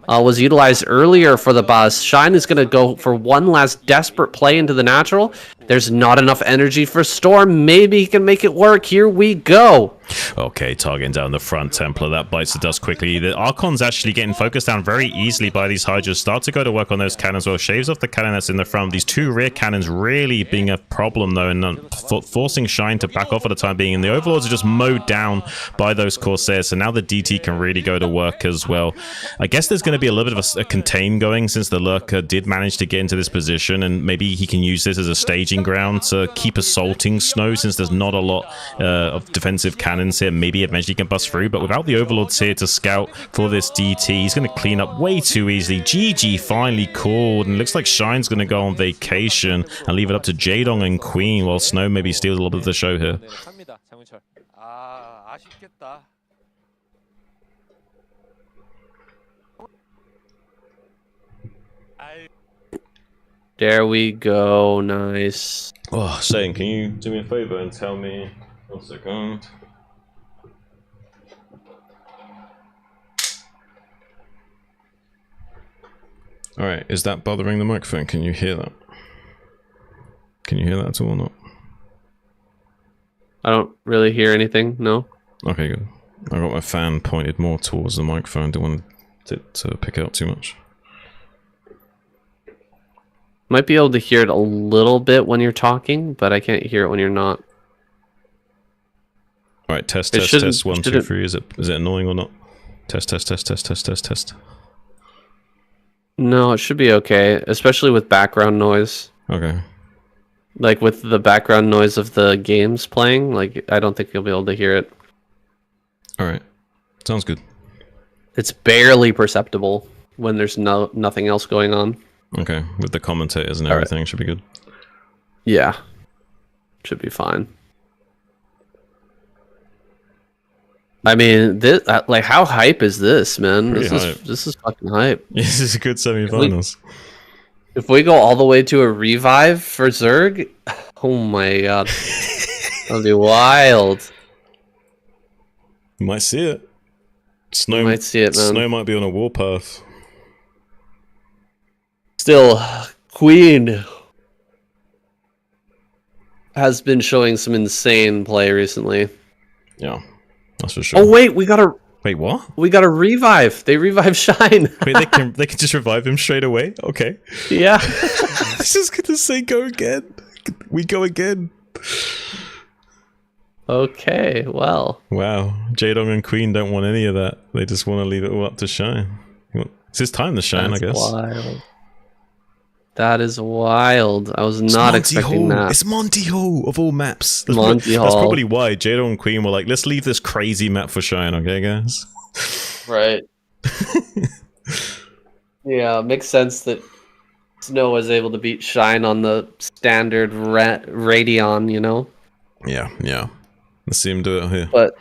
was utilized earlier for the bus. Shine is going to go for one last desperate play into the natural. There's not enough energy for Storm. Maybe he can make it work. Here we go. Okay, targeting down the front Templar. That bites the dust quickly. The Archon's actually getting focused down very easily by these Hydras. Start to go to work on those cannons. Well, shaves off the cannon that's in the front. These 2 rear cannons really being a problem, though, and forcing Shine to back off for the time being. And the Overlords are just mowed down by those Corsairs. So now the DT can really go to work as well. I guess there's going to be a little bit of a contain going, since the Lurker did manage to get into this position. And maybe he can use this as a staging ground to keep assaulting Snow, since there's not a lot of defensive cannons here. Maybe eventually can bust through, but without the Overlords here to scout for this DT, he's going to clean up way too easily. GG finally called, and looks like Shine's going to go on vacation and leave it up to Jaedong and Queen, while Snow maybe steals a little bit of the show here. There we go. Nice. Oh, Shane, can you do me a favor and tell me 1 second? Alright, is that bothering the microphone? Can you hear that? Can you hear that at all or not? I don't really hear anything, no. Okay, good. I got my fan pointed more towards the microphone. Don't want it to pick it up too much. Might be able to hear it a little bit when you're talking, but I can't hear it when you're not. Alright, test, 1, 2, 3. Is it annoying or not? Test. No, it should be okay, especially with background noise. Okay. Like with the background noise of the games playing, like I don't think you'll be able to hear it. Alright. Sounds good. It's barely perceptible when there's nothing else going on. Okay, with the commentators and everything, should be good. Yeah. Should be fine. I mean, this like how hype is this, man? This is fucking hype. This is a good semi-finals. If we go all the way to a revive for Zerg, oh my god, that'll be wild. You might see it. Snow might see it, man. Snow might be on a warpath. Still, Queen has been showing some insane play recently. Yeah, that's for sure. Oh wait, we got a Wait, what? We got a revive. They revive Shine. Wait, they can just revive him straight away? Okay. Yeah. I was just gonna say go again. We go again. Okay, well. Wow. Jaedong and Queen don't want any of that. They just want to leave it all up to Shine. It's his time to shine, I guess. Wild. That is wild. I was not expecting that. It's Monty Hall of all maps. Monty Hall. That's probably why Jaedong and Queen were like, let's leave this crazy map for Shine, okay, guys? Right. Yeah, makes sense that Snow was able to beat Shine on the standard Radeon, you know? Yeah. Let's see him do it here. But,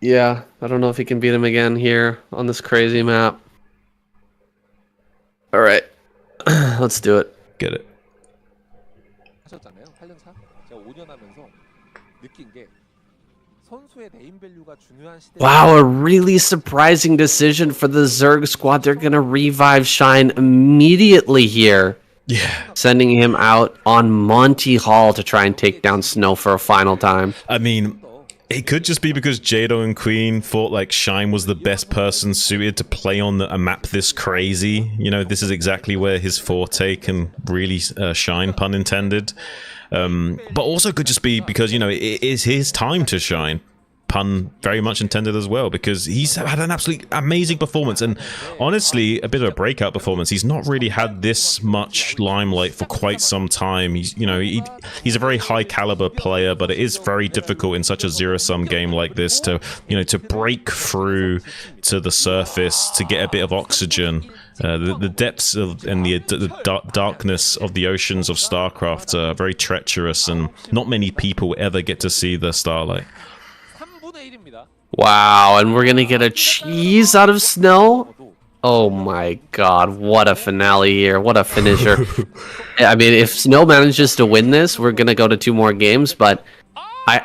yeah, I don't know if he can beat him again here on this crazy map. Alright. Let's do it. Get it. 하셨잖아요. 8년 차. 제가 5년 하면서 느낀 게 선수의 네임 밸류가 중요한 시대. Wow, a really surprising decision for the Zerg squad. They're gonna revive Shine immediately here. Yeah. Sending him out on Monty Hall to try and take down Snow for a final time. I mean, it could just be because Jado and Queen thought like Shine was the best person suited to play on a map this crazy. You know, this is exactly where his forte can really shine, pun intended. But also could just be because, you know, it is his time to shine. Pun very much intended as well, because he's had an absolutely amazing performance, and honestly a bit of a breakout performance. He's not really had this much limelight for quite some time. He's a very high caliber player, but it is very difficult in such a zero-sum game like this to to break through to the surface, to get a bit of oxygen. The depths and the darkness of the oceans of Starcraft are very treacherous, and not many people ever get to see the starlight. Wow, and we're gonna get a cheese out of Snow? Oh my god, what a finale here. What a finisher. I mean, if Snow manages to win this, we're gonna go to 2 more games, but wait,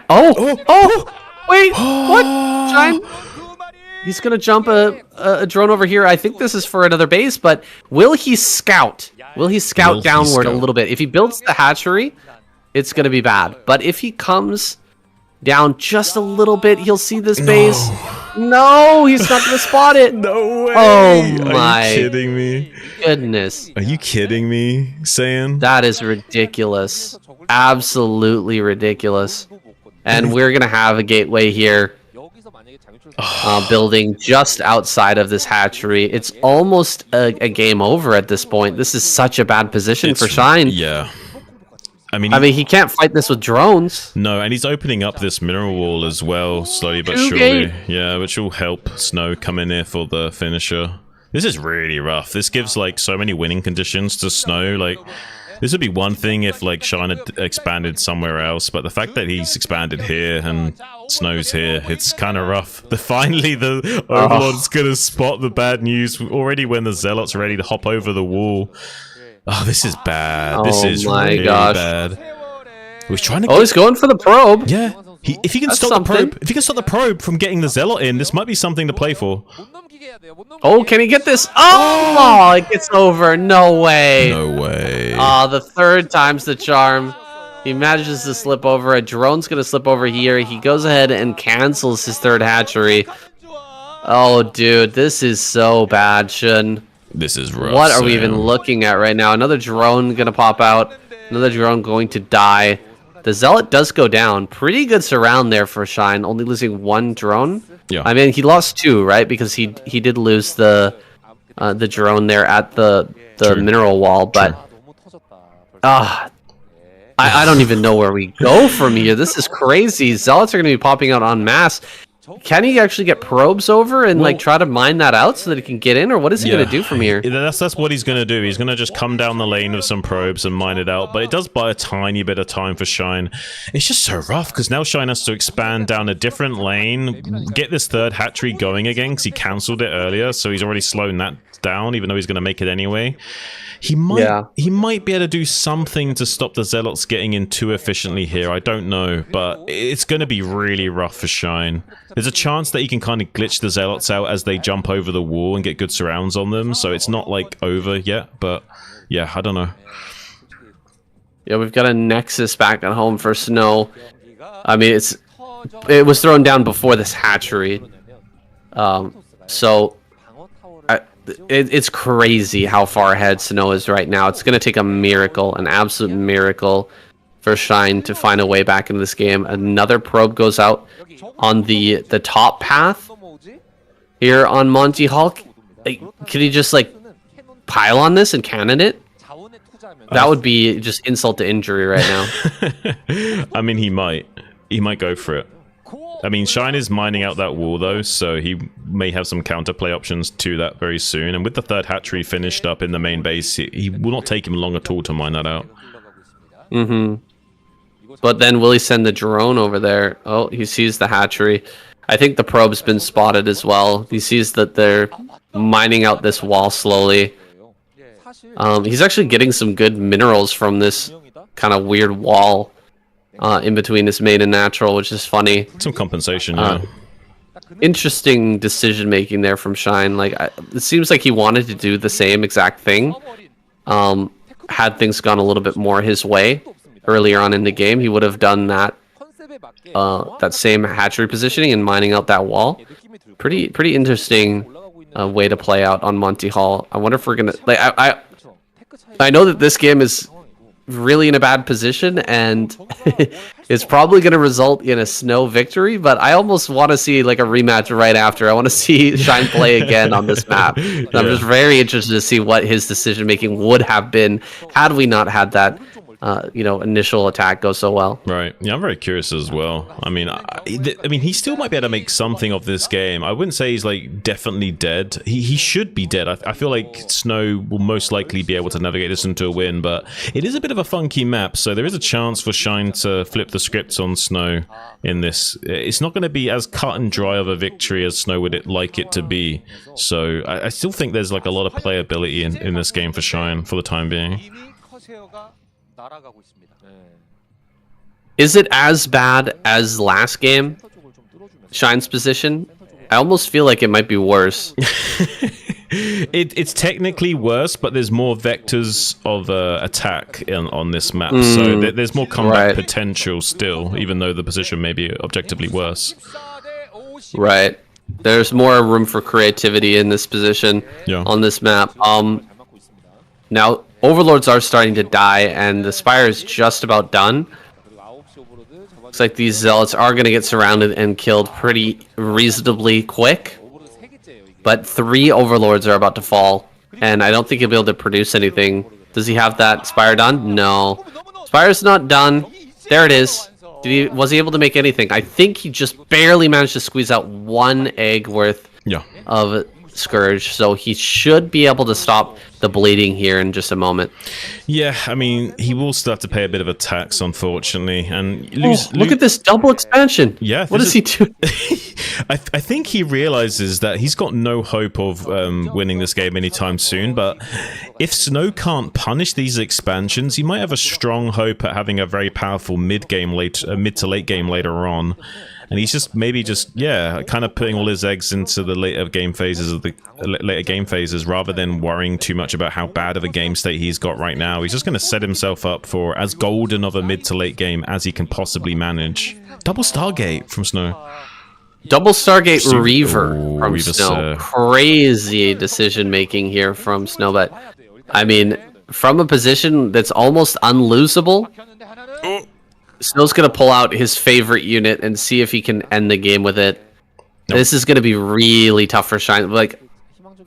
what? Shine? He's gonna jump a drone over here. I think this is for another base, but will he scout? Will he scout downward a little bit? If he builds the hatchery, it's gonna be bad. But if he comes down just a little bit, he'll see this base. No, he's not gonna spot it. No way. Oh my. Are you kidding me? Goodness. Are you kidding me, Saiyan? That is ridiculous. Absolutely ridiculous. And we're gonna have a gateway here. Building just outside of this hatchery. It's almost a game over at this point. This is such a bad position for Shine. Yeah. I mean, he can't fight this with drones. No, and he's opening up this mineral wall as well, slowly but surely. Yeah, which will help Snow come in here for the finisher. This is really rough. This gives like so many winning conditions to Snow. Like, this would be one thing if like Shine had expanded somewhere else, but the fact that he's expanded here and Snow's here, it's kind of rough. Finally, the Overlord's gonna spot the bad news already when the Zealot's ready to hop over the wall. Oh, this is bad. This is really bad. He's trying to. He's going for the probe. Yeah. If he can stop the probe, if he can stop the probe from getting the Zealot in, this might be something to play for. Oh, can he get this? Oh, it gets over. No way. No way. The 3rd time's the charm. He manages to slip over. A drone's gonna slip over here. He goes ahead and cancels his 3rd hatchery. Oh, dude, this is so bad, Shun. This is rough. What are we even looking at right now? Another drone gonna pop out. Another drone going to die. The Zealot does go down. Pretty good surround there for Shine. Only losing 1 drone. Yeah. I mean, he lost 2, right? Because he did lose the drone there at the mineral wall. But I don't even know where we go from here. This is crazy. Zealots are gonna be popping out en masse. Can he actually get probes over and like try to mine that out so that he can get in, or what is he gonna do from here? That's what he's gonna do. He's gonna just come down the lane with some probes and mine it out. But it does buy a tiny bit of time for Shine. It's just so rough because now Shine has to expand down a different lane, get this 3rd hatchery going again because he cancelled it earlier, so he's already slowing that down, even though he's gonna make it anyway. He might be able to do something to stop the Zealots getting in too efficiently here. I don't know, but it's going to be really rough for Shine. There's a chance that he can kind of glitch the Zealots out as they jump over the wall and get good surrounds on them, so it's not like over yet, but yeah, I don't know. Yeah, we've got a Nexus back at home for Snow. I mean, it was thrown down before this hatchery. So it's crazy how far ahead Snow is right now. It's going to take a miracle, an absolute miracle, for Shine to find a way back into this game. Another probe goes out on the top path here on Monty Hall. Like, could he just like pile on this and cannon it? That would be just insult to injury right now. I mean, he might go for it. I mean, Shine is mining out that wall though, so he may have some counterplay options to that very soon. And with the third hatchery finished up in the main base, he will not take him long at all to mine that out. But then will he send the drone over there? Oh, he sees the hatchery. I think the probe's been spotted as well. He sees that they're mining out this wall slowly. He's actually getting some good minerals from this kind of weird wall in between his main and natural, which is funny. Some compensation, yeah. Interesting decision making there from Shine. Like, it seems like he wanted to do the same exact thing. Had things gone a little bit more his way earlier on in the game, he would have done that that same hatchery positioning and mining out that wall. Pretty interesting way to play out on Monty Hall. I wonder if we're gonna like. I know that this game is really in a bad position and it's probably going to result in a Snow victory, but I almost want to see like a rematch right after. I want to see Shine play again on this map. I'm just very interested to see what his decision making would have been had we not had that initial attack go so well. Right. Yeah, I'm very curious as well. I mean, I mean, he still might be able to make something of this game. I wouldn't say he's like definitely dead. He should be dead. I feel like Snow will most likely be able to navigate this into a win, but it is a bit of a funky map, so there is a chance for Shine to flip the scripts on Snow in this. It's not going to be as cut and dry of a victory as Snow would like it to be. So I still think there's like a lot of playability in this game for Shine for the time being. Is it as bad as last game, Shine's position? I almost feel like it might be worse. It's technically worse, but there's more vectors of attack on this map, so there's more combat potential still, even though the position may be objectively worse. Right. There's more room for creativity in this position on this map. Now, Overlords are starting to die, and the Spire is just about done. Looks like these Zealots are going to get surrounded and killed pretty reasonably quick. But 3 Overlords are about to fall, and I don't think he'll be able to produce anything. Does he have that Spire done? No. Spire's not done. There it is. Was he able to make anything? I think he just barely managed to squeeze out 1 egg worth of Scourge, so he should be able to stop the bleeding here in just a moment. Yeah, I mean, he will still have to pay a bit of a tax, unfortunately, and look at this double expansion. Yeah, what does he do? I think he realizes that he's got no hope of winning this game anytime soon, but if Snow can't punish these expansions, he might have a strong hope at having a very powerful mid to late game later on. And he's just kind of putting all his eggs into the later game phases rather than worrying too much about how bad of a game state he's got right now. He's just going to set himself up for as golden of a mid to late game as he can possibly manage. Double Stargate from Snow. Double Stargate Reaver from Snow. Crazy decision making here from Snow, but I mean, from a position that's almost unlosable, Snow's going to pull out his favorite unit and see if he can end the game with it. Nope. This is going to be really tough for Shine. Like,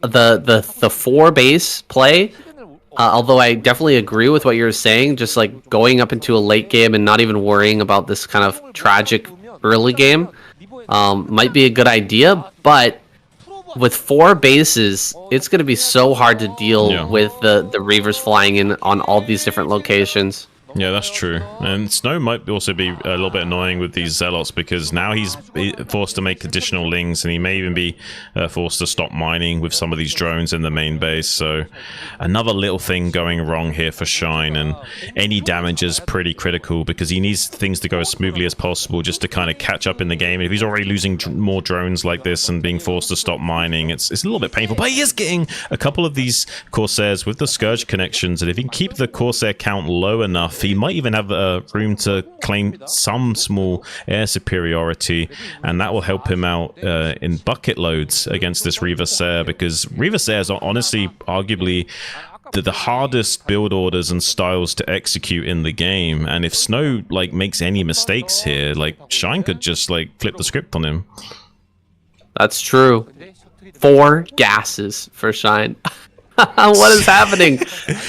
the 4 base play, although I definitely agree with what you're saying, just like going up into a late game and not even worrying about this kind of tragic early game might be a good idea, but with 4 bases, it's going to be so hard to deal with the Reavers flying in on all these different locations. Yeah, that's true. And Snow might also be a little bit annoying with these Zealots because now he's forced to make additional lings, and he may even be forced to stop mining with some of these drones in the main base. So another little thing going wrong here for Shine, and any damage is pretty critical because he needs things to go as smoothly as possible just to kind of catch up in the game. And if he's already losing more drones like this and being forced to stop mining, it's a little bit painful. But he is getting a couple of these Corsairs with the Scourge connections, and if he can keep the Corsair count low enough, He might even have room to claim some small air superiority, and that will help him out in bucket loads against this Reaver Sair, because Reaver Sairs are honestly arguably the hardest build orders and styles to execute in the game. And if Snow like makes any mistakes here, like Shine could just like flip the script on him. That's true. 4 gases for Shine. What is happening?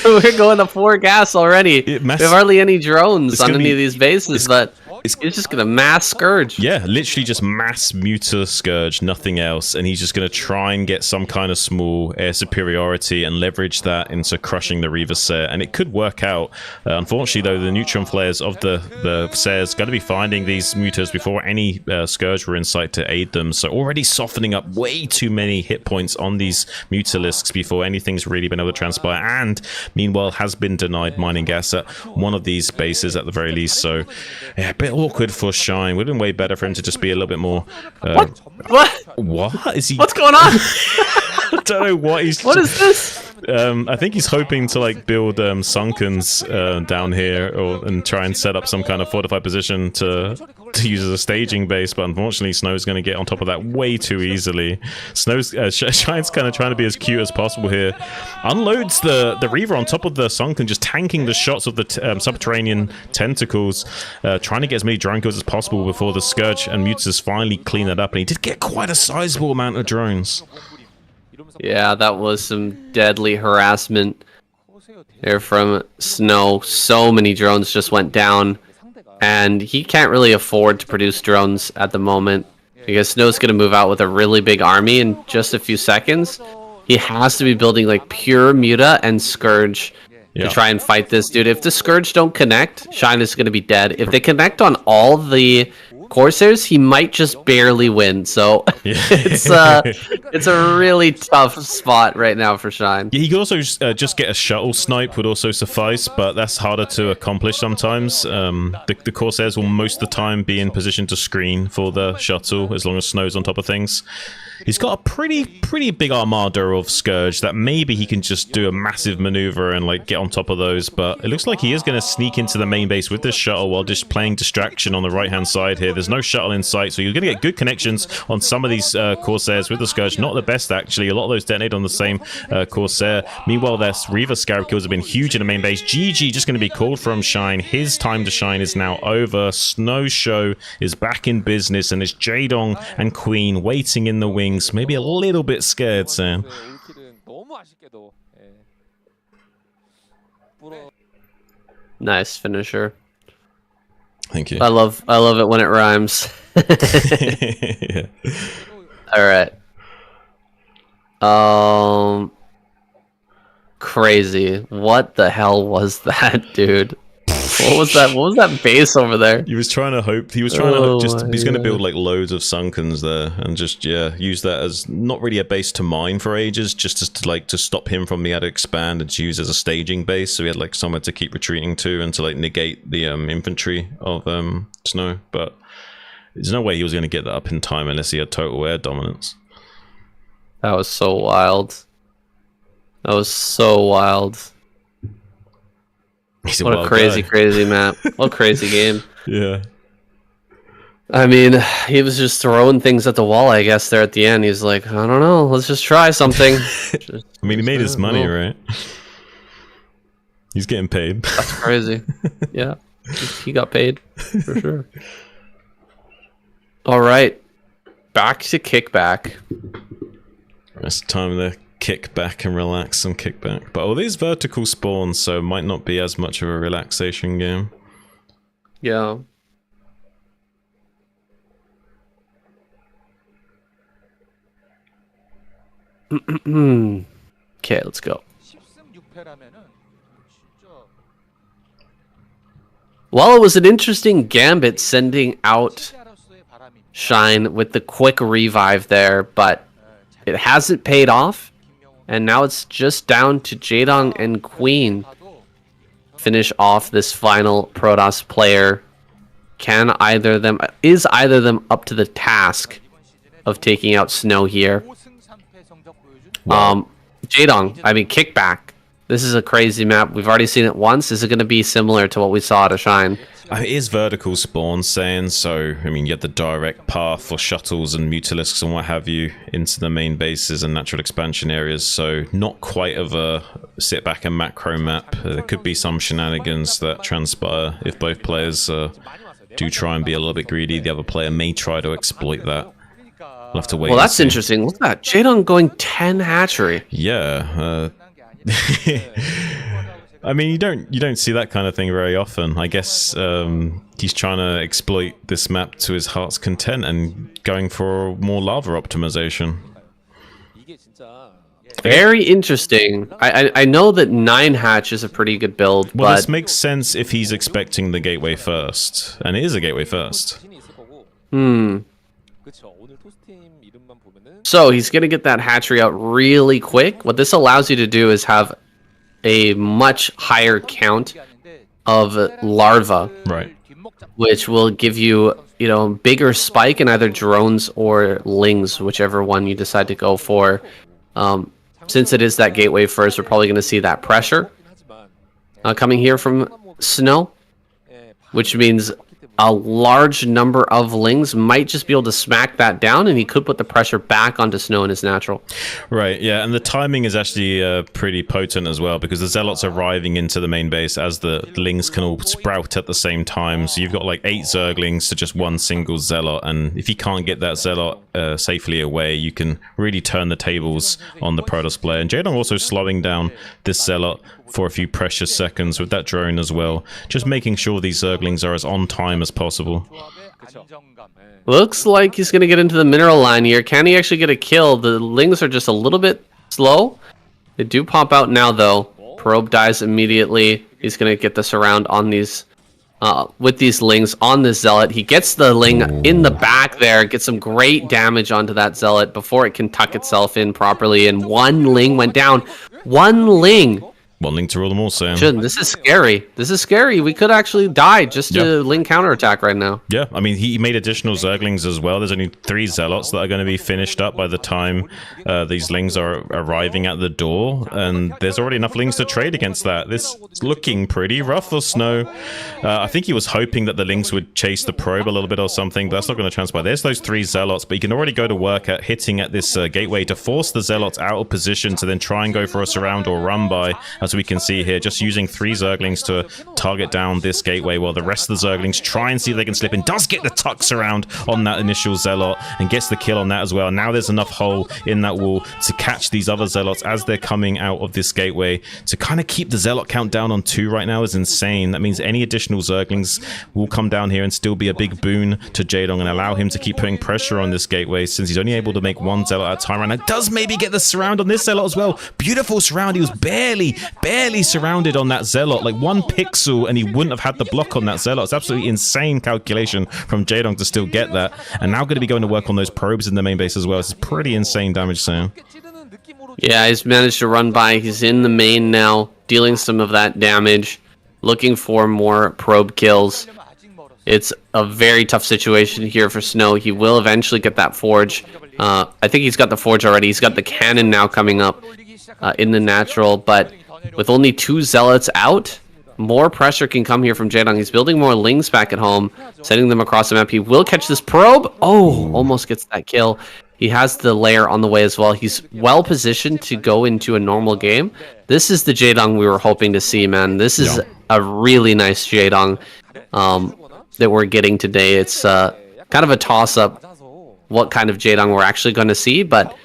We're going to 4 gas already. We have hardly any drones on any of these bases, but he's just going to mass Scourge. Yeah, literally just mass Muta Scourge, nothing else. And he's just going to try and get some kind of small air superiority and leverage that into crushing the Reaver Sair. And it could work out. Unfortunately, though, the neutron flares of the Sairs got to be finding these Mutas before any Scourge were in sight to aid them. So already softening up way too many hit points on these Mutalisks before anything's really been able to transpire. And meanwhile, has been denied mining gas at one of these bases at the very least. So, yeah, a bit awkward for Shine. Would have been way better for him to just be a little bit more. What is he? What's going on? I don't know what he's. What is this? I think he's hoping to like build Sunkens down here, and try and set up some kind of fortified position to use as a staging base. But unfortunately, Snow's going to get on top of that way too easily. Snow's Shine's kind of trying to be as cute as possible here. Unloads the Reaver on top of the Sunken, just tanking the shots of the subterranean tentacles, trying to get as many drone kills as possible before the Scourge and Mutas finally clean that up. And he did get quite a sizable amount of drones. Yeah, that was some deadly harassment there from Snow. So many drones just went down, and he can't really afford to produce drones at the moment because Snow's going to move out with a really big army in just a few seconds. He has to be building like pure Muta and Scourge to try and fight this dude. If the Scourge don't connect, Shine is going to be dead. If they connect on all the Corsairs, he might just barely win. So it's a really tough spot right now for Shine. He could also just get a shuttle snipe would also suffice, but that's harder to accomplish sometimes. The Corsairs will most of the time be in position to screen for the shuttle as long as Snow's on top of things. He's got a pretty big armada of Scourge that maybe he can just do a massive maneuver and like get on top of those, but it looks like he is going to sneak into the main base with this shuttle while just playing distraction on the right hand side here. There's no shuttle in sight, so you're going to get good connections on some of these Corsairs with the Scourge. Not the best actually. A lot of those detonate on the same Corsair. Meanwhile, their Reaver Scarab kills have been huge in the main base. GG just going to be called from Shine. His time to shine is now over. Snow Show is back in business, and it's Jaedong and Queen waiting in the wings. Maybe a little bit scared, Sam. Nice finisher. Thank you. I love it when it rhymes. Yeah. All right. Crazy. What the hell was that, dude? What was that? What was that base over there? He was trying to hope. He was trying to hope just. He's going to build like loads of Sunkens there, and just use that as not really a base to mine for ages, just to stop him from being able to expand and to use as a staging base. So he had like somewhere to keep retreating to and to like negate the infantry of Snow. But there's no way he was going to get that up in time unless he had total air dominance. That was so wild. That was so wild. What a crazy map. What a crazy game. Yeah. I mean, he was just throwing things at the wall, I guess, there at the end. He's like, I don't know, let's just try something. I mean, he made his money, right? He's getting paid. That's crazy. Yeah. He got paid, for sure. All right. Back to kickback. It's time to kick back and relax and kick back. But all these vertical spawns, so it might not be as much of a relaxation game. Yeah. Okay, let's go. Well, it was an interesting gambit sending out Shine with the quick revive there, but it hasn't paid off. And now it's just down to Jaedong and Queen finish off this final Protoss player. Is either of them up to the task of taking out Snow here? Jaedong, I mean Kickback, This is a crazy map. We've already seen it once. Is it going to be similar to what we saw at Shine? It is vertical spawn saying, so I mean you have the direct path for shuttles and mutalisks and what have you into the main bases and natural expansion areas, so not quite of a sit back and macro map. There could be some shenanigans that transpire if both players do try and be a little bit greedy. The other player may try to exploit that. We'll have to wait. Well, that's interesting. Look at that. Jaedong going 10 hatchery. Yeah. I mean, you don't see that kind of thing very often. I guess he's trying to exploit this map to his heart's content and going for more lava optimization. Very interesting. I know that 9 hatch is a pretty good build, well, but this makes sense if he's expecting the gateway first, and it is a gateway first. So he's going to get that hatchery out really quick. What this allows you to do is have a much higher count of larvae, Right. which will give you, bigger spike in either drones or lings, whichever one you decide to go for. Since it is that gateway first, we're probably going to see that pressure coming here from Snow, which means a large number of lings might just be able to smack that down, and he could put the pressure back onto Snow in his natural. Right, yeah, and the timing is actually pretty potent as well, because the Zealots are arriving into the main base as the Lings can all sprout at the same time, so you've got like 8 Zerglings to just one single Zealot, and if you can't get that Zealot safely away, you can really turn the tables on the Protoss player. And Jaedong also slowing down this Zealot for a few precious seconds with that drone as well, just making sure these Zerglings are as on time as possible. Looks like he's going to get into the mineral line here. Can he actually get a kill? The Lings are just a little bit slow. They do pop out now, though. Probe dies immediately. He's going to get the surround on these, with these Lings on this Zealot. He gets the Ling in the back there, gets some great damage onto that Zealot before it can tuck itself in properly, and 1 Ling went down. 1 Ling! One Ling to rule them all, Sam. This is scary. This is scary. We could actually die just to Ling counterattack right now. Yeah, I mean, he made additional Zerglings as well. There's only 3 Zealots that are going to be finished up by the time these Lings are arriving at the door, and there's already enough Lings to trade against that. This is looking pretty rough for Snow. I think he was hoping that the Lings would chase the probe a little bit or something, but that's not going to transpire. There's those 3 Zealots, but you can already go to work at hitting at this gateway to force the Zealots out of position to then try and go for a surround or run by, as we can see here, just using 3 Zerglings to target down this gateway while the rest of the Zerglings try and see if they can slip in. Does get the tuck surround on that initial Zealot and gets the kill on that as well. Now there's enough hole in that wall to catch these other Zealots as they're coming out of this gateway. To kind of keep the Zealot count down on 2 right now is insane. That means any additional Zerglings will come down here and still be a big boon to Jaedong and allow him to keep putting pressure on this gateway, since he's only able to make 1 Zealot at a time right now. Does maybe get the surround on this Zealot as well. Beautiful surround. He was barely surrounded on that Zealot, like 1 pixel, and he wouldn't have had the block on that Zealot. It's absolutely insane calculation from Jaedong to still get that, and now going to be going to work on those probes in the main base as well. It's pretty insane damage, Sam. Yeah, he's managed to run by. He's in the main now, dealing some of that damage, looking for more probe kills. It's a very tough situation here for Snow. He will eventually get that forge. I think he's got the forge already. He's got the cannon now coming up in the natural, but with only 2 Zealots out, more pressure can come here from Jaedong. He's building more Lings back at home, sending them across the map. He will catch this probe. Oh, almost gets that kill. He has the lair on the way as well. He's well positioned to go into a normal game. This is the Jaedong we were hoping to see, man. This is a really nice Jaedong that we're getting today. It's kind of a toss-up what kind of Jaedong we're actually going to see, but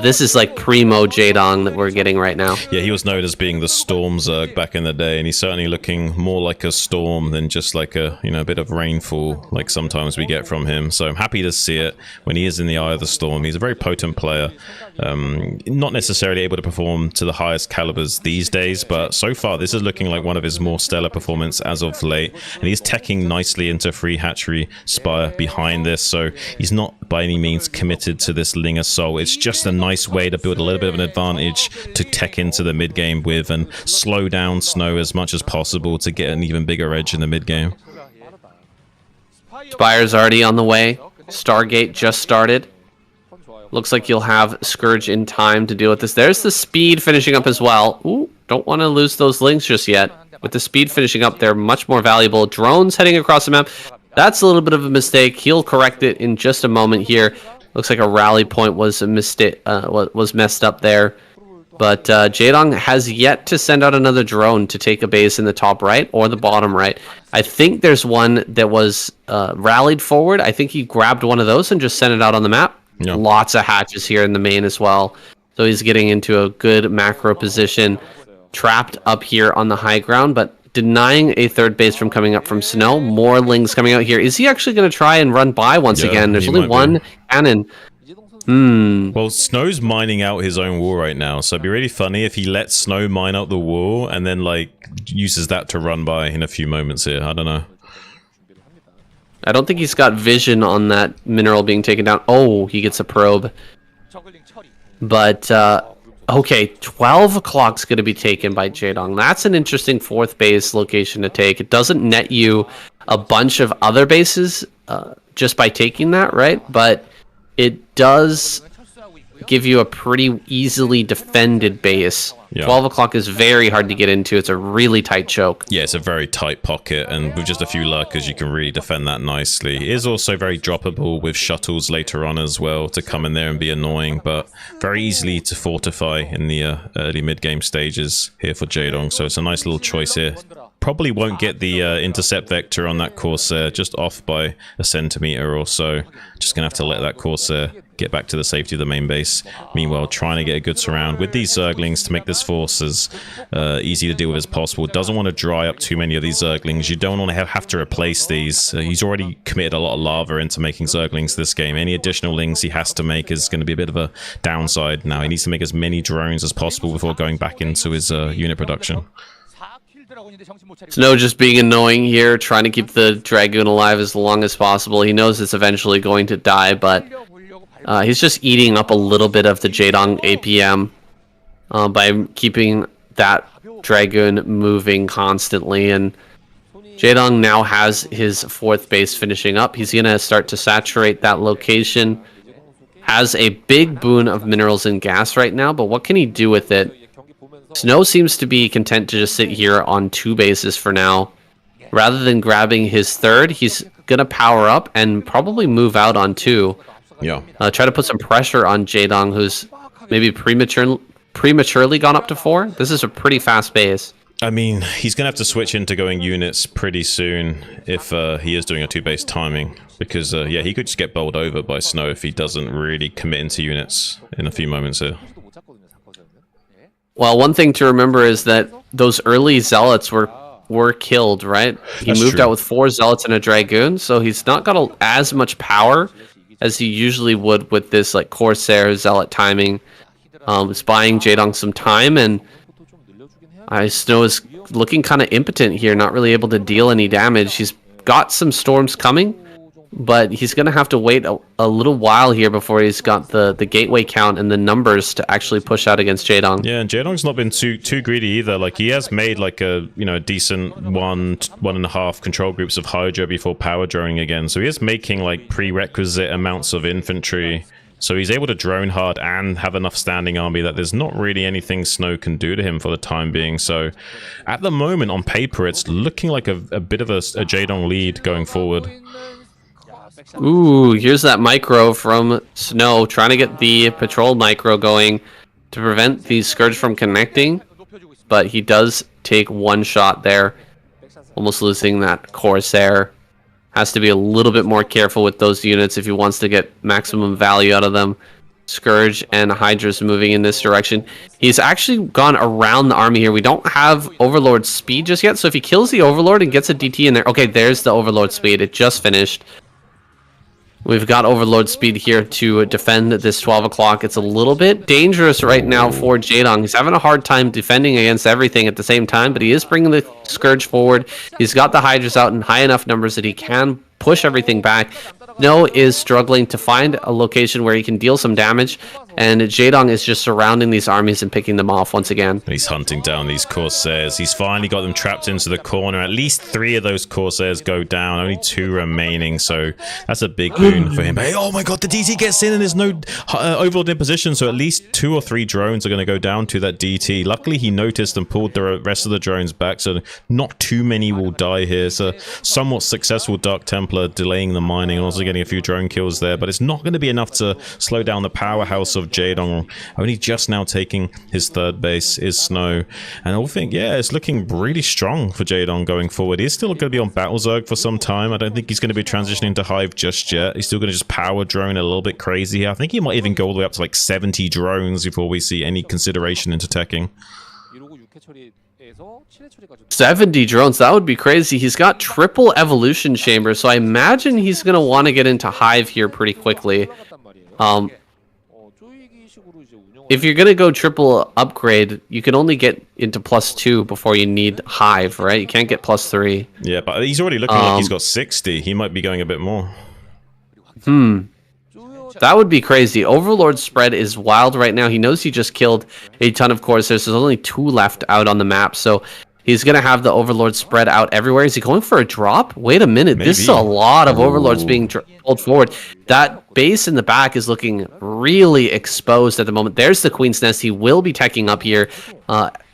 this is like primo Jaedong that we're getting right now. Yeah, he was known as being the Storm Zerg back in the day, and he's certainly looking more like a storm than just like a bit of rainfall like sometimes we get from him. So I'm happy to see it when he is in the eye of the storm. He's a very potent player. Not necessarily able to perform to the highest calibers these days, but so far this is looking like one of his more stellar performance as of late, and he's teching nicely into free hatchery spire behind this, so he's not by any means committed to this Ling Assault. It's just a nice way to build a little bit of an advantage to tech into the mid game with and slow down Snow as much as possible to get an even bigger edge in the mid game. Spire's already on the way. Stargate just started. Looks like you'll have Scourge in time to deal with this. There's the speed finishing up as well. Ooh, don't want to lose those links just yet. With the speed finishing up, they're much more valuable. Drones heading across the map. That's a little bit of a mistake. He'll correct it in just a moment here. Looks like a rally point was a mistake, was messed up there. But Jaedong has yet to send out another drone to take a base in the top right or the bottom right. I think there's one that was rallied forward. I think he grabbed one of those and just sent it out on the map. Yeah. Lots of hatches here in the main as well. So he's getting into a good macro position. Trapped up here on the high ground, but denying a third base from coming up from Snow. More Lings coming out here. Is he actually going to try and run by once again? There's only one cannon. Well, Snow's mining out his own wall right now, so it'd be really funny if he lets Snow mine out the wall and then, like, uses that to run by in a few moments here. I don't know. I don't think he's got vision on that mineral being taken down. Oh, he gets a probe. But, okay, 12 o'clock's going to be taken by Jaedong. That's an interesting fourth base location to take. It doesn't net you a bunch of other bases just by taking that, right? But it does give you a pretty easily defended base. Yeah. 12 o'clock is very hard to get into. It's a really tight choke. Yeah, it's a very tight pocket, and with just a few lurkers, you can really defend that nicely. It is also very droppable with shuttles later on as well to come in there and be annoying, but very easily to fortify in the early mid-game stages here for Jaedong, so it's a nice little choice here. Probably won't get the intercept vector on that Corsair, just off by a centimeter or so. Just gonna have to let that Corsair get back to the safety of the main base. Meanwhile, trying to get a good surround with these Zerglings to make this force as easy to deal with as possible. Doesn't want to dry up too many of these Zerglings. You don't want to have to replace these. He's already committed a lot of lava into making Zerglings this game. Any additional lings he has to make is going to be a bit of a downside now. He needs to make as many drones as possible before going back into his unit production. Snow just being annoying here, trying to keep the Dragoon alive as long as possible. He knows it's eventually going to die, but he's just eating up a little bit of the Jaedong APM by keeping that Dragoon moving constantly. And Jaedong now has his fourth base finishing up. He's going to start to saturate that location. Has a big boon of minerals and gas right now, but what can he do with it? Snow seems to be content to just sit here on two bases for now. Rather than grabbing his third, he's going to power up and probably move out on two. Yeah. Try to put some pressure on Jaedong, who's maybe prematurely gone up to 4. This is a pretty fast base. I mean, he's going to have to switch into going units pretty soon if he is doing a two-base timing. Because, yeah, he could just get bowled over by Snow if he doesn't really commit into units in a few moments here. Well, one thing to remember is that those early Zealots were killed, right? He moved out with 4 Zealots and a Dragoon, so he's not got as much power as he usually would with this like Corsair Zealot timing. It's buying Jaedong some time, and Snow is looking kind of impotent here, not really able to deal any damage. He's got some storms coming, but he's going to have to wait a little while here before he's got the gateway count and the numbers to actually push out against Jaedong. Yeah, and Jaedong's not been too greedy either. Like, he has made like a decent 1.5 control groups of Hydra before power droning again. So he is making like prerequisite amounts of infantry. So he's able to drone hard and have enough standing army that there's not really anything Snow can do to him for the time being. So at the moment, on paper, it's looking like a bit of a Jaedong lead going forward. Ooh, here's that micro from Snow, trying to get the patrol micro going to prevent the Scourge from connecting, but he does take one shot there, almost losing that Corsair. Has to be a little bit more careful with those units if he wants to get maximum value out of them. Scourge and Hydra's moving in this direction. He's actually gone around the army here. We don't have Overlord speed just yet, so if he kills the Overlord and gets a DT in there... Okay, there's the Overlord speed. It just finished. We've got Overlord speed here to defend this 12 o'clock. It's a little bit dangerous right now for Jaedong. He's having a hard time defending against everything at the same time, but he is bringing the Scourge forward. He's got the Hydras out in high enough numbers that he can push everything back. Snow is struggling to find a location where he can deal some damage. and Jaedong is just surrounding these armies and picking them off once again. He's hunting down these Corsairs. He's finally got them trapped into the corner. At least 3 of those Corsairs go down. Only 2 remaining, so that's a big boon for him. But, oh my god, the DT gets in and there's no Overlord in position, so at least 2 or 3 drones are going to go down to that DT. Luckily, he noticed and pulled the rest of the drones back, so not too many will die here. It's a somewhat successful Dark Templar delaying the mining and also getting a few drone kills there, but it's not going to be enough to slow down the powerhouse of Jaedong. Only just now taking his 3rd base is Snow, and I think, yeah, it's looking really strong for Jaedong going forward. He's still going to be on Battle Zerg for some time. I don't think he's going to be transitioning to Hive just yet. He's still going to just power drone a little bit crazy here. I think he might even go all the way up to like 70 drones before we see any consideration into teching. 70 drones, that would be crazy. He's got triple evolution chambers, so I imagine he's going to want to get into Hive here pretty quickly. If you're going to go triple upgrade, you can only get into +2 before you need Hive, right? You can't get +3. Yeah, but he's already looking like he's got 60. He might be going a bit more. That would be crazy. Overlord spread is wild right now. He knows he just killed a ton of Corsairs. There's only 2 left out on the map, so he's going to have the Overlord spread out everywhere. Is he going for a drop? Wait a minute. Maybe. This is a lot of Overlords being pulled forward. That base in the back is looking really exposed at the moment. There's the Queen's Nest. He will be teching up here.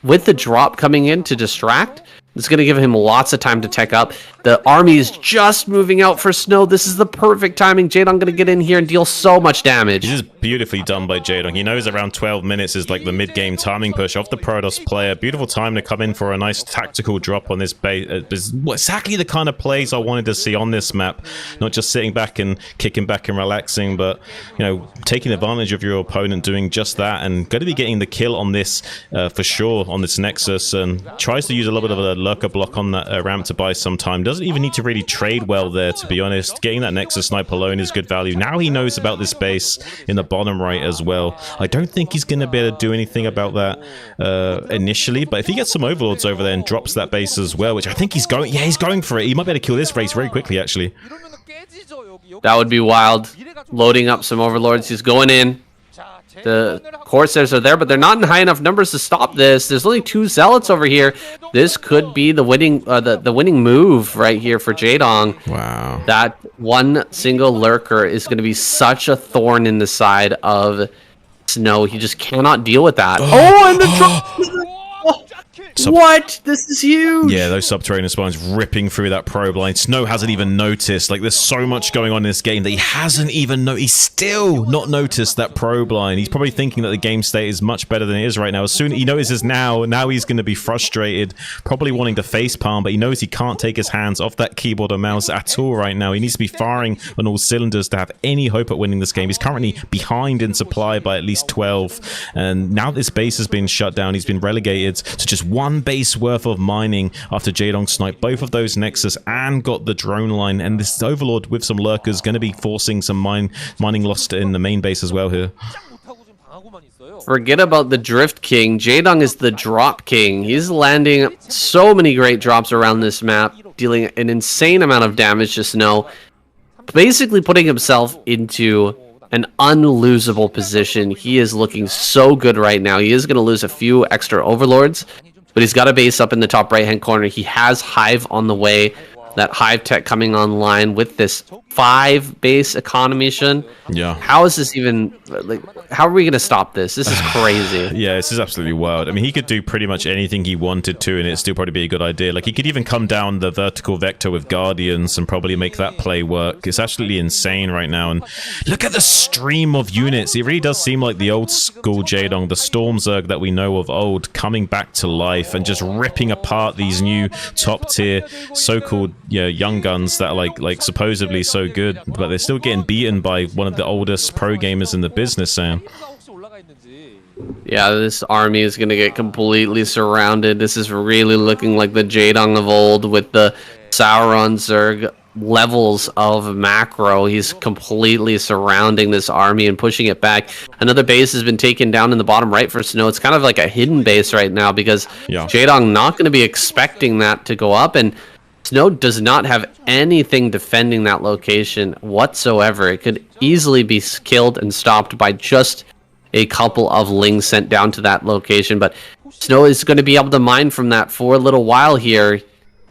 With the drop coming in to distract, it's going to give him lots of time to tech up. The army is just moving out for Snow. This is the perfect timing. Jaedong going to get in here and deal so much damage. This is beautifully done by Jaedong. He knows around 12 minutes is like the mid-game timing push off the Protoss player. Beautiful time to come in for a nice tactical drop on this base. Exactly the kind of plays I wanted to see on this map. Not just sitting back and kicking back and relaxing, but, you know, taking advantage of your opponent doing just that, and going to be getting the kill on this for sure on this Nexus, and tries to use a little bit of a lurker block on that ramp to buy some time. Doesn't even need to really trade well there, to be honest. Getting that Nexus snipe alone is good value. Now he knows about this base in the bottom right as well. I don't think he's going to be able to do anything about that initially, but if he gets some Overlords over there and drops that base as well, which I think he's going, yeah, he's going for it. He might be able to kill this race very quickly, actually. That would be wild. Loading up some Overlords. He's going in. The Corsairs are there, but they're not in high enough numbers to stop this. There's only 2 Zealots over here. This could be the winning the winning move right here for Jaedong. Wow. That one single lurker is going to be such a thorn in the side of Snow. He just cannot deal with that. Oh, and the drop. What? This is huge. Yeah, those subterranean spawns ripping through that probe line. Snow hasn't even noticed. Like, there's so much going on in this game that he hasn't even he's still not noticed that probe line. He's probably thinking that the game state is much better than it is right now. As soon as he notices now he's going to be frustrated, probably wanting to facepalm, but he knows he can't take his hands off that keyboard or mouse at all right now. He needs to be firing on all cylinders to have any hope at winning this game. He's currently behind in supply by at least 12, and now this base has been shut down. He's been relegated to just one base worth of mining after Jaedong sniped both of those Nexus and got the drone line, and this Overlord with some lurkers going to be forcing some mining lost in the main base as well here. Forget about the Drift King. Jaedong is the Drop King. He's landing so many great drops around this map, dealing an insane amount of damage to Snow, basically putting himself into an unlosable position. He is looking so good right now. He is going to lose a few extra Overlords, but he's got a base up in the top right-hand corner. He has Hive on the way. That Hive tech coming online with this 5 base economy, Shun. Yeah. How is this even, like, how are we going to stop this? This is crazy. Yeah, this is absolutely wild. I mean, he could do pretty much anything he wanted to, and it'd still probably be a good idea. Like, he could even come down the vertical vector with Guardians and probably make that play work. It's absolutely insane right now. And look at the stream of units. It really does seem like the old school Jaedong, the Storm Zerg that we know of old, coming back to life and just ripping apart these new top tier so-called young guns that are like supposedly so good, but they're still getting beaten by one of the oldest pro gamers in the business, Sam. Yeah, this army is going to get completely surrounded. This is really looking like the Jaedong of old with the Sauron Zerg levels of macro. He's completely surrounding this army and pushing it back. Another base has been taken down in the bottom right for Snow. It's kind of like a hidden base right now because Jaedong not going to be expecting that to go up, and Snow does not have anything defending that location whatsoever. It could easily be killed and stopped by just a couple of lings sent down to that location. But Snow is going to be able to mine from that for a little while here.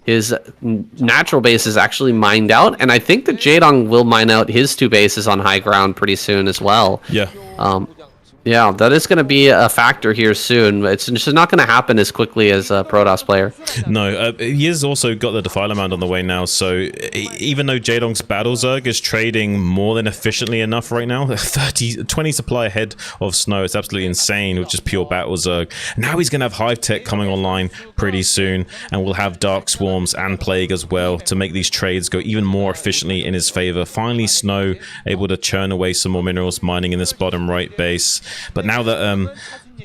His natural base is actually mined out, and I think that Jaedong will mine out his 2 bases on high ground pretty soon as well. Yeah. Yeah, that is going to be a factor here soon. It's just not going to happen as quickly as a Protoss player. No, he has also got the Defiler Mound on the way now, so even though Jaedong's Battle Zerg is trading more than efficiently enough right now, 20 supply ahead of Snow, it's absolutely insane with just pure Battle Zerg. Now he's going to have Hive Tech coming online pretty soon, and we'll have Dark Swarms and Plague as well to make these trades go even more efficiently in his favor. Finally, Snow able to churn away some more minerals mining in this bottom right base. But now that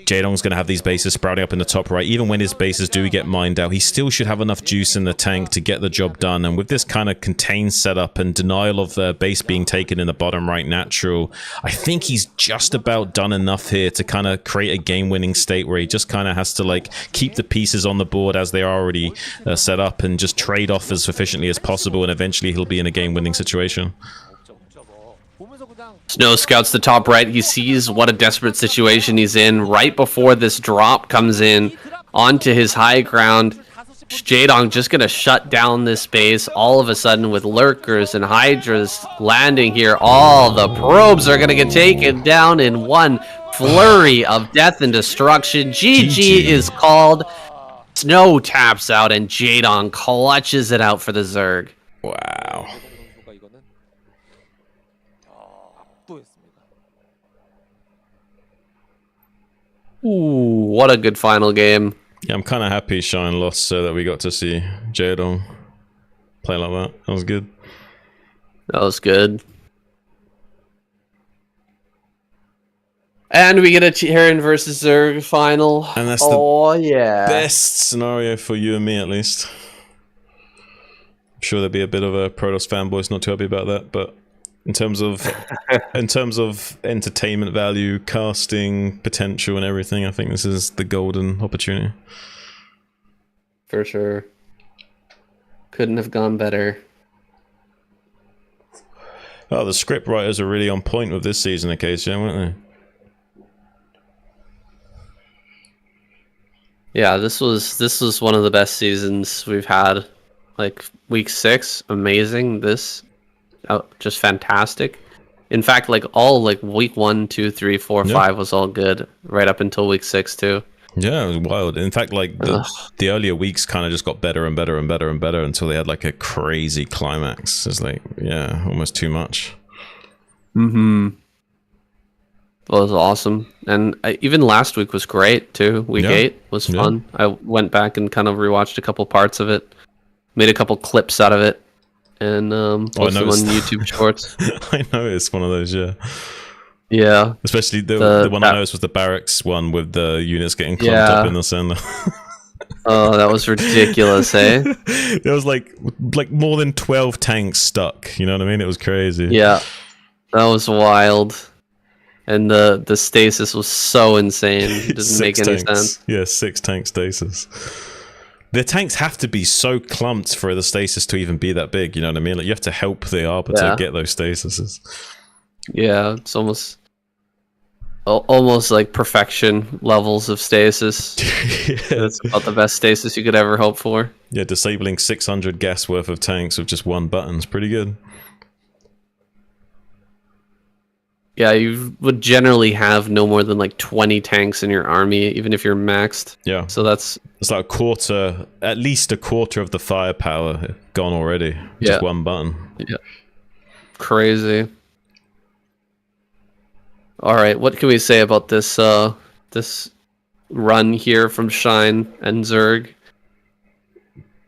Jaedong's going to have these bases sprouting up in the top right, even when his bases do get mined out, he still should have enough juice in the tank to get the job done. And with this kind of contained setup and denial of the base being taken in the bottom right natural, I think he's just about done enough here to kind of create a game-winning state where he just kind of has to like keep the pieces on the board as they are already set up and just trade off as efficiently as possible, and eventually he'll be in a game-winning situation. Snow scouts the top right. He sees what a desperate situation he's in right before this drop comes in onto his high ground. Jaedong just going to shut down this base all of a sudden with lurkers and hydras landing here. All the probes are going to get taken down in one flurry of death and destruction. GG is called. Snow taps out and Jaedong clutches it out for the Zerg. Wow. Ooh, what a good final game. Yeah, I'm kind of happy Shine lost so that we got to see Jaedong play like that. That was good. That was good. And we get a Terran versus Zerg final. And that's yeah. best scenario for you and me, at least. I'm sure there'll be a bit of a Protoss fanboys not too happy about that, but in terms of entertainment value, casting potential, and everything, I think this is the golden opportunity. For sure. Couldn't have gone better. Oh, the script writers are really on point with this season of KCM, weren't they? Yeah, this was one of the best seasons we've had. Like week 6, amazing. This just fantastic. In fact, like all like week 1, 2, 3, 4, 5 was all good right up until week 6 too. Yeah, it was wild. In fact, like the earlier weeks kind of just got better and better and better and better until they had like a crazy climax. It's like, yeah, almost too much. Mm-hmm. Well, it was awesome. And even last week was great too. Week 8 was fun. I went back and kind of rewatched a couple parts of it, made a couple clips out of it, and posted them on YouTube Shorts. I noticed one of those, yeah. Especially the one I noticed was the barracks one with the units getting clumped up in the center. Oh, that was ridiculous, eh? There was like more than 12 tanks stuck. You know what I mean? It was crazy. Yeah, that was wild. And the stasis was so insane. It doesn't make any sense. Yeah, 6 tank stasis. The tanks have to be so clumped for the stasis to even be that big, you know what I mean? Like you have to help the Arbiter get those stasises. Yeah, it's almost like perfection levels of stasis. That's about the best stasis you could ever hope for. Yeah, disabling 600 gas worth of tanks with just one button's pretty good. Yeah, you would generally have no more than like 20 tanks in your army, even if you're maxed. Yeah. So it's like at least a quarter of the firepower gone already. Just one button. Yeah. Crazy. All right, what can we say about this this run here from Shine and Zerg?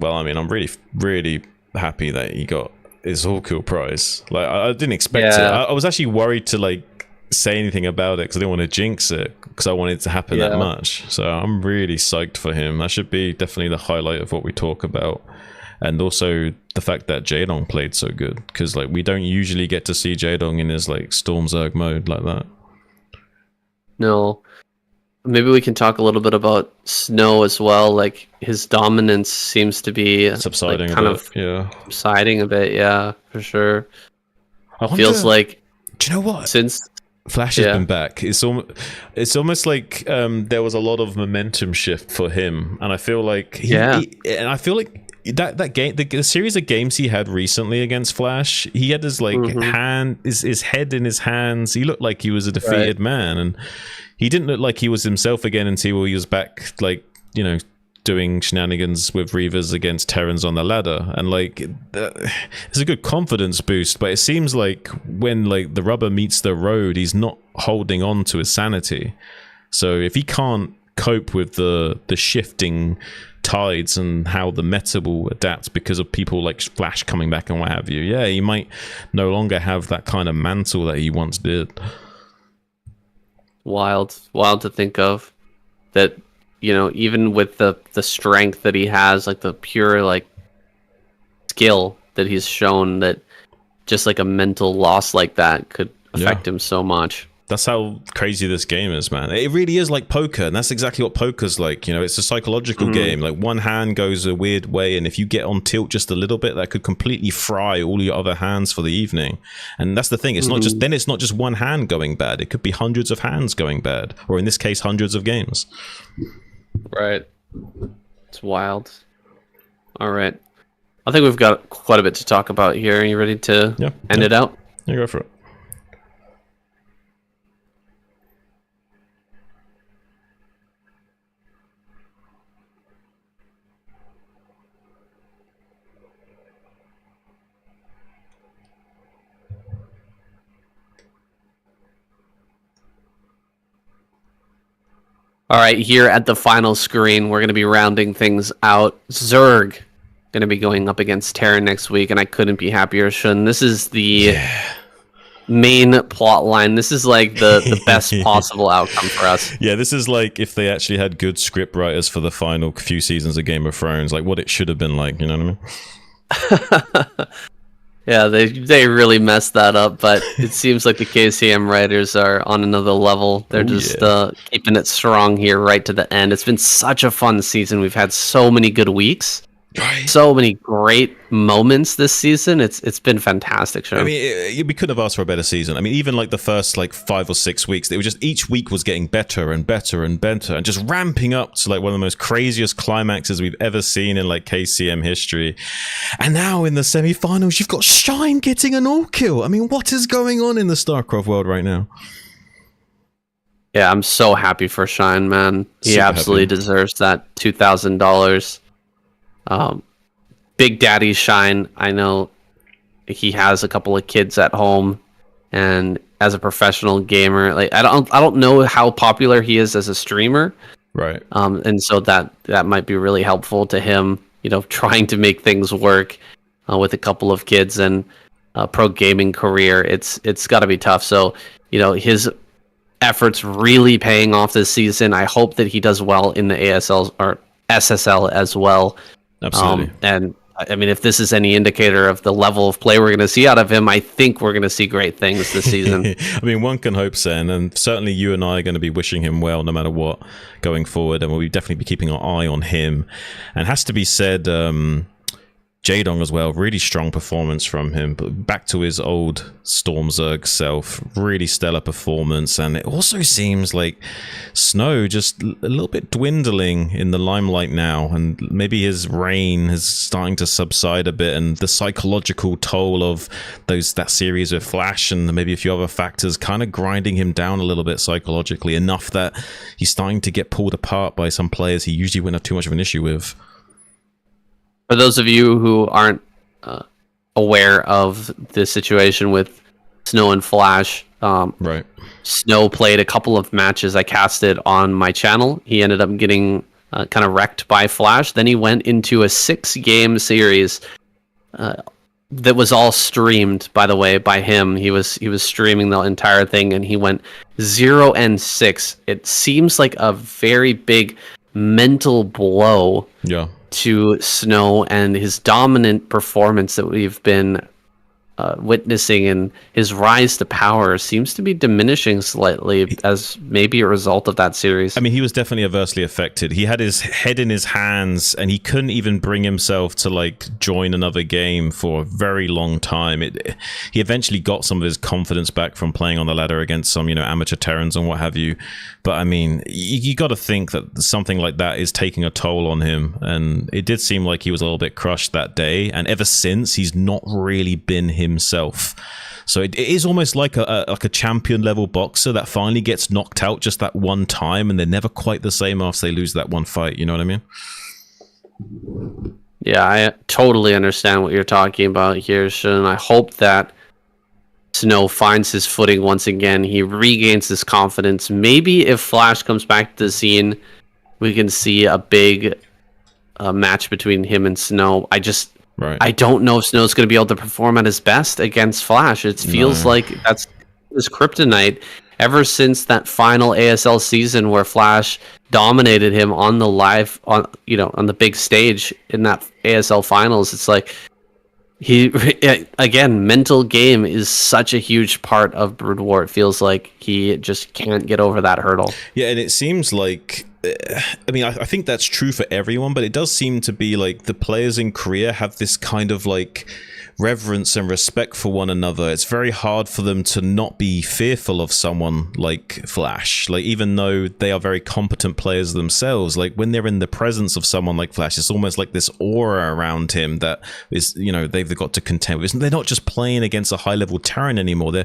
Well, I mean, I'm really, really happy that he got his all cool prize. Like I didn't expect it. I was actually worried to like say anything about it because I didn't want to jinx it because I wanted it to happen that much. So I'm really psyched for him. That should be definitely the highlight of what we talk about, and also the fact that Jaedong played so good because like we don't usually get to see Jaedong in his like Storm Zerg mode like that. No. Maybe we can talk a little bit about Snow as well. Like his dominance seems to be subsiding, like, kind of subsiding a bit. Yeah, for sure. Feels like. Do you know what? Since Flash has been back. It's almost like there was a lot of momentum shift for him, and I feel like that game, the series of games he had recently against Flash, he had his his head in his hands. He looked like he was a defeated man, and he didn't look like he was himself again until he was back, like, you know, doing shenanigans with Reavers against Terrans on the ladder. And like, it's a good confidence boost, but it seems like when like the rubber meets the road, he's not holding on to his sanity. So if he can't cope with the shifting tides and how the meta will adapt because of people like Flash coming back and what have you, he might no longer have that kind of mantle that he once did. Wild to think of that. You know, even with the strength that he has, like the pure like skill that he's shown, that just like a mental loss like that could affect him so much. That's how crazy this game is, man. It really is like poker, and that's exactly what poker's like. You know, it's a psychological game. Like, one hand goes a weird way, and if you get on tilt just a little bit, that could completely fry all your other hands for the evening. And that's the thing. It's not just one hand going bad. It could be hundreds of hands going bad, or in this case, hundreds of games. Right. It's wild. All right. I think we've got quite a bit to talk about here. Are you ready to end it out? Yeah, go for it. All right, here at the final screen, we're going to be rounding things out. Zerg going to be going up against Terran next week, and I couldn't be happier, Shun. This is the main plot line. This is like the best possible outcome for us. Yeah, this is like if they actually had good script writers for the final few seasons of Game of Thrones, like what it should have been like, you know what I mean? Yeah, they really messed that up, but it seems like the KCM writers are on another level. They're keeping it strong here right to the end. It's been such a fun season. We've had so many good weeks. Right. So many great moments this season. It's been fantastic, Sean. I mean, we couldn't have asked for a better season. I mean, even like the first like 5 or 6 weeks, it was just each week was getting better and better and better, and just ramping up to like one of the most craziest climaxes we've ever seen in like KCM history. And now in the semi-finals, you've got Shine getting an all kill. I mean, what is going on in the Starcraft world right now? Yeah, I'm so happy for Shine, man. He absolutely deserves that $2,000. Big Daddy Shine, I know he has a couple of kids at home, and as a professional gamer, like I don't know how popular he is as a streamer, right? And so that might be really helpful to him, you know, trying to make things work with a couple of kids and a pro gaming career. It's got to be tough. So, you know, his efforts really paying off this season. I hope that he does well in the ASL or SSL as well. Absolutely. And I mean, if this is any indicator of the level of play we're going to see out of him, I think we're going to see great things this season. I mean, one can hope so, and certainly you and I are going to be wishing him well no matter what going forward, and we'll definitely be keeping our eye on him. And has to be said, Jadong as well, really strong performance from him, but back to his old Stormzerg self, really stellar performance. And it also seems like Snow just a little bit dwindling in the limelight now, and maybe his reign is starting to subside a bit, and the psychological toll of that series with Flash and maybe a few other factors kind of grinding him down a little bit psychologically, enough that he's starting to get pulled apart by some players he usually wouldn't have too much of an issue with. For those of you who aren't aware of the situation with Snow and Flash, right? Snow played a couple of matches. I casted on my channel. He ended up getting kind of wrecked by Flash. Then he went into a 6-game series that was all streamed, by the way, by him. He was streaming the entire thing, and he went 0-6. It seems like a very big mental blow. Yeah. To Snow and his dominant performance that we've been witnessing, and his rise to power seems to be diminishing slightly as maybe a result of that series. I mean, he was definitely adversely affected. He had his head in his hands, and he couldn't even bring himself to like join another game for a very long time. He eventually got some of his confidence back from playing on the ladder against some, amateur Terrans and what have you. But I mean, you got to think that something like that is taking a toll on him, and it did seem like he was a little bit crushed that day. And ever since, he's not really been himself. So it is almost like a champion level boxer that finally gets knocked out just that one time, and they're never quite the same after they lose that one fight. You know what I mean? Yeah, I totally understand what you're talking about here, Shun. I hope that Snow finds his footing once again. He regains his confidence. Maybe if Flash comes back to the scene, we can see a big match between him and Snow. Right. I don't know if Snow's going to be able to perform at his best against Flash. It feels like that's his kryptonite ever since that final ASL season where Flash dominated him on the on the big stage in that ASL finals. It's like again, mental game is such a huge part of Broodwar. It feels like he just can't get over that hurdle. Yeah, and it seems like, I mean, I think that's true for everyone, but it does seem to be like the players in Korea have this kind of like reverence and respect for one another. It's very hard for them to not be fearful of someone like Flash. Like, even though they are very competent players themselves, like when they're in the presence of someone like Flash, it's almost like this aura around him that is, they've got to contend with. They're not just playing against a high level Terran anymore. They're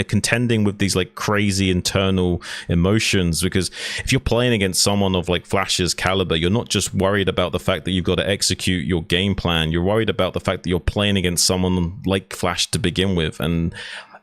contending with these like crazy internal emotions, because if you're playing against someone of like Flash's caliber, you're not just worried about the fact that you've got to execute your game plan. You're worried about the fact that you're playing against someone like Flash to begin with, and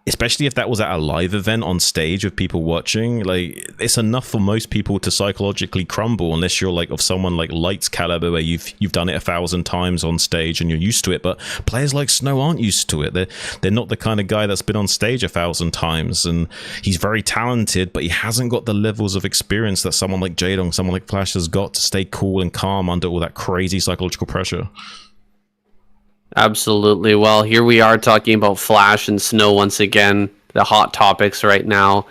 especially if that was at a live event on stage with people watching, like, it's enough for most people to psychologically crumble, unless you're like of someone like Light's caliber where you've done it 1,000 times on stage and you're used to it. But players like Snow aren't used to it. They're not the kind of guy that's been on stage 1,000 times, and he's very talented, but he hasn't got the levels of experience that someone like Jaedong, someone like Flash has got to stay cool and calm under all that crazy psychological pressure. Absolutely. Well, here we are talking about Flash and Snow once again, the hot topics right now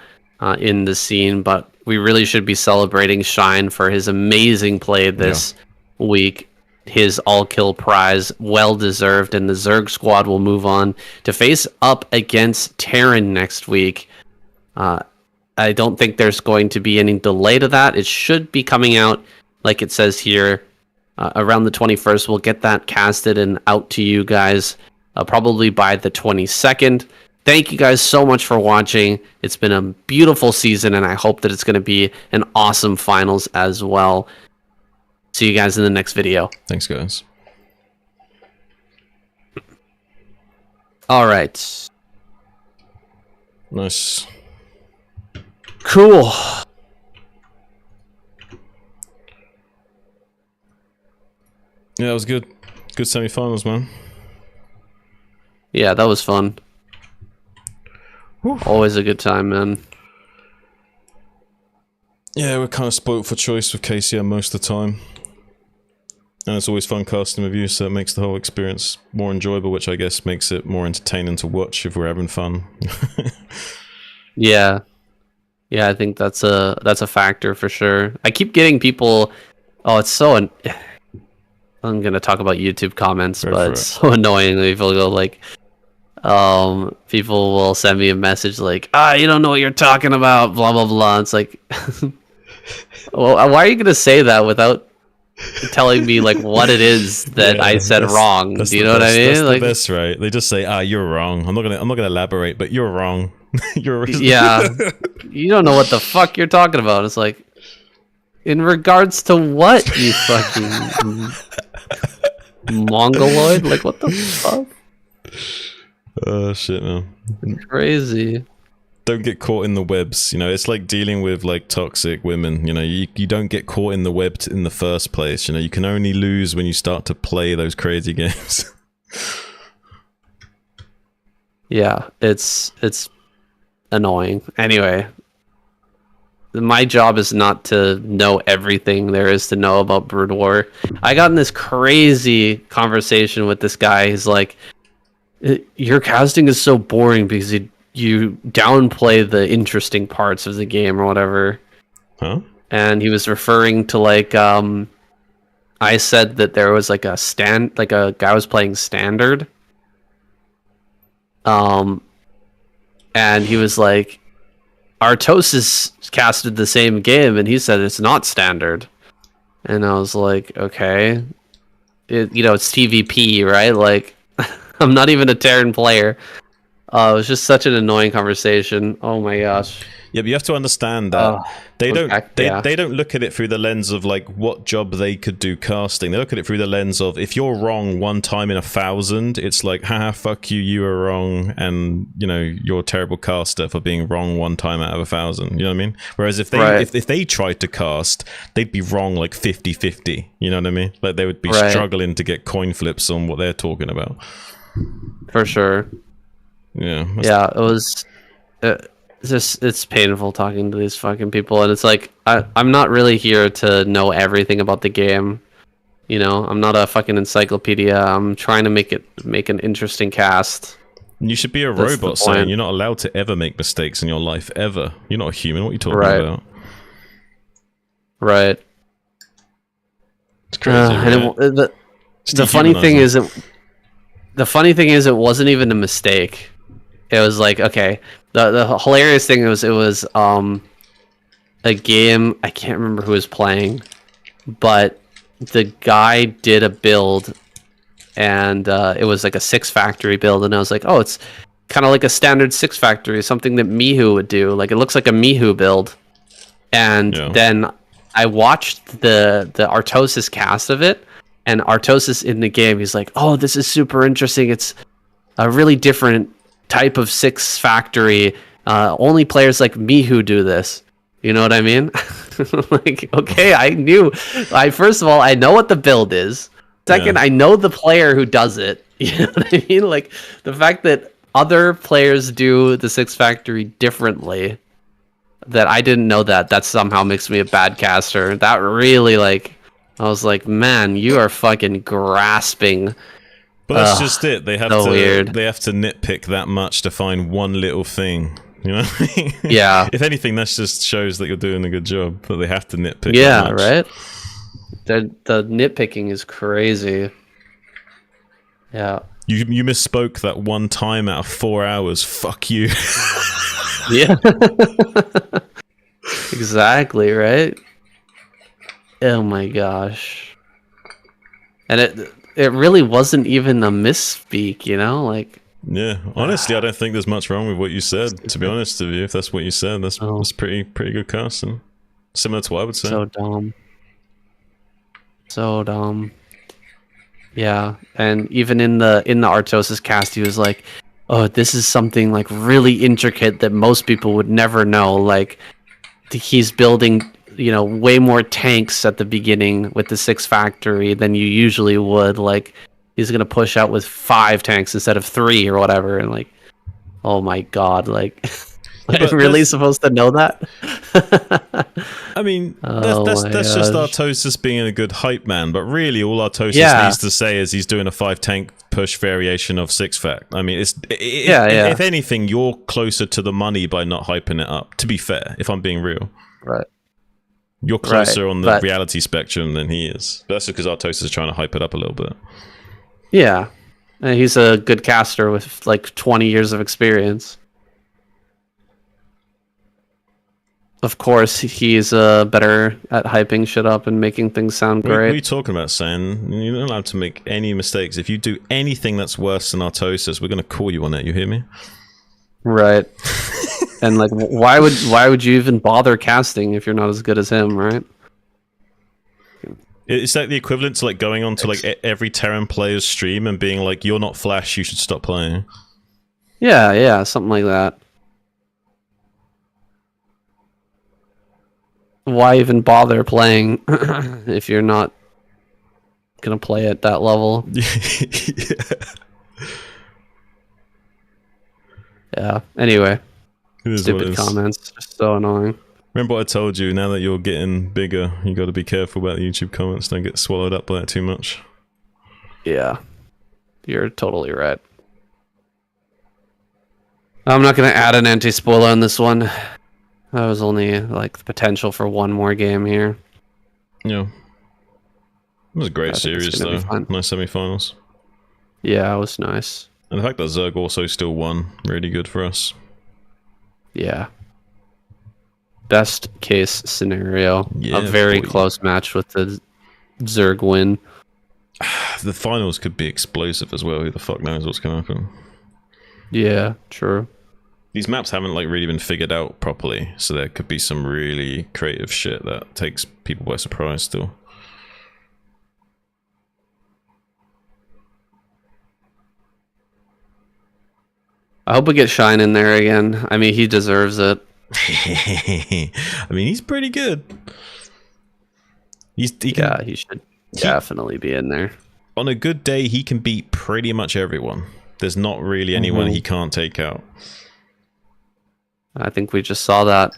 in the scene, but we really should be celebrating Shine for his amazing play this week. His all-kill prize, well-deserved, and the Zerg squad will move on to face up against Terran next week. I don't think there's going to be any delay to that. It should be coming out, like it says here, around the 21st. We'll get that casted and out to you guys probably by the 22nd. Thank you guys so much for watching. It's been a beautiful season, and I hope that it's going to be an awesome finals as well. See you guys in the next video. Thanks, guys. All right. Nice. Cool. Yeah, it was good. Good semi-finals, man. Yeah, that was fun. Whew. Always a good time, man. Yeah, we're kind of spoilt for choice with KCM most of the time. And it's always fun casting with you, so it makes the whole experience more enjoyable, which I guess makes it more entertaining to watch if we're having fun. Yeah. Yeah, I think that's a factor for sure. I keep getting people... Oh, it's so... I'm gonna talk about YouTube comments, but it's so annoying. People go like, people will send me a message like, you don't know what you're talking about, blah blah blah. It's like, well, why are you gonna say that without telling me like what it is that I said wrong? Do you know what I mean? That's like, the best, right? They just say, you're wrong. I'm not gonna elaborate, but you're wrong. You're yeah, you don't know what the fuck you're talking about. It's like, in regards to what, you fucking Mongoloid? Like, what the fuck? Oh, shit, man. Crazy. Don't get caught in the webs. It's like dealing with, like, toxic women. You don't get caught in the web in the first place. You can only lose when you start to play those crazy games. Yeah, it's annoying. Anyway, my job is not to know everything there is to know about Broodwar. I got in this crazy conversation with this guy. He's like, Your casting is so boring because you downplay the interesting parts of the game or whatever. Huh? And he was referring to like I said that there was like a guy was playing standard. And he was like, Artosis casted the same game, and he said it's not standard. And I was like, okay, it's TVP, right? Like, I'm not even a Terran player. It was just such an annoying conversation. Oh my gosh. Yeah, but you have to understand that they don't look at it through the lens of like what job they could do casting. They look at it through the lens of if you're wrong one time in 1,000, it's like, haha, fuck you, you were wrong, and you're a terrible caster for being wrong one time out of 1,000. You know what I mean? Whereas if they if they tried to cast, they'd be wrong like 50-50. You know what I mean? Like they would be struggling to get coin flips on what they're talking about. For sure. Yeah. Yeah, it was. It's painful talking to these fucking people, and it's like I'm not really here to know everything about the game. I'm not a fucking encyclopedia. I'm trying to make an interesting cast. You should be a robot saying you're not allowed to ever make mistakes in your life ever. You're not a human. What are you talking about? Right. It's crazy. The funny thing is it wasn't even a mistake. It was like, okay, the hilarious thing was it was a game. I can't remember who was playing, but the guy did a build, and it was like a 6 factory build, and I was like, oh, it's kind of like a standard 6 factory, something that Mihu would do. Like, it looks like a Mihu build. And then I watched the Artosis cast of it, and Artosis in the game, he's like, oh, this is super interesting. It's a really different type of 6 factory. Only players like me who do this. You know what I mean? Like, okay, first of all, I know what the build is. Second, I know the player who does it. You know what I mean? Like, the fact that other players do the 6 factory differently, that I didn't know that somehow makes me a bad caster. That really, like, I was like, man, you are fucking grasping. But that's just it. They have so to weird. They have to nitpick that much to find one little thing. You know what I mean? Yeah. If anything, that just shows that you're doing a good job. But they have to nitpick. Yeah, that much. right. The nitpicking is crazy. Yeah. You misspoke that one time out of 4 hours. Fuck you. Yeah. Exactly, right? Oh my gosh. And it really wasn't even a misspeak, like. Yeah, honestly, I don't think there's much wrong with what you said. To be honest with you, if that's what you said, that's pretty good casting. Similar to what I would say. So dumb. Yeah, and even in the Artosis cast, he was like, "Oh, this is something like really intricate that most people would never know." Like, he's building, way more tanks at the beginning with the 6 factory than you usually would. Like, he's gonna push out with 5 tanks instead of 3 or whatever, and like, oh my god, like, I'm really supposed to know that? I mean, that's just Artosis being a good hype man, but really all Artosis needs to say is he's doing a 5 tank push variation of 6 fact. I mean, if anything, you're closer to the money by not hyping it up, to be fair, if I'm being real. Right. You're closer on the reality spectrum than he is. But that's because Artosis is trying to hype it up a little bit. Yeah. And he's a good caster with like 20 years of experience. Of course, he's better at hyping shit up and making things sound great. What are you talking about, San? You're not allowed to make any mistakes. If you do anything that's worse than Artosis, we're going to call you on it. You hear me? Right. And like, why would you even bother casting if you're not as good as him, right? Is that the equivalent to like going on to like every Terran player's stream and being like, "You're not Flash, you should stop playing"? Yeah, something like that. Why even bother playing if you're not gonna play at that level? Yeah. Anyway, stupid comments, just so annoying. Remember what I told you? Now that you're getting bigger, you got to be careful about the YouTube comments. Don't get swallowed up by that too much. Yeah, you're totally right. I'm not gonna add an anti-spoiler on this one. That was only like the potential for one more game here. Yeah. It was a great I think it's series, gonna though. be fun. Nice semi-finals. Yeah, it was nice. And the fact that Zerg also still won, really good for us. Yeah. Best case scenario. Yeah, a very boy. close match with the Zerg win. The finals could be explosive as well. Who the fuck knows what's going to happen? Yeah, true. These maps haven't like really been figured out properly, so there could be some really creative shit that takes people by surprise still. I hope we get Shine in there again. I mean, he deserves it. I mean, he's pretty good. He should definitely be in there. On a good day, he can beat pretty much everyone. There's not really anyone he can't take out. I think we just saw that.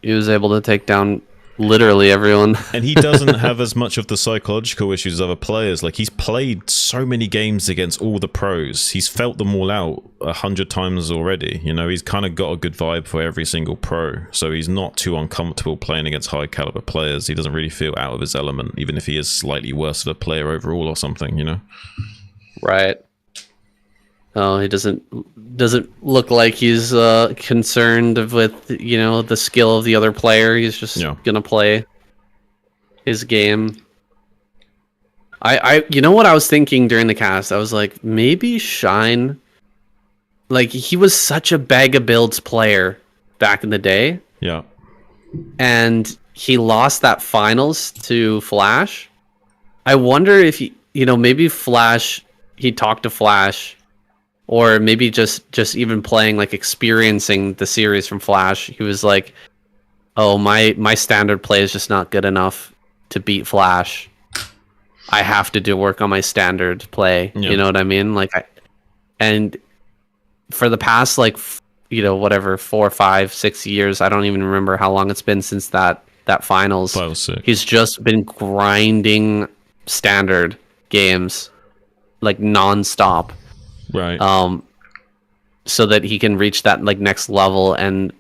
He was able to take down literally everyone. And he doesn't have as much of the psychological issues as other players. Like, he's played so many games against all the pros. He's felt them all out 100 times already. You know, he's kind of got a good vibe for every single pro. So he's not too uncomfortable playing against high caliber players. He doesn't really feel out of his element, even if he is slightly worse of a player overall or something, you know? Right. Oh, he doesn't look like he's concerned with, you know, the skill of the other player. He's just gonna play his game. You know what I was thinking during the cast? I was like, maybe Shine, like, he was such a bag of builds player back in the day. Yeah. And he lost that finals to Flash. I wonder if maybe Flash, he talked to Flash. Or maybe just even playing, like, experiencing the series from Flash. He was like, oh, my standard play is just not good enough to beat Flash. I have to do work on my standard play. Yeah. You know what I mean? And for the past, like, 4, 5, 6 years, I don't even remember how long it's been since that finals. 5 or 6. He's just been grinding standard games, like, non-stop. Right. So that he can reach that, like, next level, and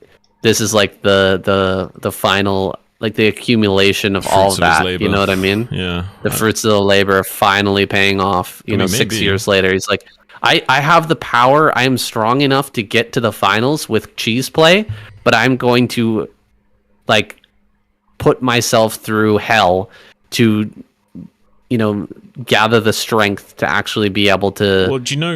this is like the final, like, the accumulation of all of that. You know what I mean? Yeah. The fruits of the labor are finally paying off. You know, 6 years later, he's like, I have the power. I am strong enough to get to the finals with cheese play, but I'm going to, like, put myself through hell to, gather the strength to actually be able to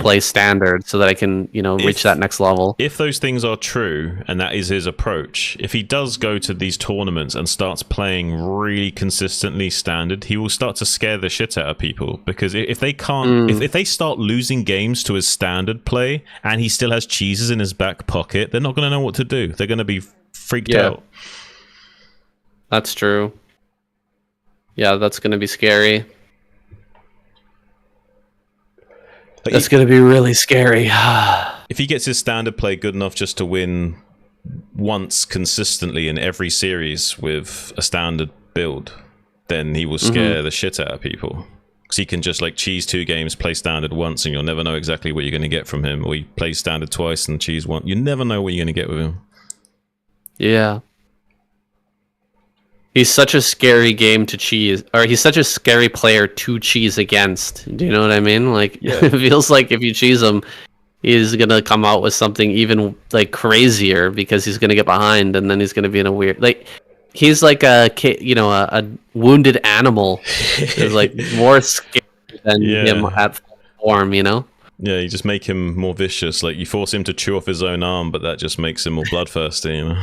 play standard so that I can, reach that next level. If those things are true, and that is his approach, if he does go to these tournaments and starts playing really consistently standard, he will start to scare the shit out of people. Because if they can't, if they start losing games to his standard play, and he still has cheeses in his back pocket, they're not going to know what to do. They're going to be freaked out. That's true. Yeah, that's going to be scary. That's going to be really scary. If he gets his standard play good enough just to win once consistently in every series with a standard build, then he will scare the shit out of people. Because he can just, like, cheese 2 games, play standard once, and you'll never know exactly what you're going to get from him. Or he plays standard twice and cheese one. You never know what you're going to get with him. Yeah. He's such a scary game to cheese, or he's such a scary player to cheese against. Do you know what I mean? Like, it feels like if you cheese him, he's gonna come out with something even, like, crazier, because he's gonna get behind, and then he's gonna be in a weird, like, he's like a wounded animal. Is, like, more scary than him at form. Yeah, you just make him more vicious. Like, you force him to chew off his own arm, but that just makes him more bloodthirsty.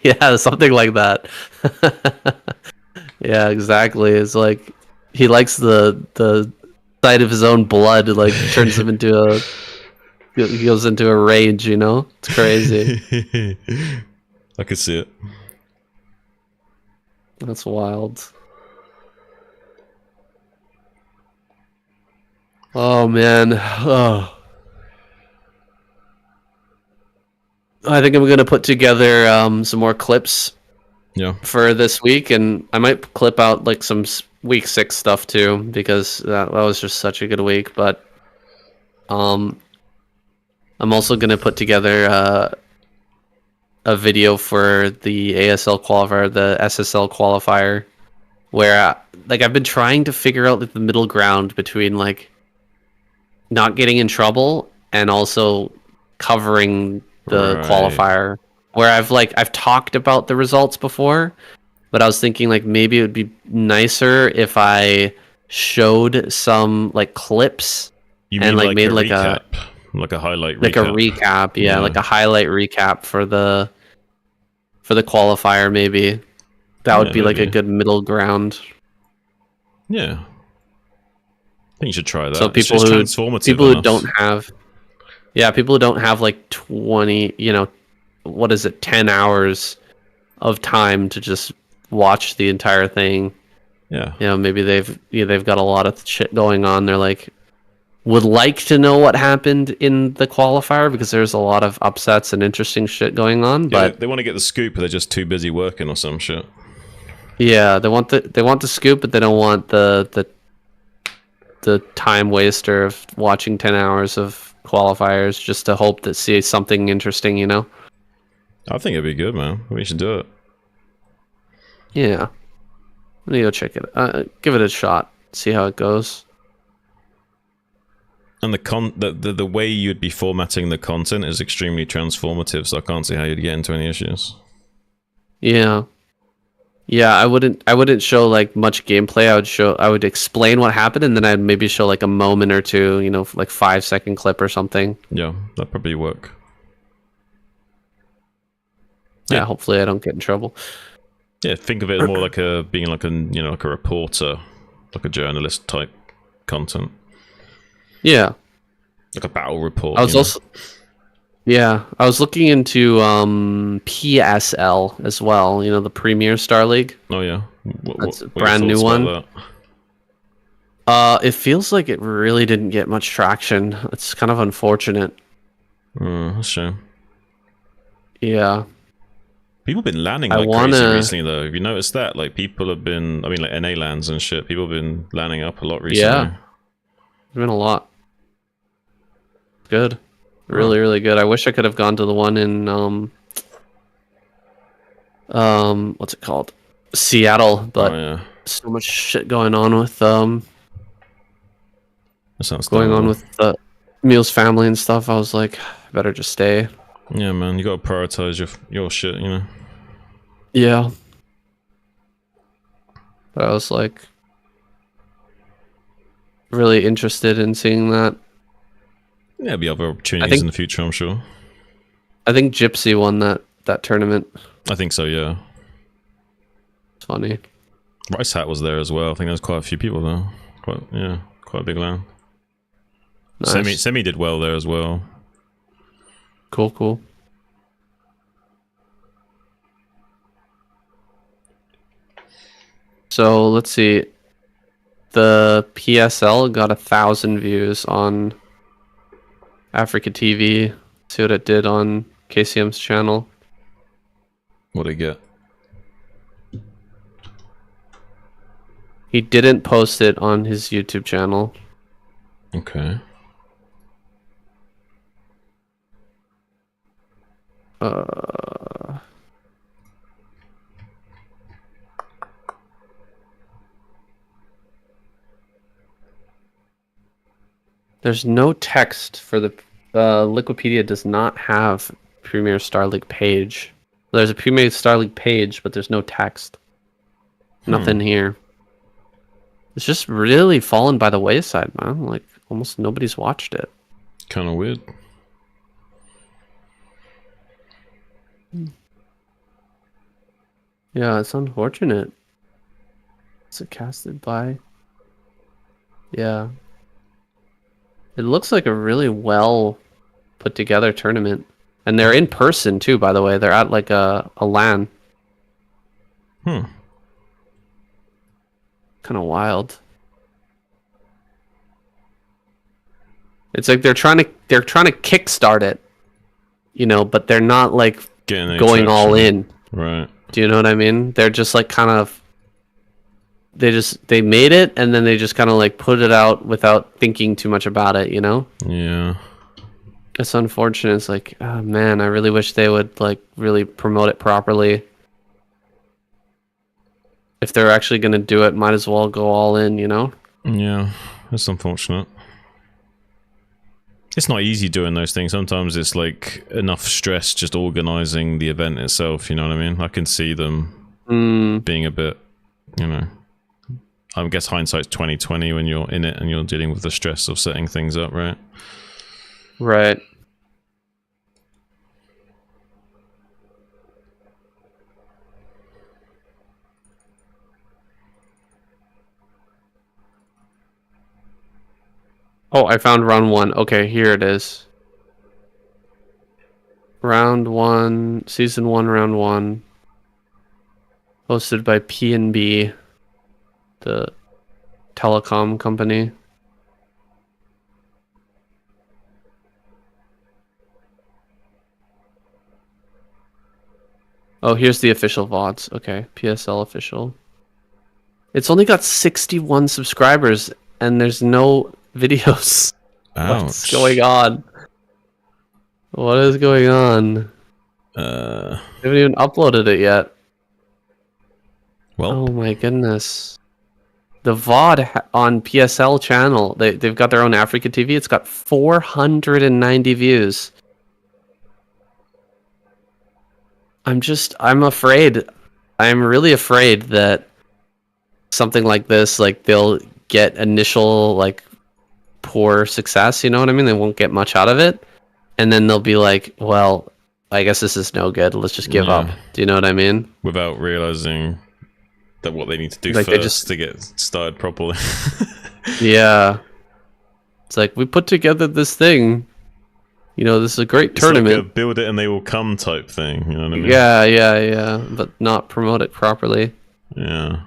Yeah, something like that. Yeah, exactly. It's like he likes the sight of his own blood. Like, turns him into he goes into a rage. It's crazy. I could see it. That's wild. Oh man. Oh. I think I'm going to put together some more clips for this week, and I might clip out, like, some week 6 stuff too, because that was just such a good week. But I'm also gonna put together a video for the ASL qualifier, the SSL qualifier, where like I've been trying to figure out like, the middle ground between like not getting in trouble and also covering the Right. qualifier. Where I've talked about the results before, but I was thinking like maybe it would be nicer if I showed some like clips You and mean like like made a like recap? Like a highlight like recap? a recap, yeah, Yeah. like a highlight recap for the qualifier maybe. That would Yeah, be like a maybe. good middle ground. Yeah. I think you should try that. So It's transformative people who enough. don't have people who don't have like 20, what is it, 10 hours of time to just watch the entire thing. Yeah. Maybe they've got a lot of shit going on. They're like would like to know what happened in the qualifier because there's a lot of upsets and interesting shit going on, Yeah, but they want to get the scoop, but they're just too busy working or some shit. yeah, they want the scoop, but they don't want the time waster of watching 10 hours of qualifiers just to hope that see something interesting, I think it'd be good, man. We should do it. Yeah. Let me go check it. Give it a shot. See how it goes. And the way you'd be formatting the content is extremely transformative, so I can't see how you'd get into any issues. Yeah. Yeah, I wouldn't show like much gameplay. I would explain what happened and then I'd maybe show like a moment or two, like 5-second clip or something. Yeah, that'd probably work. Yeah, hopefully I don't get in trouble. Yeah, think of it more like being like like a reporter, like a journalist type content. Yeah. Like a battle report. I was looking into PSL as well, the Premier Star League. Oh yeah. That's a what are your brand new thoughts one. about that? It feels like it really didn't get much traction. It's kind of unfortunate. That's a shame. Yeah. People have been landing like crazy recently, though. Have you noticed that? Like, people have been, like NA lands and shit. People have been landing up a lot recently. Yeah. There's been a lot. Good. Really, really good. I wish I could have gone to the one in what's it called? Seattle, but so much shit going on with that sounds with Meal's family and stuff. I was like, I better just stay. Yeah, man, you gotta prioritize your shit, Yeah. But I was like really interested in seeing that. Yeah, there'll be other opportunities in the future, I'm sure. I think Gypsy won that tournament. I think so, yeah. It's funny. Rice Hat was there as well. I think there's quite a few people there. Quite a big land. Nice. Semi did well there as well. Cool. So let's see. The PSL got 1,000 views on Africa TV. See what it did on KCM's channel. What'd it get? He didn't post it on his YouTube channel. Okay. There's no text for the Liquipedia does not have Premier Star League page. There's a Premier Star League page, but there's no text. Nothing here. It's just really fallen by the wayside, man. Like almost nobody's watched it. Kind of weird. Yeah, it's unfortunate. Is it casted by? Yeah. It looks like a really well put together tournament. And they're in person too, by the way. They're at like a LAN. Hmm. Kind of wild. It's like they're trying to kickstart it, but they're not like Getting going all in. Right. Do you know what I mean? They're just like kind of they made it and then they just kind of like put it out without thinking too much about it, you know? Yeah. It's unfortunate. It's like, oh man, I really wish they would like really promote it properly. If they're actually going to do it, might as well go all in, you know? Yeah, it's unfortunate. It's not easy doing those things. Sometimes it's like enough stress just organizing the event itself, you know what I mean? I can see them being a bit, you know, I guess hindsight's 2020 when you're in it and you're dealing with the stress of setting things up, right? Right. Oh, I found round 1. Okay, here it is. Round 1, season 1, round 1. Hosted by P&B, the telecom company. Oh, here's the official VODs. Okay, PSL official. It's only got 61 subscribers and there's no videos. What's Ouch. going on? What is going on? They haven't even uploaded it yet. Well, Oh my goodness. The VOD on PSL channel, they've got their own Africa TV. It's got 490 views. I'm afraid. I'm really afraid that something like this, like they'll get initial like poor success, you know what I mean? They won't get much out of it. And then they'll be like, well, I guess this is no good. Let's just give up. Do you know what I mean? without realizing that what they need to do Like, first to get started properly. Yeah. It's like, we put together this thing. You know, this is a great tournament. Like a build it and they will come type thing, you know what I mean? Yeah. But not promote it properly. Yeah.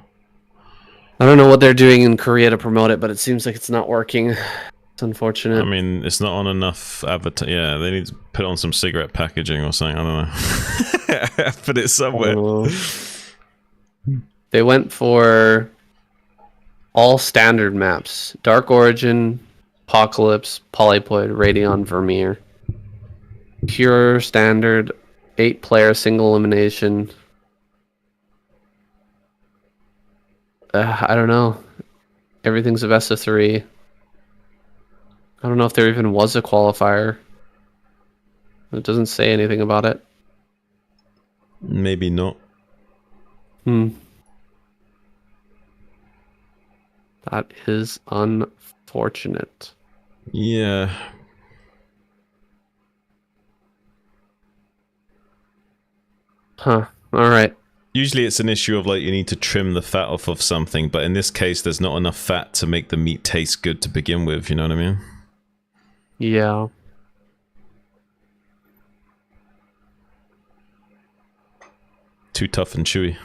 I don't know what they're doing in Korea to promote it, but it seems like it's not working. It's unfortunate. I mean, it's not on enough advertising. Yeah, they need to put on some cigarette packaging or something. I don't know. Put it somewhere. They went for all standard maps. Dark Origin, Apocalypse, Polyploid, Radeon, Vermeer. Pure standard, 8-player single elimination. I don't know. Everything's a best of 3. I don't know if there even was a qualifier. It doesn't say anything about it. Maybe not. That is unfortunate. Yeah. Huh. Alright. Usually it's an issue of like you need to trim the fat off of something, but in this case there's not enough fat to make the meat taste good to begin with, you know what I mean? Yeah. Too tough and chewy.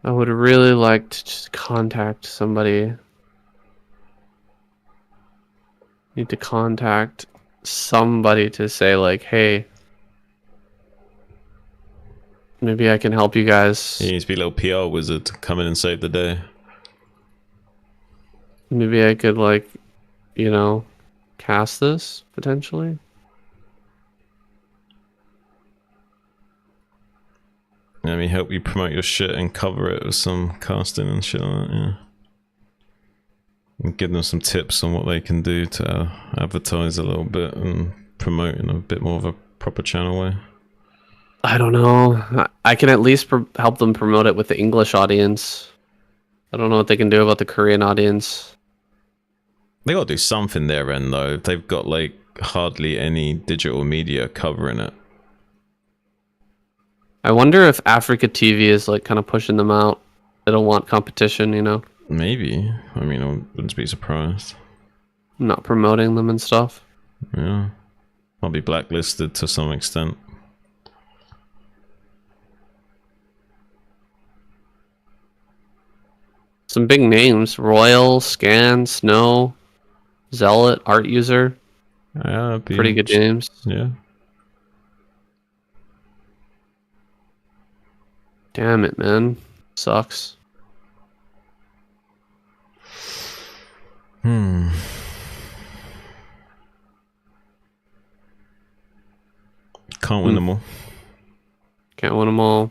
I would really like to just contact somebody. Need to contact somebody to say like, hey, maybe I can help you guys. He needs to be a little PR wizard to come in and save the day. Maybe I could like, you know, cast this potentially. Let me help you promote your shit and cover it with some casting and shit like that, yeah. And give them some tips on what they can do to advertise a little bit and promote in a bit more of a proper channel way. I don't know. I can at least help them promote it with the English audience. I don't know what they can do about the Korean audience. They gotta do something there, end though. They've got like hardly any digital media covering it. I wonder if Africa TV is like kind of pushing them out. They don't want competition, you know? Maybe. I mean, I wouldn't be surprised. Not promoting them and stuff. Yeah. I'll be blacklisted to some extent. Some big names. Royal, Scan, Snow, Zealot, Art User. Yeah, Pretty good names. Yeah. Damn it, man. Sucks. Can't win them all. Can't win them all.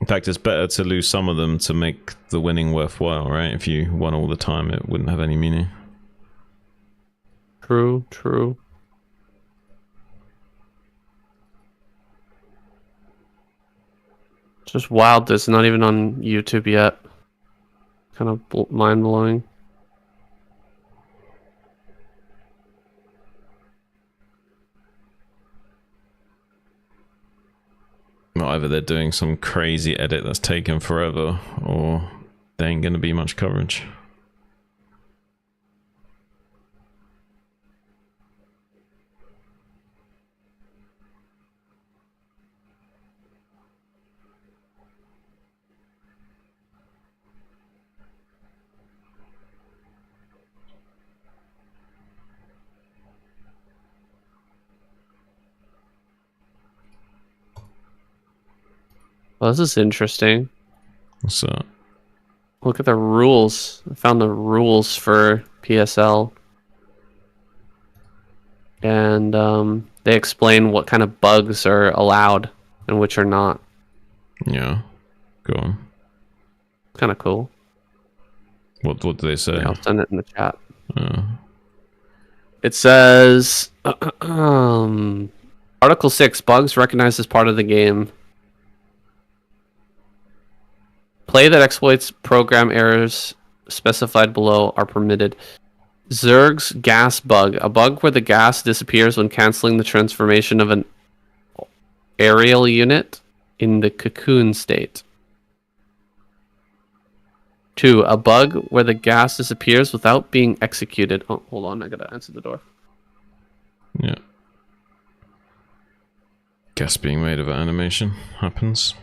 In fact, it's better to lose some of them to make the winning worthwhile, right? If you won all the time, it wouldn't have any meaning. True, true. It's just wild. It's not even on YouTube yet. Kind of mind blowing. Well, either they're doing some crazy edit that's taken forever, or there ain't gonna be much coverage. Well, this is interesting. What's that? Look at the rules. I found the rules for PSL. And they explain what kind of bugs are allowed and which are not. Yeah. Go on. Kind of cool. What do they say? Yeah, I'll send it in the chat. It says Article 6, bugs recognized as part of the game. Play that exploits program errors specified below are permitted. Zerg's gas bug, a bug where the gas disappears when canceling the transformation of an aerial unit in the cocoon state. 2, a bug where the gas disappears without being executed. Oh, hold on, I gotta answer the door. Yeah. Guess being made of animation happens.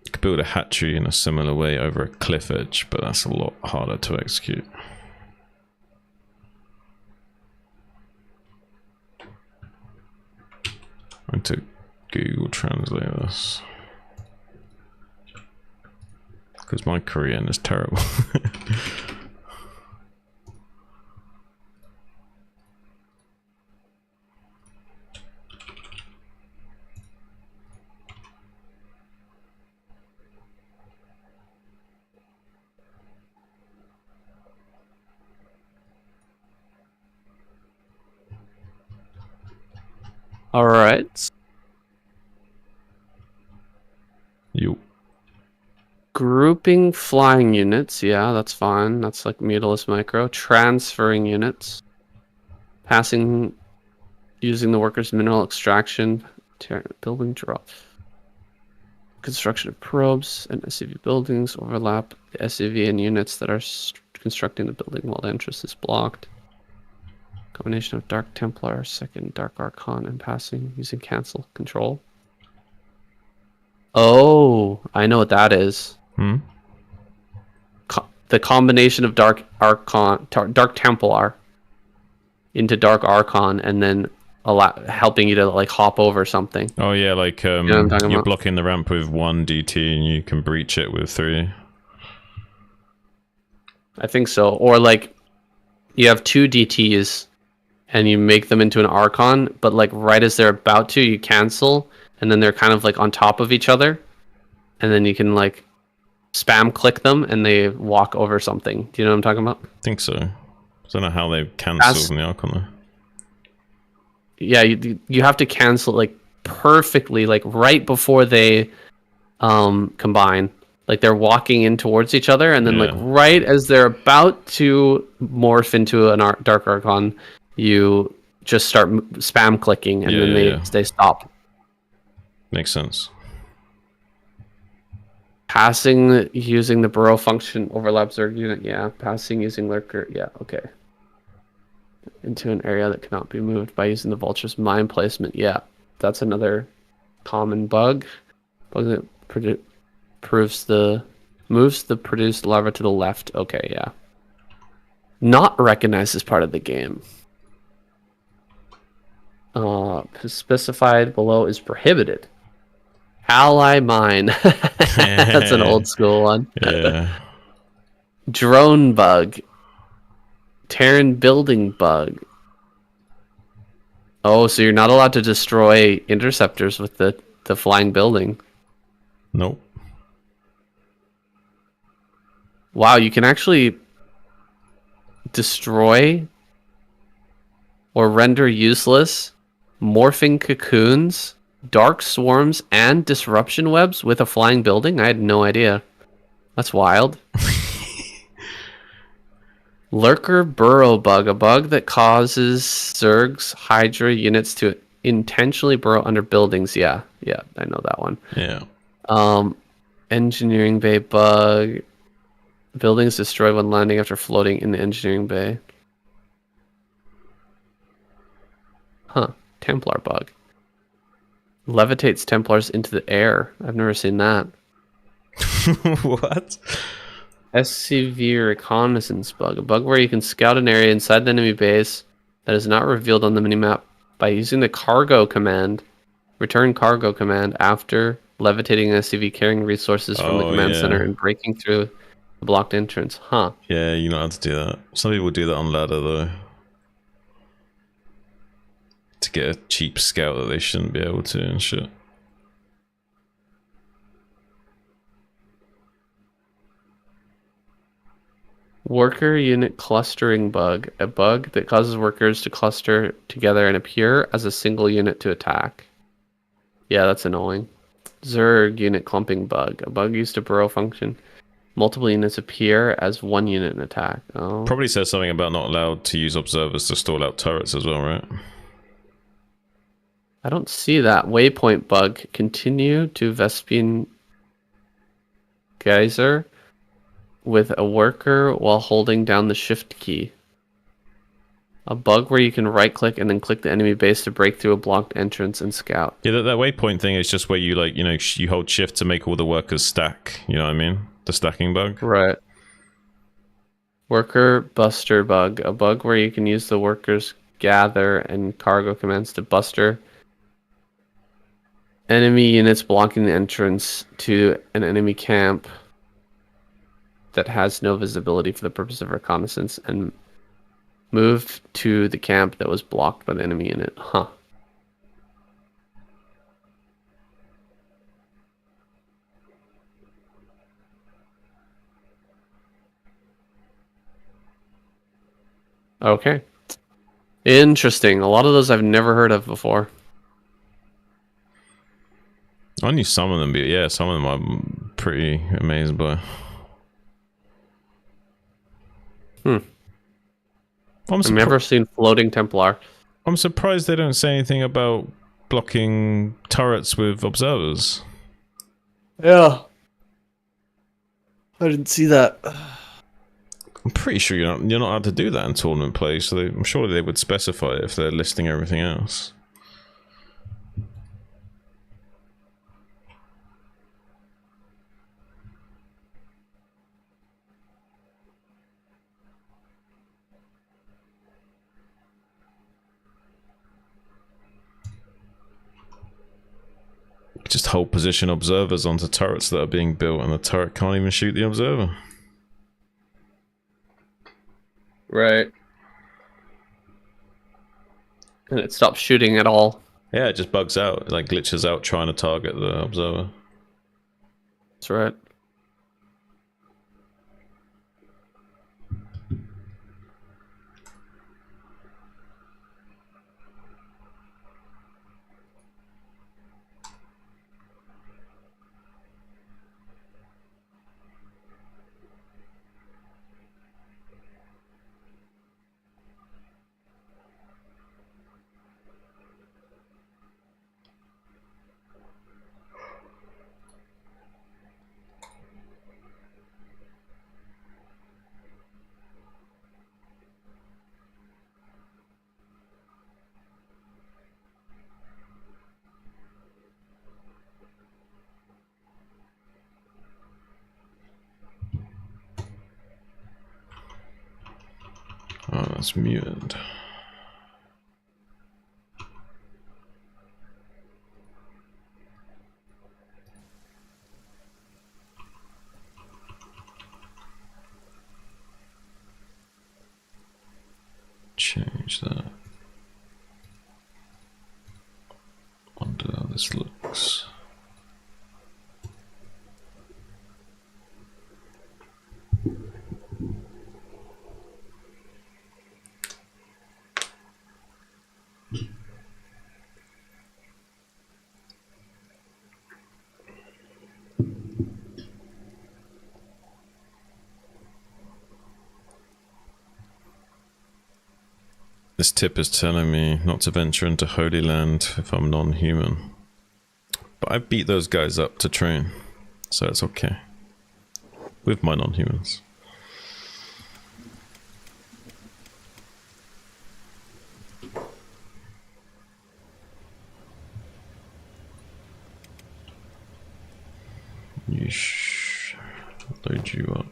You could build a hatchery in a similar way over a cliff edge, but that's a lot harder to execute. I need to Google Translate this, because my Korean is terrible. All right. You. Grouping flying units. Yeah, that's fine. That's like Mutalist Micro. Transferring units. Passing using the worker's mineral extraction. Building drop. Construction of probes and SCV buildings overlap the SCV and units that are constructing the building while the entrance is blocked. Combination of Dark Templar, second Dark Archon, and passing using cancel control. Oh, I know what that is. The combination of Dark Archon, Dark Templar into Dark Archon, and then helping you to like hop over something. Oh yeah, like You know what I'm talking you're about? blocking the ramp with 1 DT and you can breach it with 3. I think so. Or like you have 2 DTs and you make them into an Archon, but like right as they're about to, you cancel, and then they're kind of like on top of each other, and then you can like spam click them and they walk over something. Do you know what I'm talking about? I think so. I don't know how they cancel from the Archon though. Yeah, you have to cancel like perfectly, like right before they combine. Like they're walking in towards each other, and then like right as they're about to morph into an Dark Archon, you just start spam clicking, and then they stop. Makes sense. Passing using the burrow function overlaps Zerg unit. Yeah, passing using lurker. Yeah, okay. Into an area that cannot be moved by using the vulture's mine placement. Yeah, that's another common bug. Bug that proves the Moves the produced larva to the left. Okay, yeah. Not recognized as part of the game. Specified below is prohibited. Ally mine. That's an old school one. Yeah. Drone bug. Terran building bug. Oh, so you're not allowed to destroy interceptors with the flying building. Nope. Wow, you can actually destroy or render useless morphing cocoons, dark swarms, and disruption webs with a flying building? I had no idea. That's wild. Lurker burrow bug, a bug that causes Zerg's Hydra units to intentionally burrow under buildings. Yeah, I know that one. Yeah. Engineering bay bug. Buildings destroyed when landing after floating in the engineering bay. Huh. Templar bug. Levitates Templars into the air. I've never seen that. What? SCV reconnaissance bug. A bug where you can scout an area inside the enemy base that is not revealed on the minimap by using the cargo command. Return cargo command after levitating an SCV carrying resources from the command center and breaking through the blocked entrance. Huh. Yeah, you know how to do that. Some people do that on ladder though. To get a cheap scout that they shouldn't be able to and shit. Worker unit clustering bug. A bug that causes workers to cluster together and appear as a single unit to attack. Yeah, that's annoying. Zerg unit clumping bug. A bug used to burrow function. Multiple units appear as one unit in attack. Oh. Probably says something about not allowed to use observers to stall out turrets as well, right? I don't see that. Waypoint bug. Continue to Vespian Geyser with a worker while holding down the shift key. A bug where you can right click and then click the enemy base to break through a blocked entrance and scout. Yeah, that waypoint thing is just where you like, you know, you hold shift to make all the workers stack. You know what I mean? The stacking bug. Right. Worker buster bug. A bug where you can use the workers gather and cargo commands to buster enemy units blocking the entrance to an enemy camp that has no visibility for the purpose of reconnaissance and move to the camp that was blocked by the enemy unit. Huh. Okay. Interesting. A lot of those I've never heard of before. I knew some of them, but yeah, some of them I'm pretty amazed by. I've never seen floating Templar. I'm surprised they don't say anything about blocking turrets with observers. Yeah. I didn't see that. I'm pretty sure you're not allowed to do that in tournament play, so I'm sure they would specify it if they're listing everything else. Just hold position observers onto turrets that are being built, and the turret can't even shoot the observer. Right. And it stops shooting at all. Yeah, it just bugs out. It like glitches out trying to target the observer. That's right. that's muted. Change that. Wonder how this looks. This tip is telling me not to venture into Holy Land if I'm non-human. But I beat those guys up to train, so it's okay. With my non-humans. Yeesh. Load you up.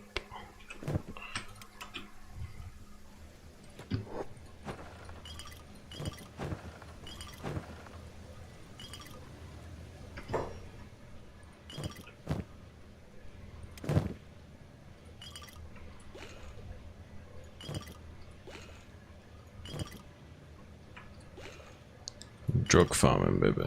Drug farming, baby.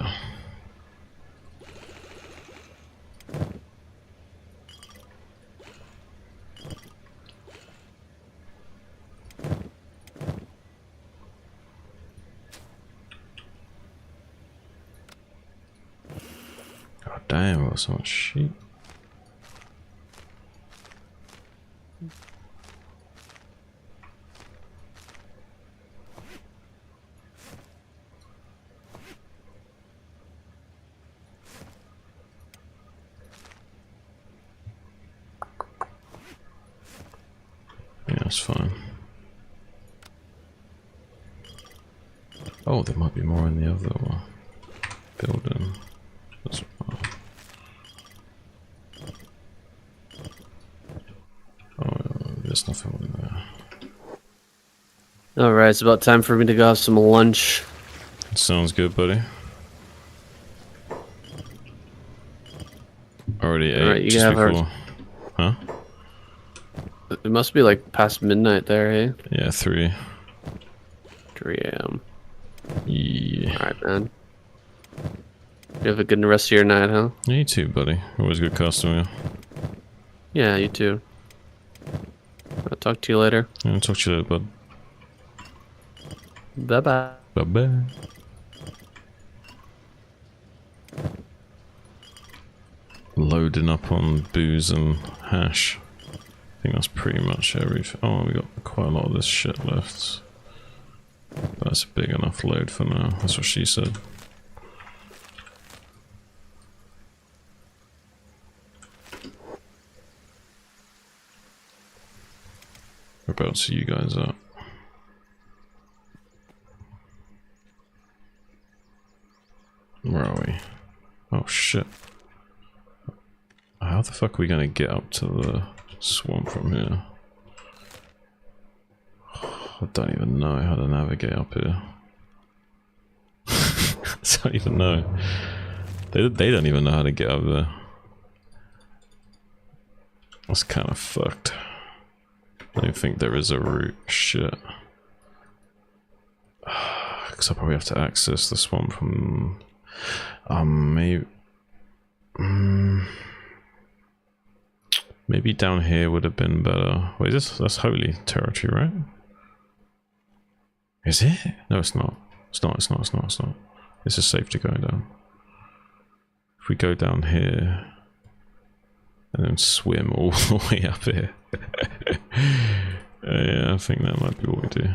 God damn, that's so much sheep. Yeah, that's fine. Oh, there might be more in the other one. Building. That's fine. Oh, there's nothing in there. Alright, it's about time for me to go have some lunch. Sounds good, buddy. Already ate Alright, you just have before. Huh? It must be like past midnight there, hey? Yeah, 3. 3 a.m. Yeah. Alright, man. You have a good rest of your night, huh? Yeah, you too, buddy. Always good customer. Yeah, you too. I'll talk to you later. Yeah, I'll talk to you later, bud. Bye-bye. Bye-bye. Loading up on booze and hash. I think that's pretty much everything. Oh, we got quite a lot of this shit left. That's a big enough load for now. That's what she said. Whereabouts are you guys at? Where are we? Oh shit. How the fuck are we gonna get up to the swamp from here? I don't even know how to navigate up here. I don't even know. They don't even know how to get up there. That's kind of fucked. I don't think there is a route. Shit. Because I'll probably have to access the swamp from... maybe... maybe down here would have been better. Wait, that's holy territory, right? Is it? No, it's not. It's not. This is safe to go down. If we go down here and then swim all the way up here. Yeah, I think that might be what we do.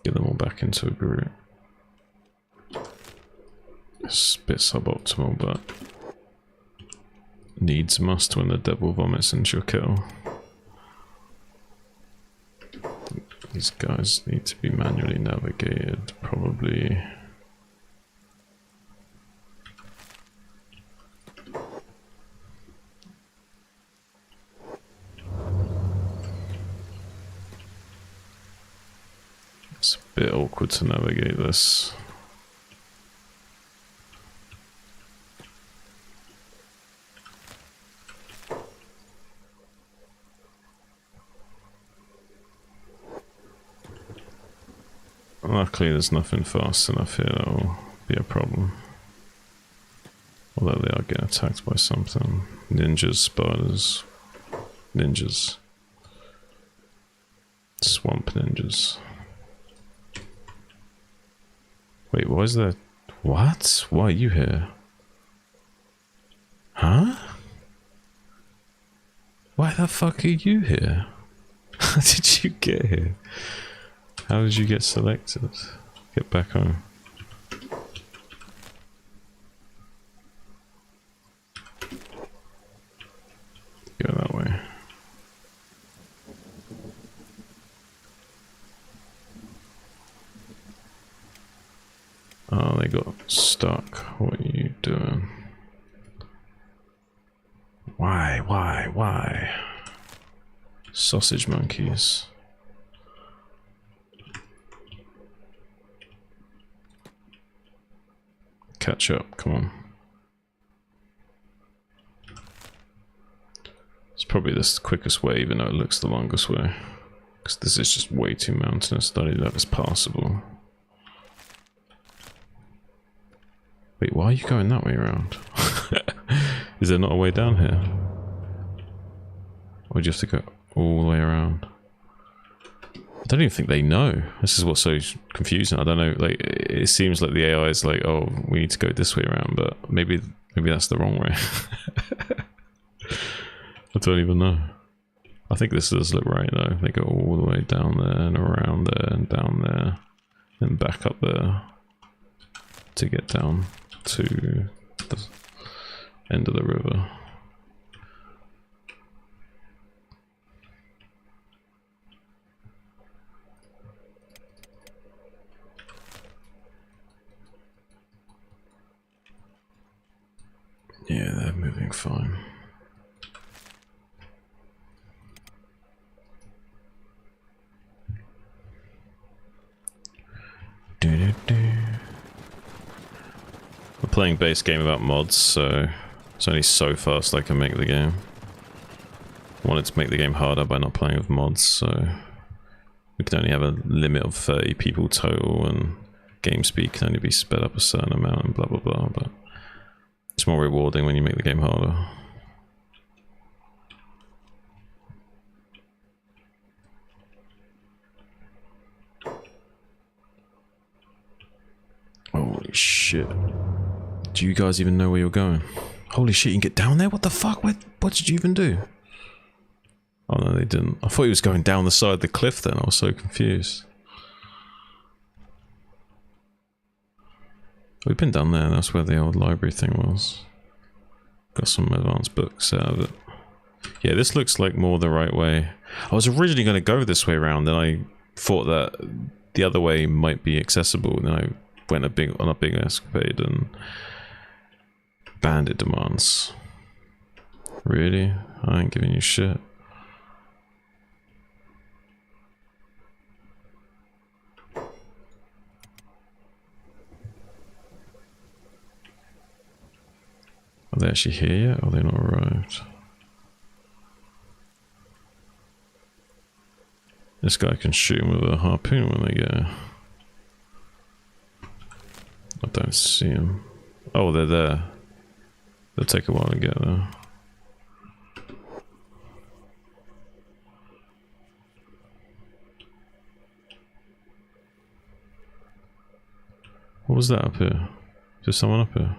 Get them all back into a group. It's a bit suboptimal, but needs must when the devil vomits into your kettle. These guys need to be manually navigated, probably. awkward to navigate this. Luckily there's nothing fast enough here that will be a problem. Although they are getting attacked by something. Ninjas, spiders, ninjas. Swamp ninjas. Wait, why is there... What? Why are you here? Huh? Why the fuck are you here? How did you get here? How did you get selected? Get back home. Go that way. Oh, they got stuck. What are you doing? Why? Sausage monkeys. Catch up, come on. It's probably the quickest way, even though it looks the longest way. Because this is just way too mountainous. I don't think that is passable. Wait, why are you going that way around? Is there not a way down here? Or do you have to go all the way around? I don't even think they know. This is what's so confusing. I don't know, like, it seems like the AI is like, oh, we need to go this way around, but maybe that's the wrong way. I don't even know. I think this does look right though. They go all the way down there and around there and down there and back up there to get down to the end of the river. Yeah, they're moving fine. We're playing base game about mods, so it's only so fast I can make the game. I wanted to make the game harder by not playing with mods, so we can only have a limit of 30 people total, and game speed can only be sped up a certain amount and blah blah blah, but it's more rewarding when you make the game harder. Holy shit. Do you guys even know where you're going? Holy shit, you can get down there? What the fuck? What did you even do? Oh no, they didn't. I thought he was going down the side of the cliff then. I was so confused. We've been down there. That's where the old library thing was. Got some advanced books out of it. Yeah, this looks like more the right way. I was originally going to go this way around, and I thought that the other way might be accessible, and then I went on a big escapade and bandit demands. Really? I ain't giving you shit. Are they actually here yet, or are they not arrived? This guy can shoot him with a harpoon when they get here. I don't see him. Oh, they're there. They'll take a while to get there. What was that up here? Is there someone up here?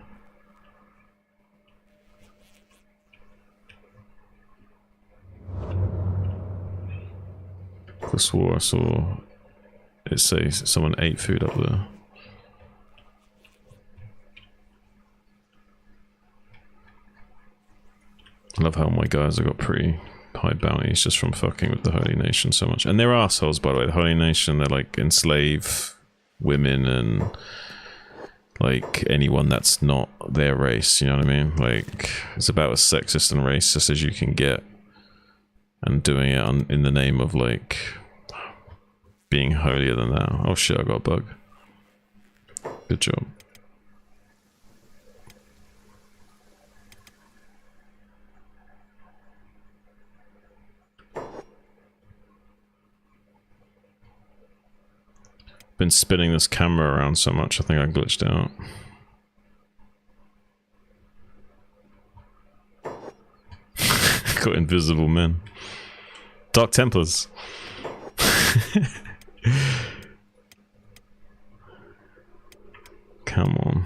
I swore I saw it say someone ate food up there. I love how my guys have got pretty high bounties just from fucking with the Holy Nation so much. And they're assholes, by the way. The Holy Nation, they're like enslave women and like anyone that's not their race, you know what I mean? Like, it's about as sexist and racist as you can get. And doing it in the name of like being holier than thou. Oh shit, I got a bug. Good job. Been spinning this camera around so much, I think I glitched out. Got invisible men. Dark Templars. Come on.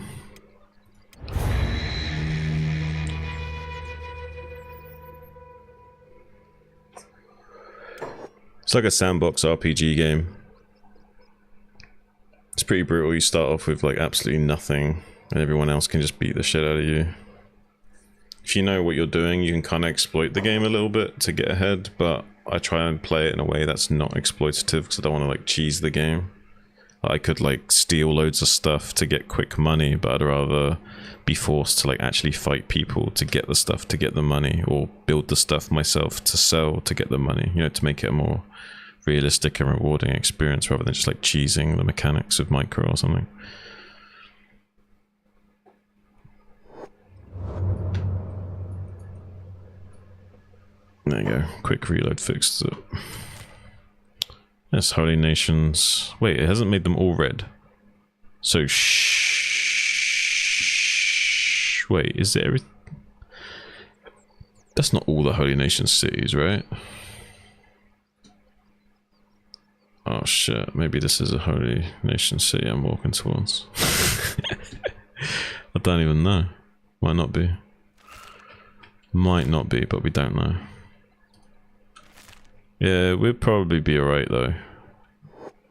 It's like a sandbox RPG game. It's pretty brutal. You start off with like absolutely nothing and everyone else can just beat the shit out of you. If you know what you're doing, you can kind of exploit the game a little bit to get ahead, but I try and play it in a way that's not exploitative because I don't want to like cheese the game. I could like steal loads of stuff to get quick money, but I'd rather be forced to like actually fight people to get the stuff to get the money, or build the stuff myself to sell to get the money, you know, to make it a more realistic and rewarding experience rather than just like cheesing the mechanics of micro or something. There you go, quick reload fixed it. Yes, Holy Nations. Wait, it hasn't made them all red. So wait, is there everything? That's not all the Holy Nations cities, right? Oh shit, maybe this is a Holy Nation city I'm walking towards. I don't even know. Might not be. Might not be, but we don't know. Yeah, we'd probably be alright though.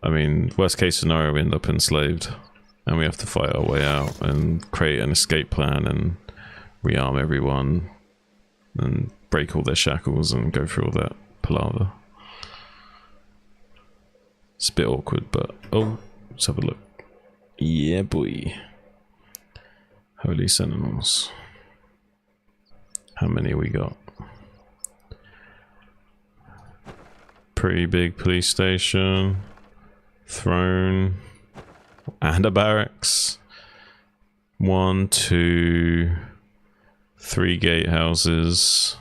I mean, worst case scenario, we end up enslaved. And we have to fight our way out and create an escape plan and rearm everyone. And break all their shackles and go through all that palaver. It's a bit awkward, but oh, let's have a look. Yeah, boy. Holy Sentinels. How many we got? Pretty big police station. Throne. And a barracks. 1, 2, 3 gatehouses.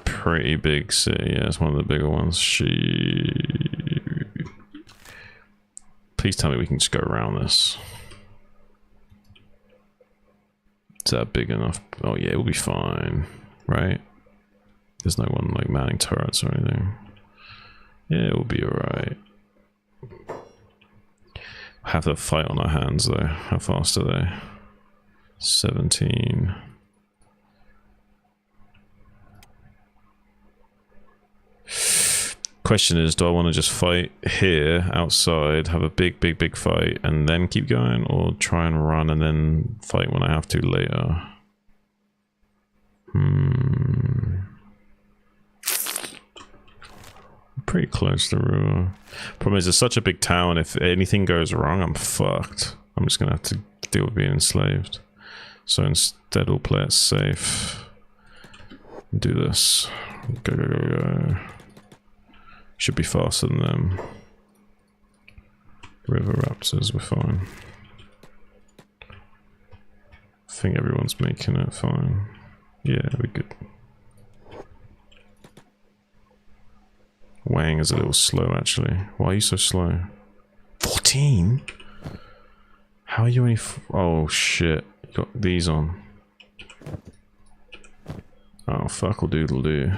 Pretty big city, yeah, it's one of the bigger ones. Please tell me we can just go around this. Is that big enough? Oh yeah, we'll be fine, right? There's no one like manning turrets or anything. Yeah, we'll be alright. Have to fight on our hands though. How fast are they? 17. Question is, do I want to just fight here outside, have a big fight, and then keep going, or try and run and then fight when I have to later? Pretty close to Ruhr. Problem is, it's such a big town, if anything goes wrong, I'm fucked. I'm just gonna have to deal with being enslaved. So instead, we'll play it safe. Do this. Go. Should be faster than them. River Raptors, we're fine. I think everyone's making it fine. Yeah, we're good. Wang is a little slow actually. Why are you so slow? 14? How are you only oh shit. You got these on. Oh fuckle doodle do.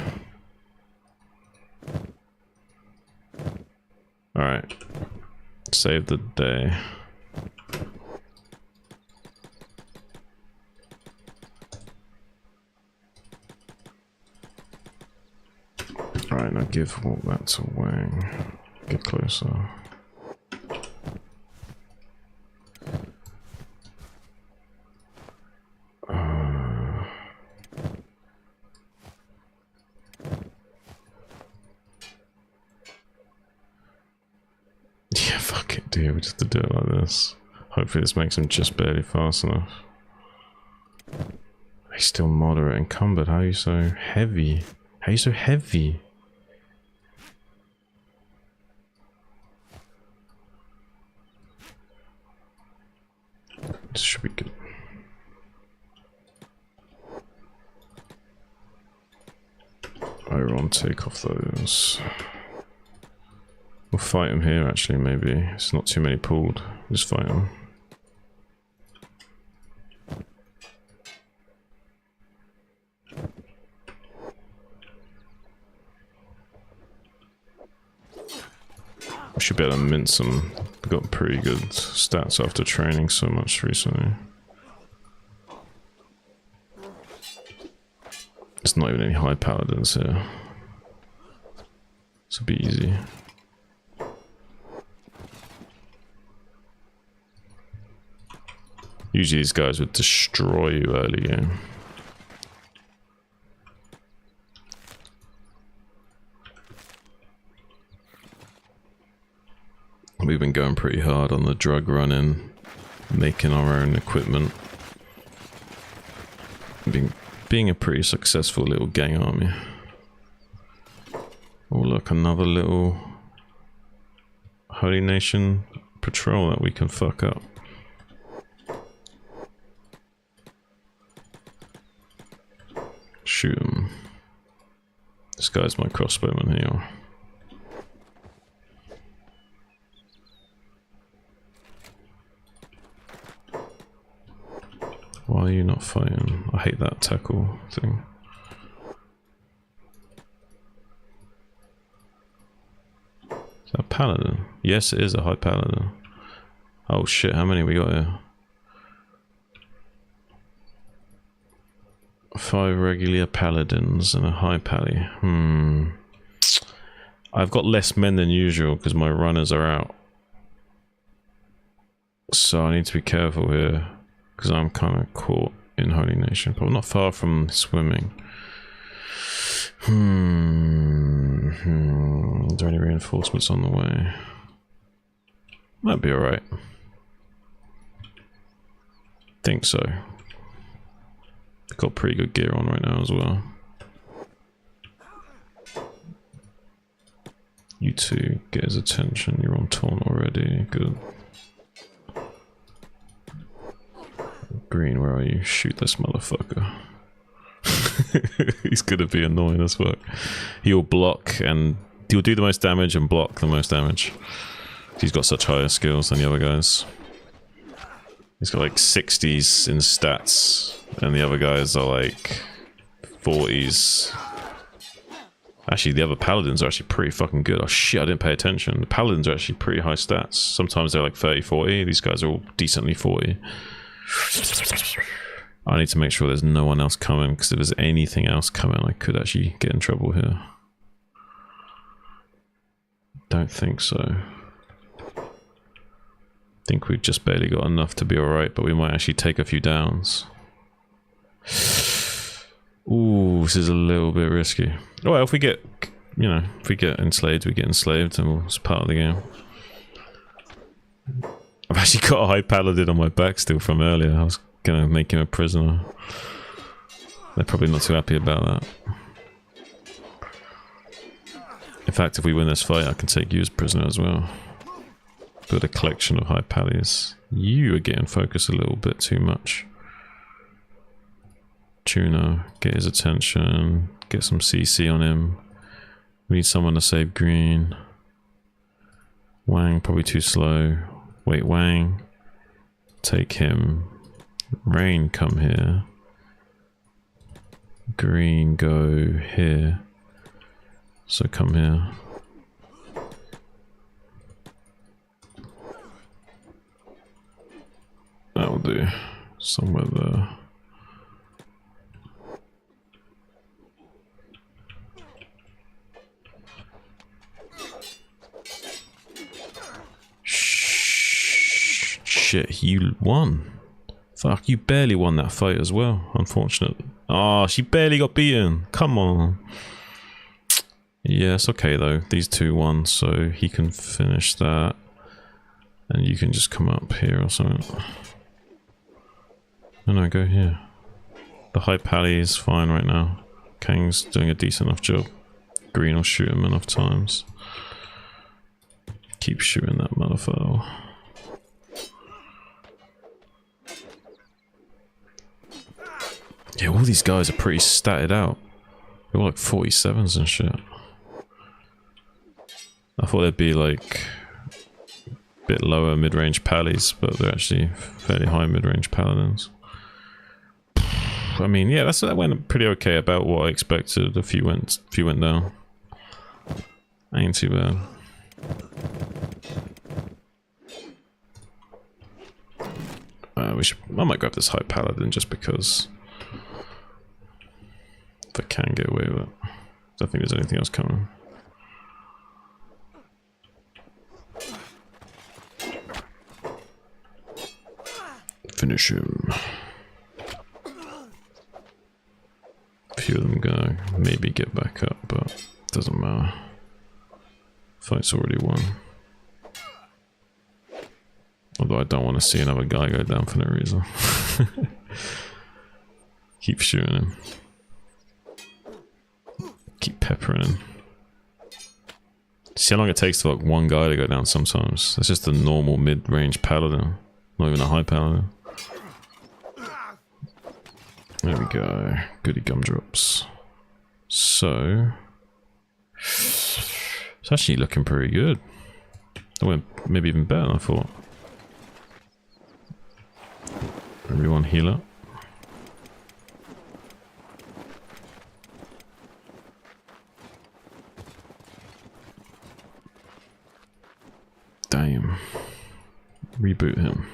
Alright. Save the day. Alright, now give all that to Wang. Get closer. Yeah, fuck it, dude. We just have to do it like this. Hopefully this makes him just barely fast enough. He's still moderate encumbered. How are you so heavy? How are you so heavy? This should be good. Iron, take off those. We'll fight him here actually, maybe. It's not too many pulled. Just fight him. We should be able to mince them. We've got pretty good stats after training so much recently. There's not even any high paladins here. This will be easy. Usually these guys would destroy you early game. We've been going pretty hard on the drug running, making our own equipment. Being a pretty successful little gang army. Oh look, another little Holy Nation patrol that we can fuck up. Shoot him. This guy's my crossbowman here. Why are you not fighting? I hate that tackle thing. Is that a paladin? Yes, it is a high paladin. Oh shit, how many we got here? 5 regular paladins and a high pally. I've got less men than usual because my runners are out. So I need to be careful here. Because I'm kind of caught in Holy Nation, but I'm not far from swimming. Are there any reinforcements on the way? Might be alright. Think so. Got pretty good gear on right now as well. You two, get his attention. You're on taunt already. Good. Green, where are you? Shoot this motherfucker. He's gonna be annoying as fuck. He'll block and he'll do the most damage and block the most damage. He's got such higher skills than the other guys. He's got like 60s in stats and the other guys are like 40s. Actually, the other paladins are actually pretty fucking good. Oh shit, I didn't pay attention. The paladins are actually pretty high stats. Sometimes they're like 30, 40. These guys are all decently 40. I need to make sure there's no one else coming, because if there's anything else coming, I could actually get in trouble here. Don't think so. Think we've just barely got enough to be alright, but we might actually take a few downs. Ooh, this is a little bit risky. Oh well, if we get, you know, if we get enslaved, we get enslaved, and it's part of the game. I've actually got a high paladin on my back still from earlier. I was gonna make him a prisoner. They're probably not too happy about that. In fact, if we win this fight, I can take you as prisoner as well. Build a collection of high pallies. You are getting focused a little bit too much. Tuna, get his attention. Get some CC on him. We need someone to save green. Wang, probably too slow. Wait, Wang. Take him. Rain, come here. Green, go here. So come here. That'll do. Somewhere there. Shit, you won. Fuck, you barely won that fight as well, unfortunately. Oh, she barely got beaten. Come on. Yeah, it's okay though. These two won, so he can finish that. And you can just come up here or something. No, go here. The high pally is fine right now. Kang's doing a decent enough job. Green will shoot him enough times. Keep shooting that motherfucker. Yeah, all these guys are pretty statted out. They're all like 47s and shit. I thought they'd be like a bit lower mid-range pallies, but they're actually fairly high mid-range paladins. I mean, yeah, that went pretty okay, about what I expected. A few went down. Ain't too bad. I might grab this high paladin just because. If I can get away with it. I don't think there's anything else coming. Finish him. A few of them gonna maybe get back up, but doesn't matter. Fight's already won. Although I don't want to see another guy go down for no reason. Keep shooting him. Keep peppering him. See how long it takes for like one guy to go down sometimes. That's just a normal mid-range paladin. Not even a high paladin. There we go. Goody gumdrops. So... it's actually looking pretty good. It went maybe even better than I thought. Everyone heal up. Damn. Reboot him.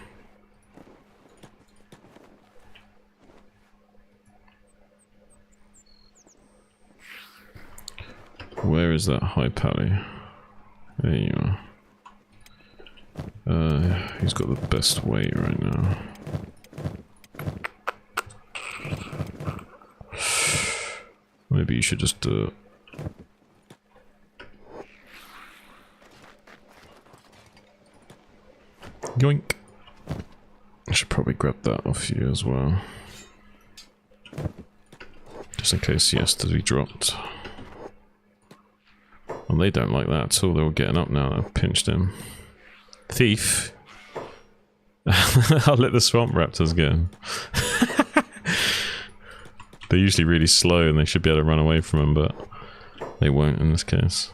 Where is that high pally? There you are. He's got the best weight right now. Maybe you should just do it. Yoink. I should probably grab that off you as well. Just in case he has to be dropped. And they don't like that at all. They're all getting up now. I've pinched him. Thief. I'll let the swamp raptors get him. They're usually really slow and they should be able to run away from him, but they won't in this case.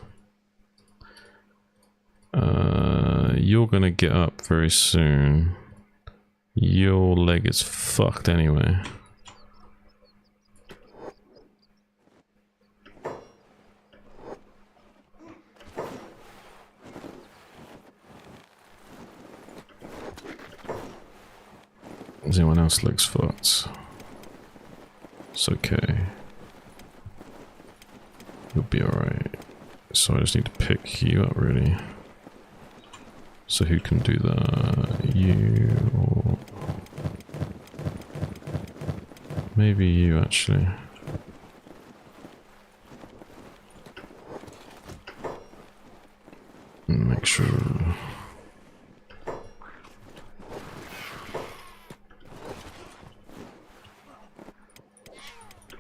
You're gonna get up very soon. Your leg is fucked anyway. Does anyone else looks fucked? It's okay. You'll be alright. So I just need to pick you up really. So who can do that? You or maybe you actually. Make sure.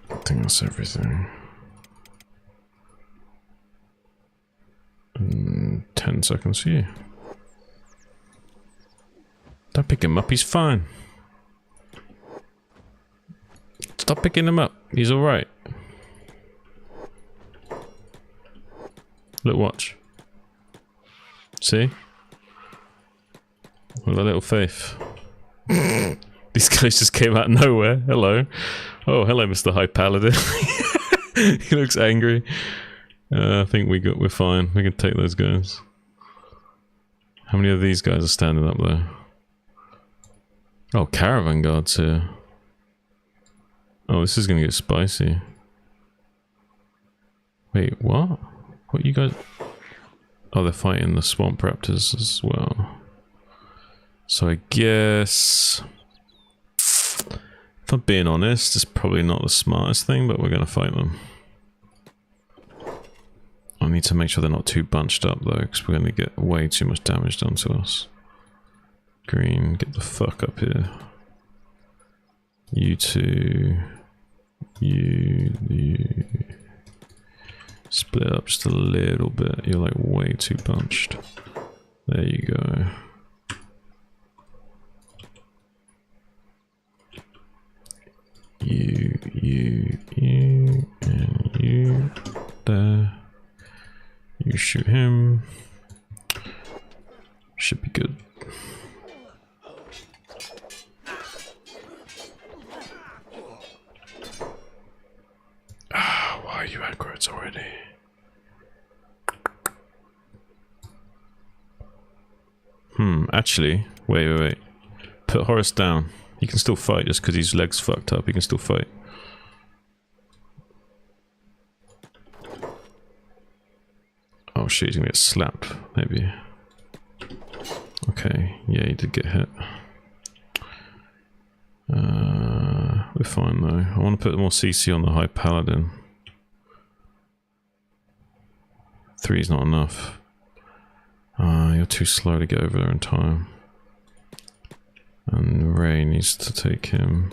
I think that's everything. 10 seconds for you. Don't pick him up, he's fine. Stop picking him up, he's alright. Look, watch. See? With a little faith. These guys just came out of nowhere. Hello. Oh, hello, Mr. High Paladin. He looks angry. I think we're fine. We can take those guys. How many of these guys are standing up there? Oh, caravan guards here. Oh, this is gonna get spicy. Wait, what? What you guys? Oh, they're fighting the swamp raptors as well. So I guess, if I'm being honest, it's probably not the smartest thing, but we're gonna fight them. I need to make sure they're not too bunched up though, because we're gonna get way too much damage done to us. Green, get the fuck up here. You two. You. Split up just a little bit. You're like way too bunched. There you go. You. shoot him. Should be good. Ah, why are you aggroed already? Actually, wait. Put Horace down. He can still fight just because his leg's fucked up. He can still fight. Oh shit, he's gonna get slapped, maybe. Okay, yeah, he did get hit. We're fine though. I want to put more CC on the High Paladin. 3's not enough. You're too slow to get over there in time. And Ray needs to take him.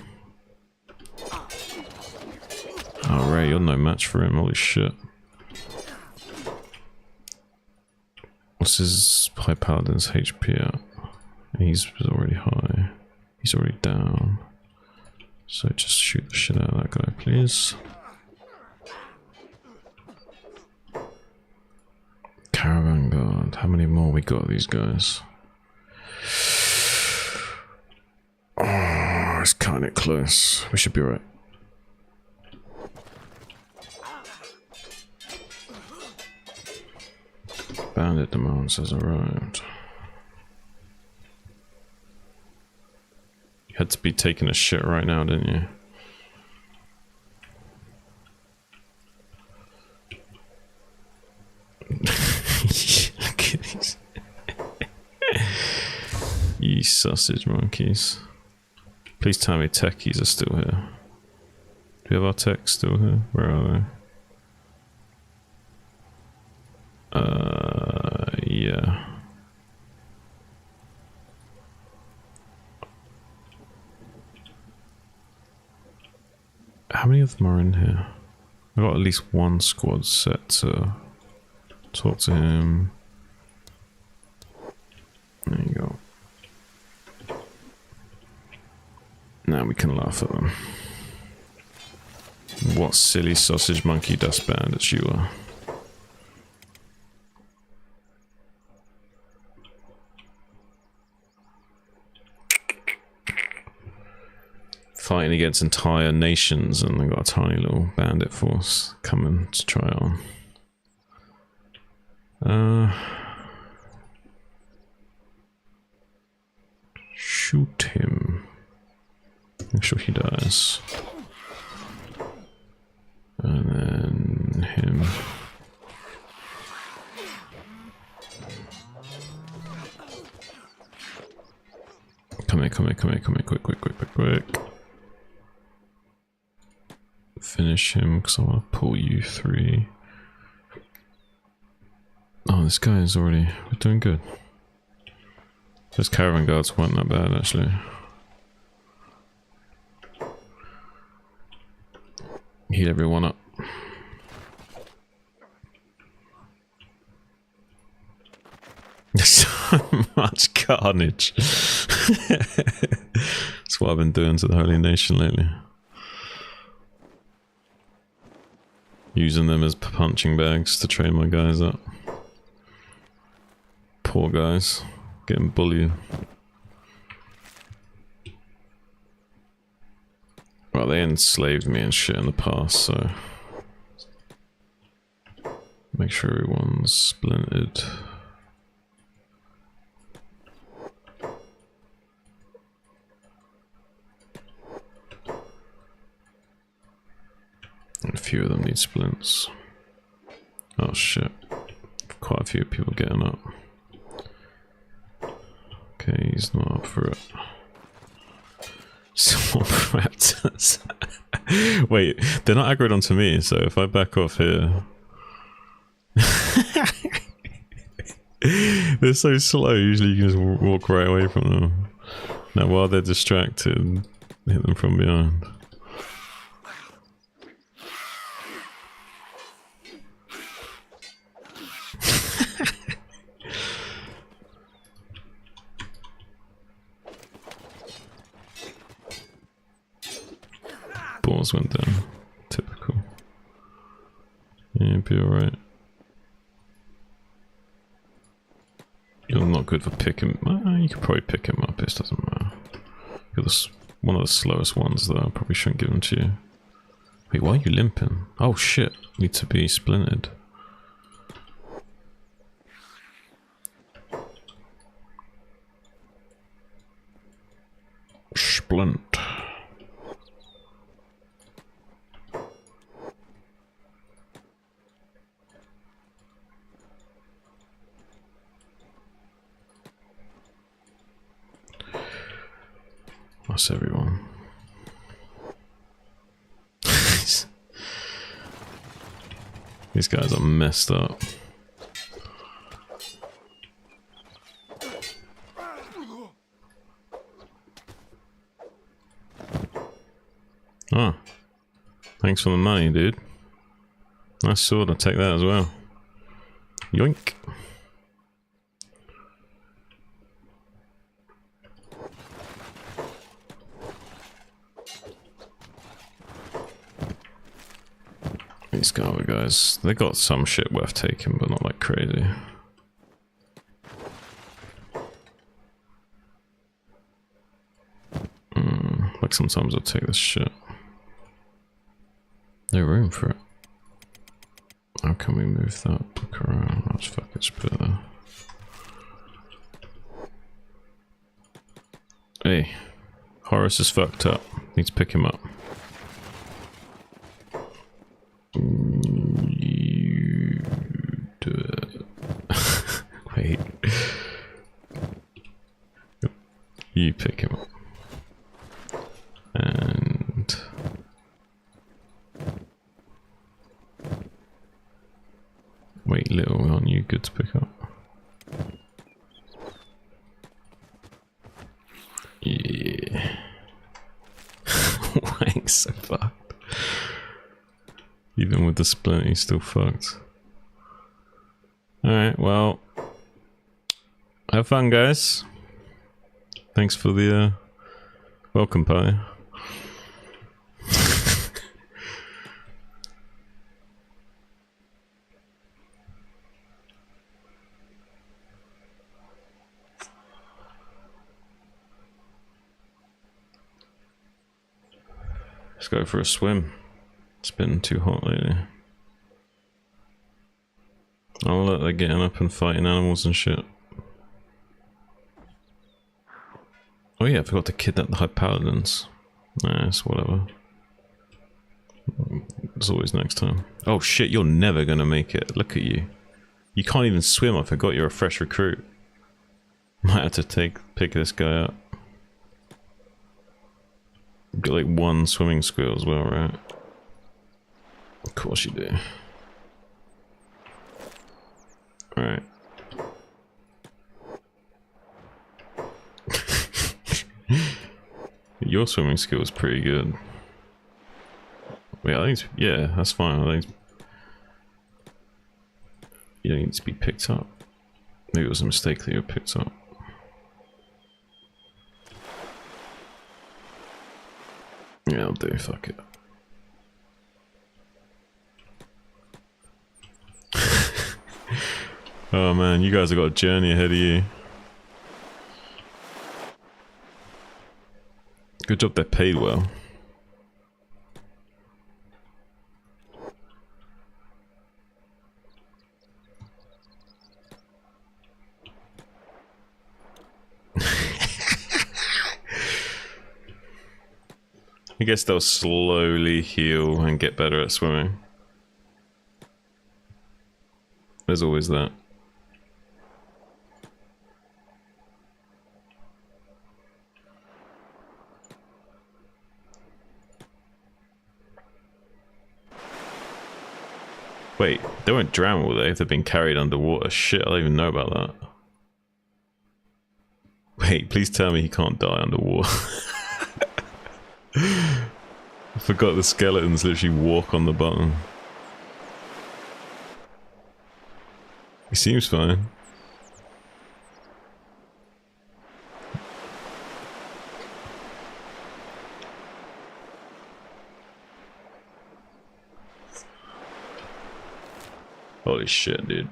Oh, Ray, you're no match for him. Holy shit. What's his High Paladin's HP at? He's already high. He's already down. So just shoot the shit out of that guy, please. Caravan Guard. How many more we got of these guys? Oh, it's kind of close. We should be alright. Bandit demands has arrived. You had to be taking a shit right now, didn't you? You sausage monkeys. Please tell me techies are still here. Do we have our techs still here? Where are they? Yeah. How many of them are in here? I've got at least one squad set to talk to him. There you go. Now we can laugh at them. What silly sausage monkey dust bandits you are. Fighting against entire nations, and they've got a tiny little bandit force coming to try on. Shoot him. Make sure he dies. And then him. Come here, quick. Finish him, because I want to pull you 3. Oh, this guy is already... We're doing good. Those caravan guards weren't that bad, actually. Heat everyone up. So much carnage. That's what I've been doing to the Holy Nation lately. Using them as punching bags to train my guys up. Poor guys. Getting bullied. Well, they enslaved me and shit in the past, so... Make sure everyone's splintered. And a few of them need splints. Oh shit. Quite a few people getting up. Okay, he's not up for it. Swamp raptors. Wait, they're not aggroed onto me, so if I back off here... They're so slow, usually you can just walk right away from them. Now while they're distracted, hit them from behind. Balls went down. Typical. Yeah, be alright. not good for picking. You could probably pick him up. It doesn't matter. You're one of the slowest ones, though. I probably shouldn't give him to you. Wait, why are you limping? Oh shit! Need to be splintered. Splint. That's everyone. These guys are messed up. Oh. Thanks for the money, dude. Nice sword, I'll take that as well. Yoink. These guys, they got some shit worth taking, but not like crazy. Like sometimes I'll take this shit. No room for it. How can we move that book around? I'll just fuck it, just put it there. Hey, Horace is fucked up. Need to pick him up. You do it. Wait. You pick him up. And wait, little, aren't you good to pick up? Yeah. Wank's so fucked. Even with the splint, he's still fucked. Alright, well. Have fun, guys. Thanks for the welcome party. Let's go for a swim. It's been too hot lately. I'll let they're getting up and fighting animals and shit. Oh yeah, I forgot to kidnap the High Paladins. Nah, it's whatever. It's always next time. Oh shit, you're never gonna make it. Look at you. You can't even swim, I forgot you're a fresh recruit. Might have to pick this guy up. You've got like one swimming skill as well, right? Of course you do. Alright. Your swimming skill is pretty good. Wait, I think it's, yeah, that's fine. I think you don't need to be picked up. Maybe it was a mistake that you were picked up. Yeah, I'll do. Fuck it. Oh man, you guys have got a journey ahead of you. Good job they're paid well. I guess they'll slowly heal and get better at swimming. There's always that. Wait, they won't drown, will they, if they've been carried underwater? Shit, I don't even know about that. Wait, please tell me he can't die underwater. I forgot the skeletons literally walk on the bottom. He seems fine. Holy shit, dude.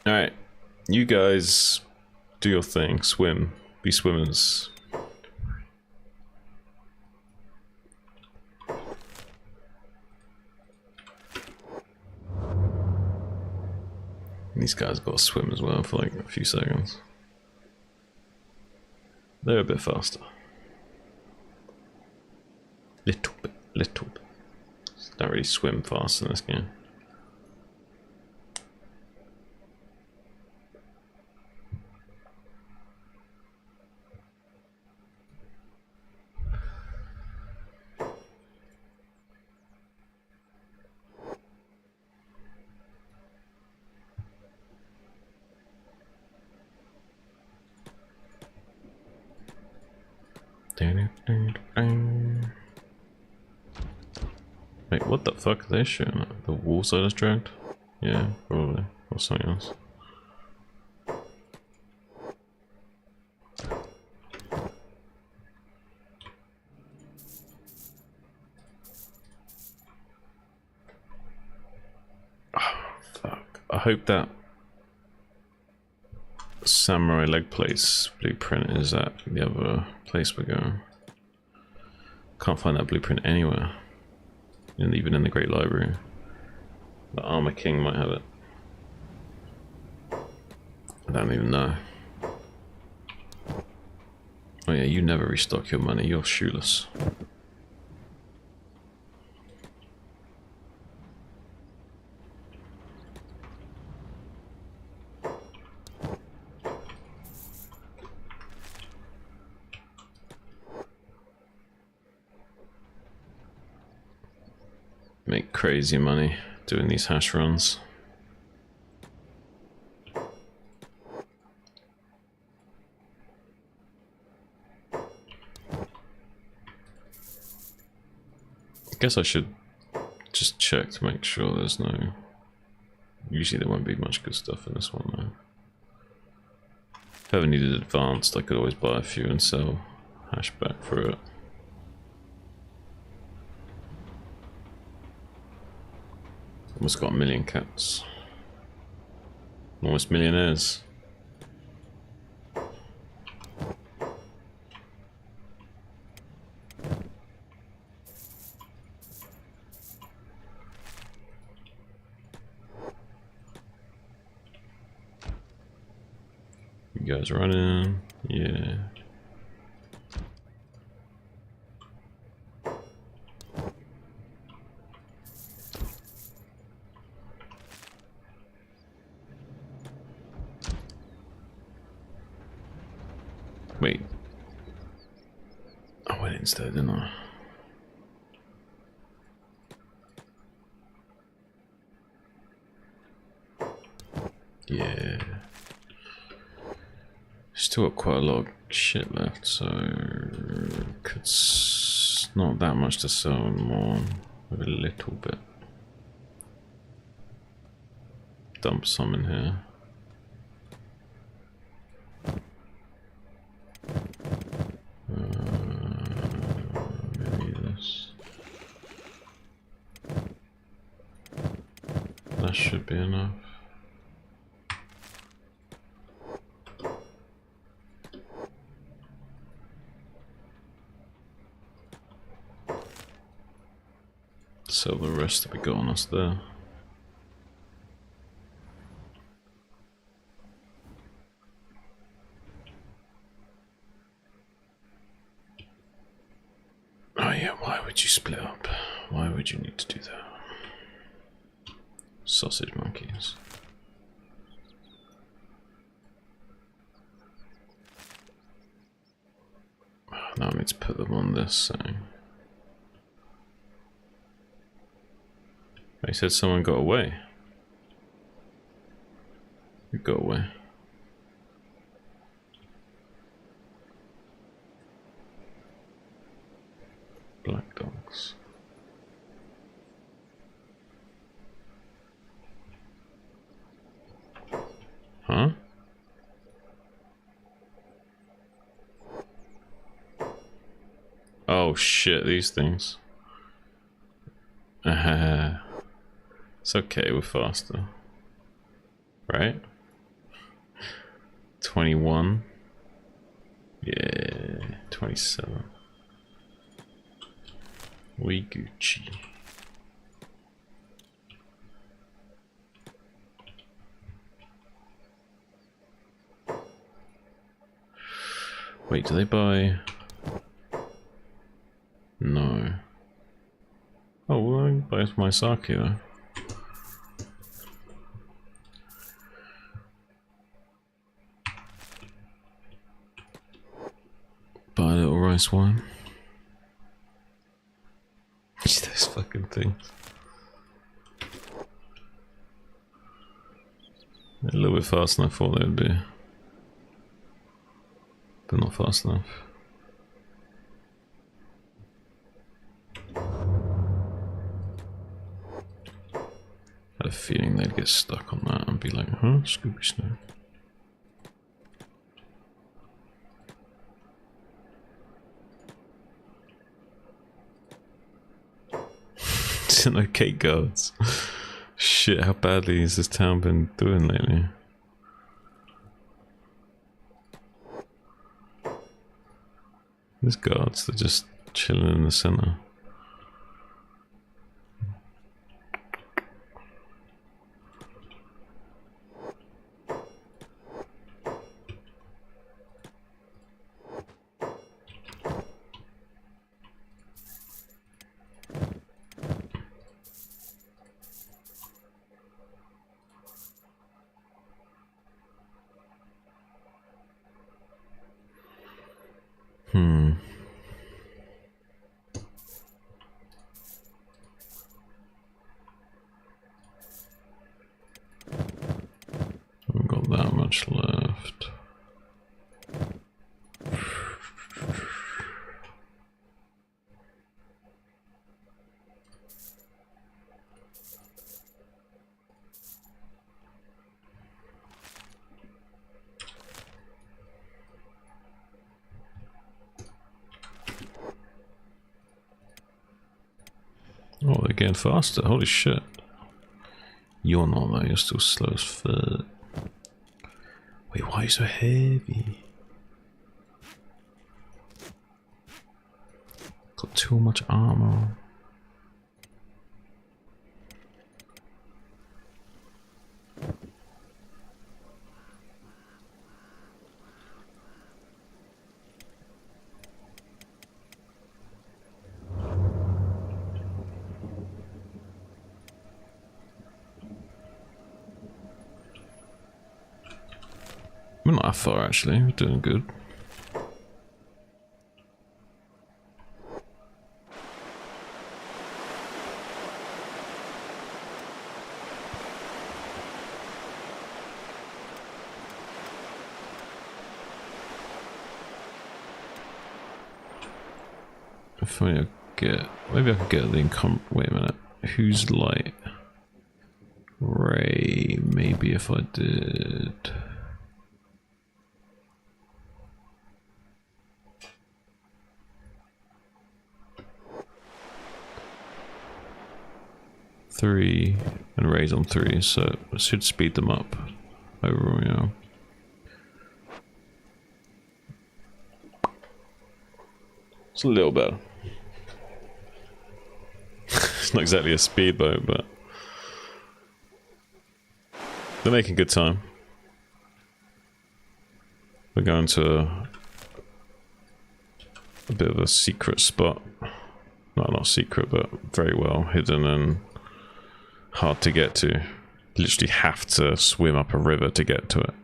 Alright. You guys do your thing. Swim. Be swimmers. These guys got to swim as well for like a few seconds. They're a bit faster. Little bit. Don't really swim fast in this game. Wait, what the fuck are they shooting at? The walls I just dragged? Yeah, probably. Or something else. Oh, fuck. I hope that samurai leg place blueprint is at the other place we're going. Can't find that blueprint anywhere. And even in the Great Library. The Armor King might have it. I don't even know. Oh yeah, you never restock your money, you're shoeless. Make crazy money doing these hash runs. Guess I should just check to make sure there's no... Usually there won't be much good stuff in this one though. If I ever needed advanced, I could always buy a few and sell hash back for it. Almost got 1 million cats. Almost millionaires. You guys running? Yeah. Wait. I went instead, didn't I? Yeah. Still got quite a lot of shit left, so not that much to sell more. Maybe a little bit. Dump some in here. Maybe this. That should be enough. Sell the rest that we got on us there. Oh yeah, why would you split up? Why would you need to do that? Sausage monkeys. Now I need to put them on this thing. They said someone got away. Who got away? Black dogs. Huh? Oh shit, these things. It's okay, we're faster. Right? 21. Yeah, 27. We Gucci. Wait, do they buy? No. Oh, well, I can buy my sake though. Buy a little rice wine. Those fucking things. A little bit faster than I thought they would be. But not fast enough. I had a feeling they'd get stuck on that and be like, huh, Scooby Snow. No gate guards. Shit, how badly has this town been doing lately? There's guards that are just chilling in the center. Haven't got that much left. Oh, they're getting faster. Holy shit. You're not though, you're still slow as fuck. Wait, why are you so heavy? Got too much armor. We're not that far actually, we're doing good. If I get, maybe I could get the income. Wait a minute, who's light? Ray, maybe if I did. Three and Ray's on 3, so it should speed them up overall, yeah. It's a little better. It's not exactly a speedboat, but they're making good time. We're going to a bit of a secret spot. No, not secret, but very well hidden and hard to get to. You literally have to swim up a river to get to it.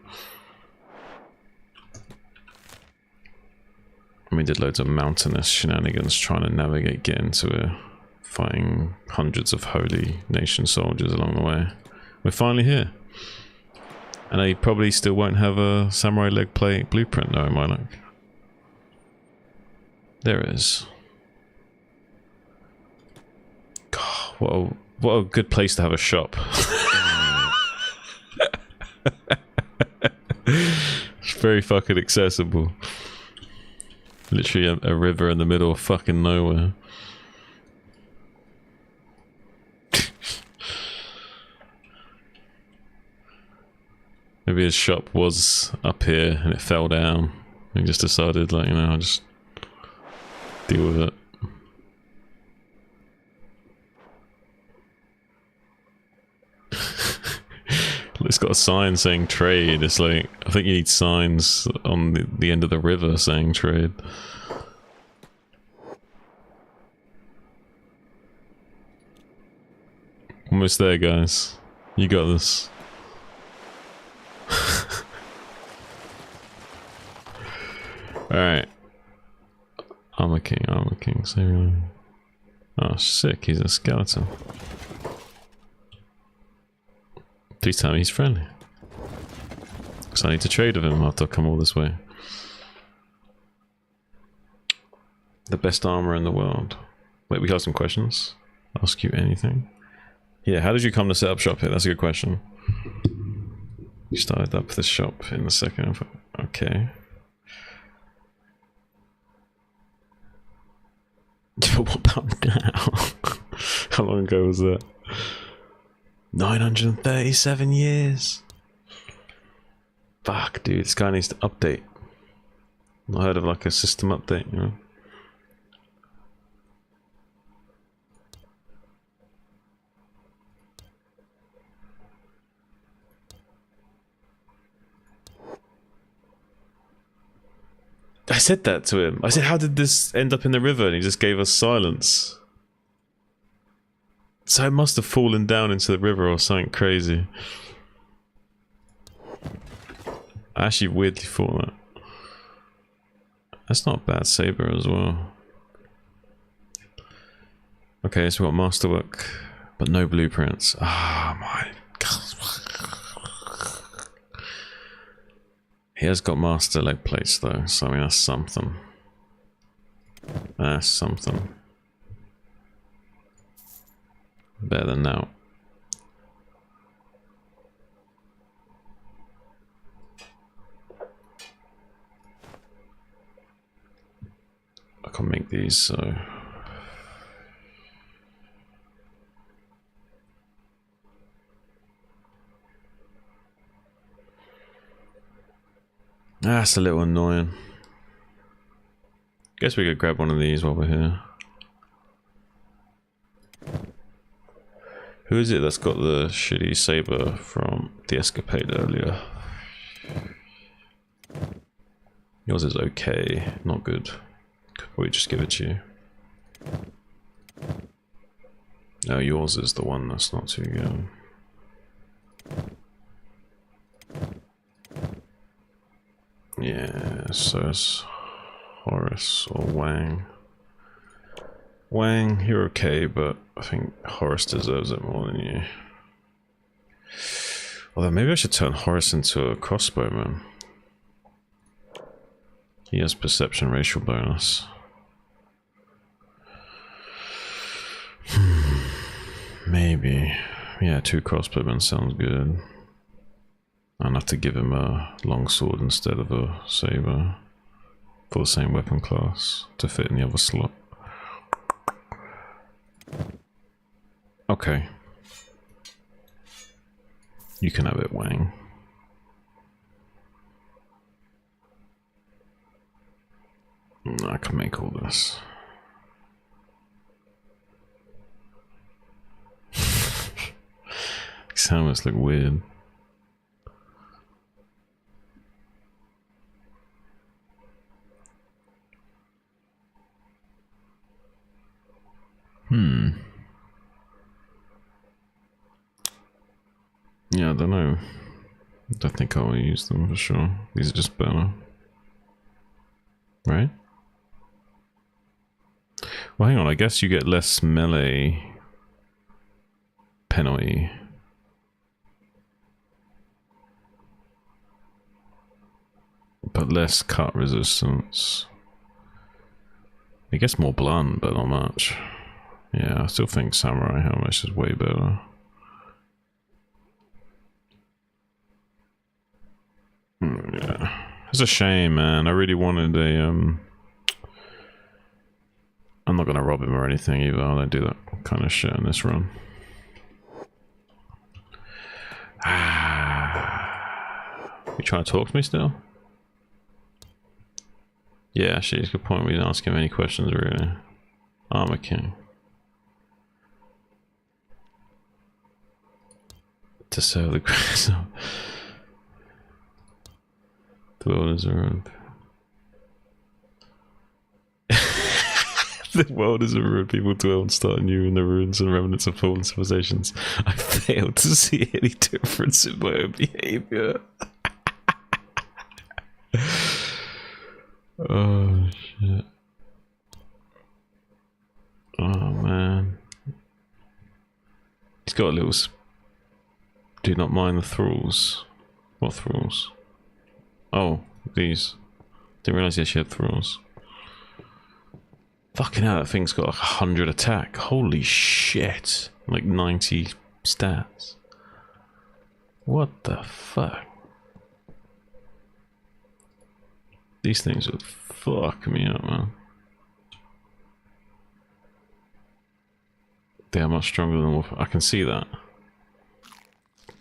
We did loads of mountainous shenanigans trying to navigate, get into it, fighting hundreds of holy nation soldiers along the way. We're finally here. And I probably still won't have a samurai leg plate blueprint though in my luck. There it is. God, what a good place to have a shop. It's very fucking accessible. Literally a river in the middle of fucking nowhere. Maybe his shop was up here and it fell down. He just decided, like, you know, I'll just deal with it. It's got a sign saying trade. It's like, I think you need signs on the end of the river saying trade. Almost there, guys. You got this. Alright. Armor King, so... Oh, sick, he's a skeleton. Please tell me he's friendly. Because I need to trade with him after I come all this way. The best armor in the world. Wait, we got some questions? Ask you anything? Yeah, how did you come to set up shop here? That's a good question. You started up this shop in the second... Okay. What about now? How long ago was that? 937 years. Fuck, dude, this guy needs to update. Not heard of like a system update, you know? I said that to him. I said, how did this end up in the river? And he just gave us silence. So it must have fallen down into the river or something crazy. I actually weirdly thought that. That's not a bad saber as well. Okay, so we've got masterwork, but no blueprints. Ah, oh my god. He has got master leg plates though, so I mean that's something. That's something. Better than now. I can't make these, so... That's a little annoying. Guess we could grab one of these while we're here. Who is it that's got the shitty saber from the escapade earlier? Yours is okay, not good. Could probably just give it to you. No, yours is the one that's not too good. Yeah, so it's Horace or Wang. Wang, you're okay, but I think Horace deserves it more than you. Although maybe I should turn Horace into a crossbowman. He has perception racial bonus. Maybe. Yeah, 2 crossbowmen sounds good. I'll have to give him a longsword instead of a saber for the same weapon class to fit in the other slot. Okay. You can have it, Wang. I can make all this. These helmets look weird. Yeah, I don't know. I don't think I will use them for sure. These are just better. Right? Well, hang on. I guess you get less melee penalty. But less cut resistance. I guess more blunt, but not much. Yeah, I still think samurai helmet is way better. Yeah. It's a shame, man. I really wanted a, I'm not gonna rob him or anything either. I don't do that kind of shit in this run. You trying to talk to me still? Yeah, actually, it's a good point. We didn't ask him any questions, really. Armor King. To serve the grace. The world is around. The world is a ruin. People dwell and start anew in the ruins and remnants of fallen civilizations. I fail to see any difference in my own behavior. Oh shit. Oh man. He's got a little. Do not mind the thralls. What thralls? Oh, these. Didn't realize he actually had thralls. Fucking hell, that thing's got like 100 attack. Holy shit. Like 90 stats. What the fuck? These things would fuck me up, man. They are much stronger than Wolf. I can see that.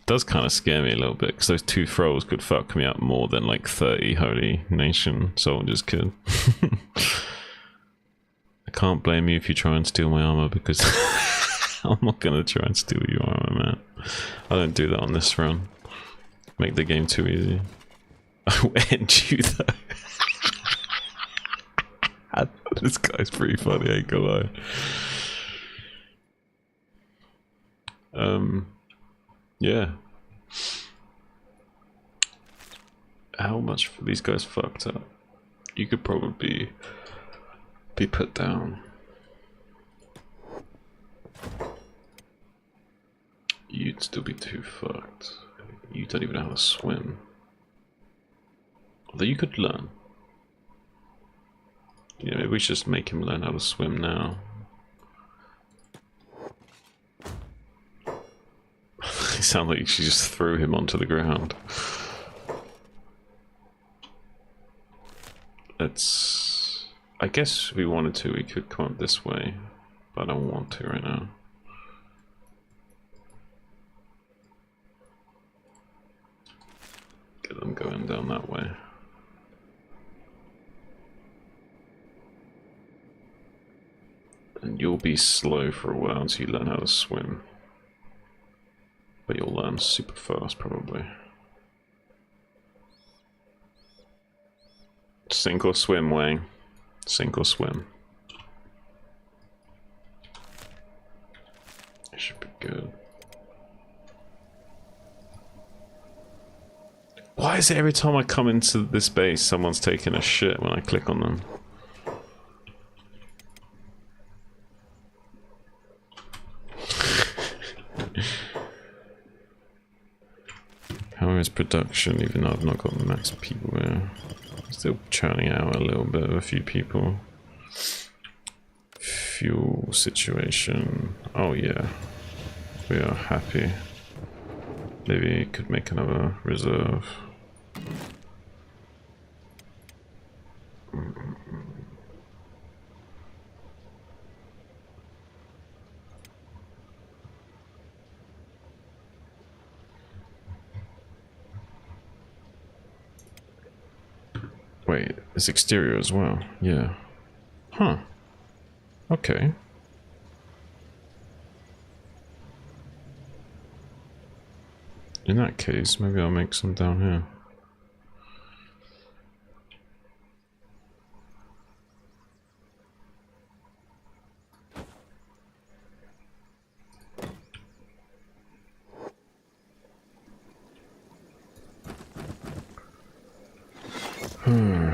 Does kind of scare me a little bit, because those 2 thralls could fuck me up more than like 30 Holy Nation soldiers could. I can't blame you if you try and steal my armor, because I'm not gonna try and steal your armor, man. I don't do that on this run. Make the game too easy. I will end you though. This guy's pretty funny, I ain't gonna lie. Yeah. How much for these guys fucked up? You could probably be put down. You'd still be too fucked. You don't even know how to swim. Although you could learn. Yeah, maybe we should just make him learn how to swim now. It sounded like she just threw him onto the ground. Let's... I guess if we wanted to, we could come up this way, but I don't want to right now. Get them going down that way. And you'll be slow for a while until you learn how to swim. But you'll learn super fast, probably. Sink or swim, Wang. Sink or swim. It should be good. Why is it every time I come into this base, someone's taking a shit when I click on them? How is production, even though I've not got the max people there? Still churning out a little bit of a few people. Fuel situation. Oh yeah. We are happy. Maybe could make another reserve. Wait, it's exterior as well. Yeah. Huh. Okay. In that case, maybe I'll make some down here.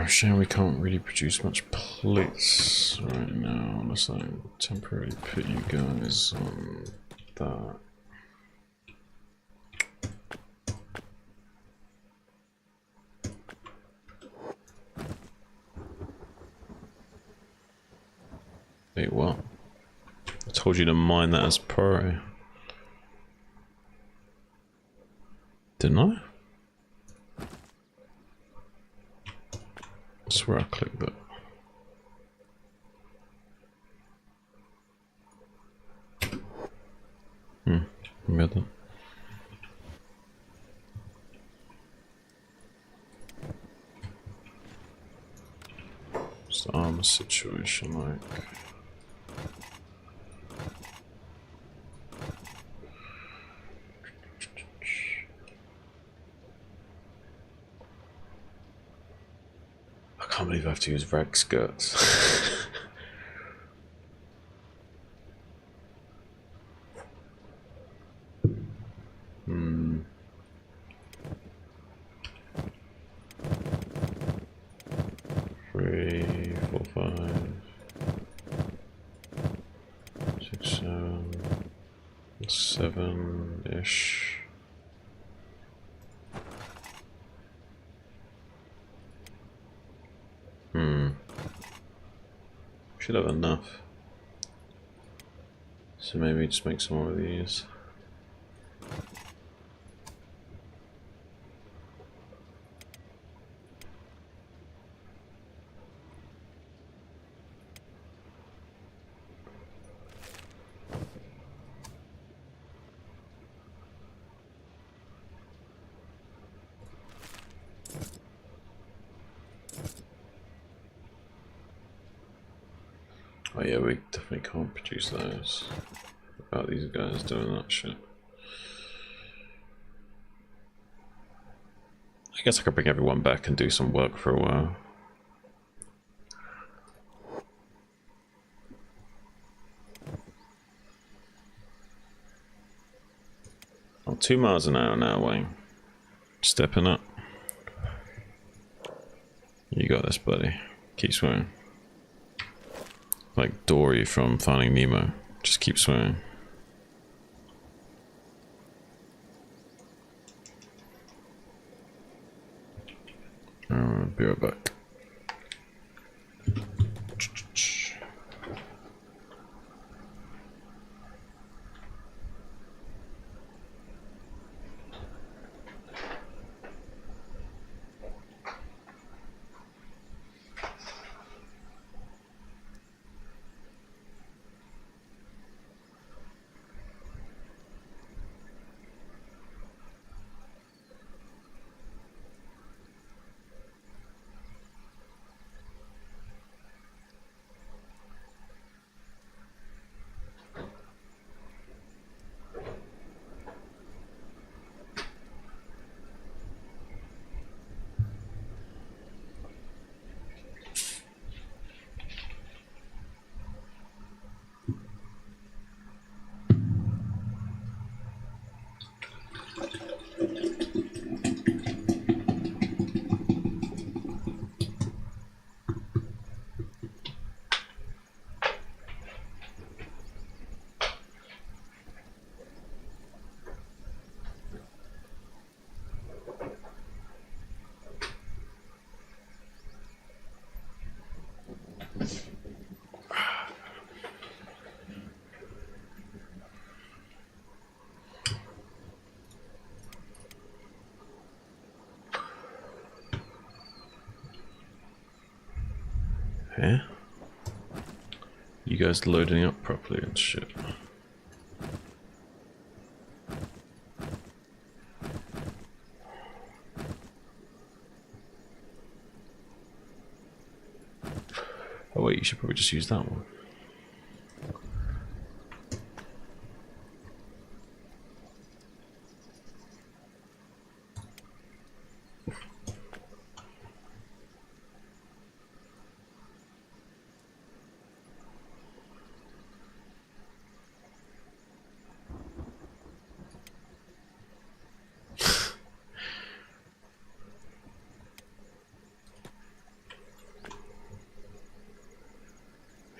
Shame we can't really produce much plates right now unless I temporarily put you guys on that. Wait, what? I told you to mine that as priority. Didn't I? I swear I clicked that. Maybe I didn't. What's the armor situation like? I can't believe I have to use rag skirts. Hmm. 3, 4, 5, 6, 7, 7-ish. Should have enough. So maybe just make some more of these. Oh yeah, we definitely can't produce those without these guys doing that shit. I guess I could bring everyone back and do some work for a while. Oh, 2 miles an hour now, Wayne. Stepping up. You got this, buddy. Keep swimming. Like Dory from Finding Nemo. Just keep swimming. Be right back. Yeah? You guys loading up properly and shit. Oh wait, you should probably just use that one.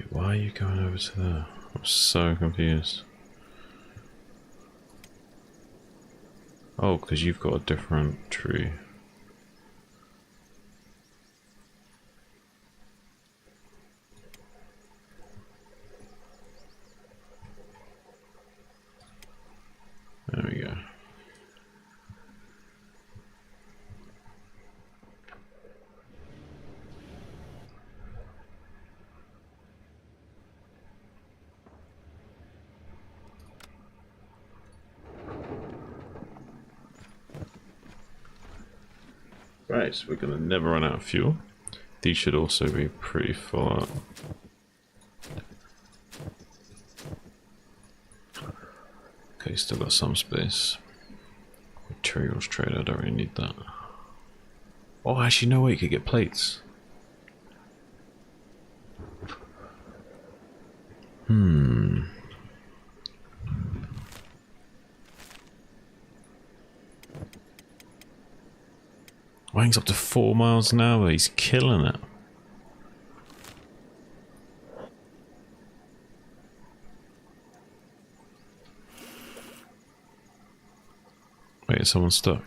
Why are you going over to there? I'm so confused. Oh, because you've got a different tree. There we go. Right, so we're gonna never run out of fuel. These should also be pretty full up. Okay, still got some space. Materials trade, I don't really need that. Oh, actually, no way, you could get plates. Wang's up to 4 miles an hour, he's killing it. Wait, is someone stuck?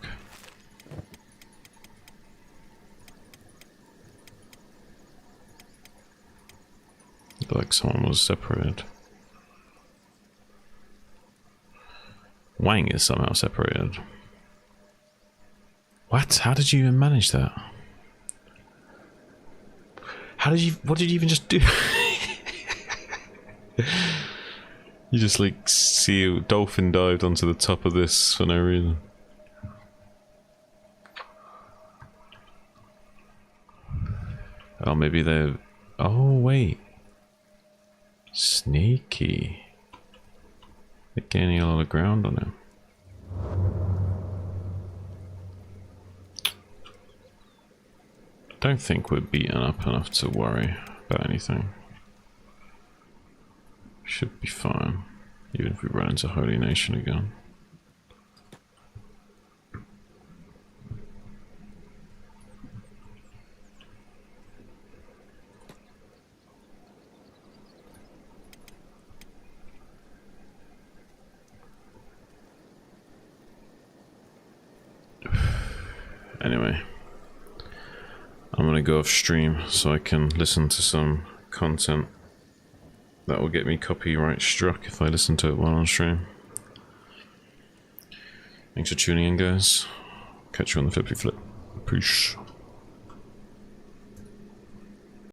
Looked like someone was separated. Wang is somehow separated. What? How did you even manage that? How did you... What did you even just do? You just like see a dolphin dived onto the top of this for no reason. Oh, maybe they're... Oh, wait. Sneaky. They're gaining a lot of ground on him. Don't think we're beaten up enough to worry about anything. Should be fine, even if we run into Holy Nation again. Anyway, I'm gonna go off stream so I can listen to some content that will get me copyright struck if I listen to it while on stream. Thanks for tuning in, guys. Catch you on the flippy flip. Peace.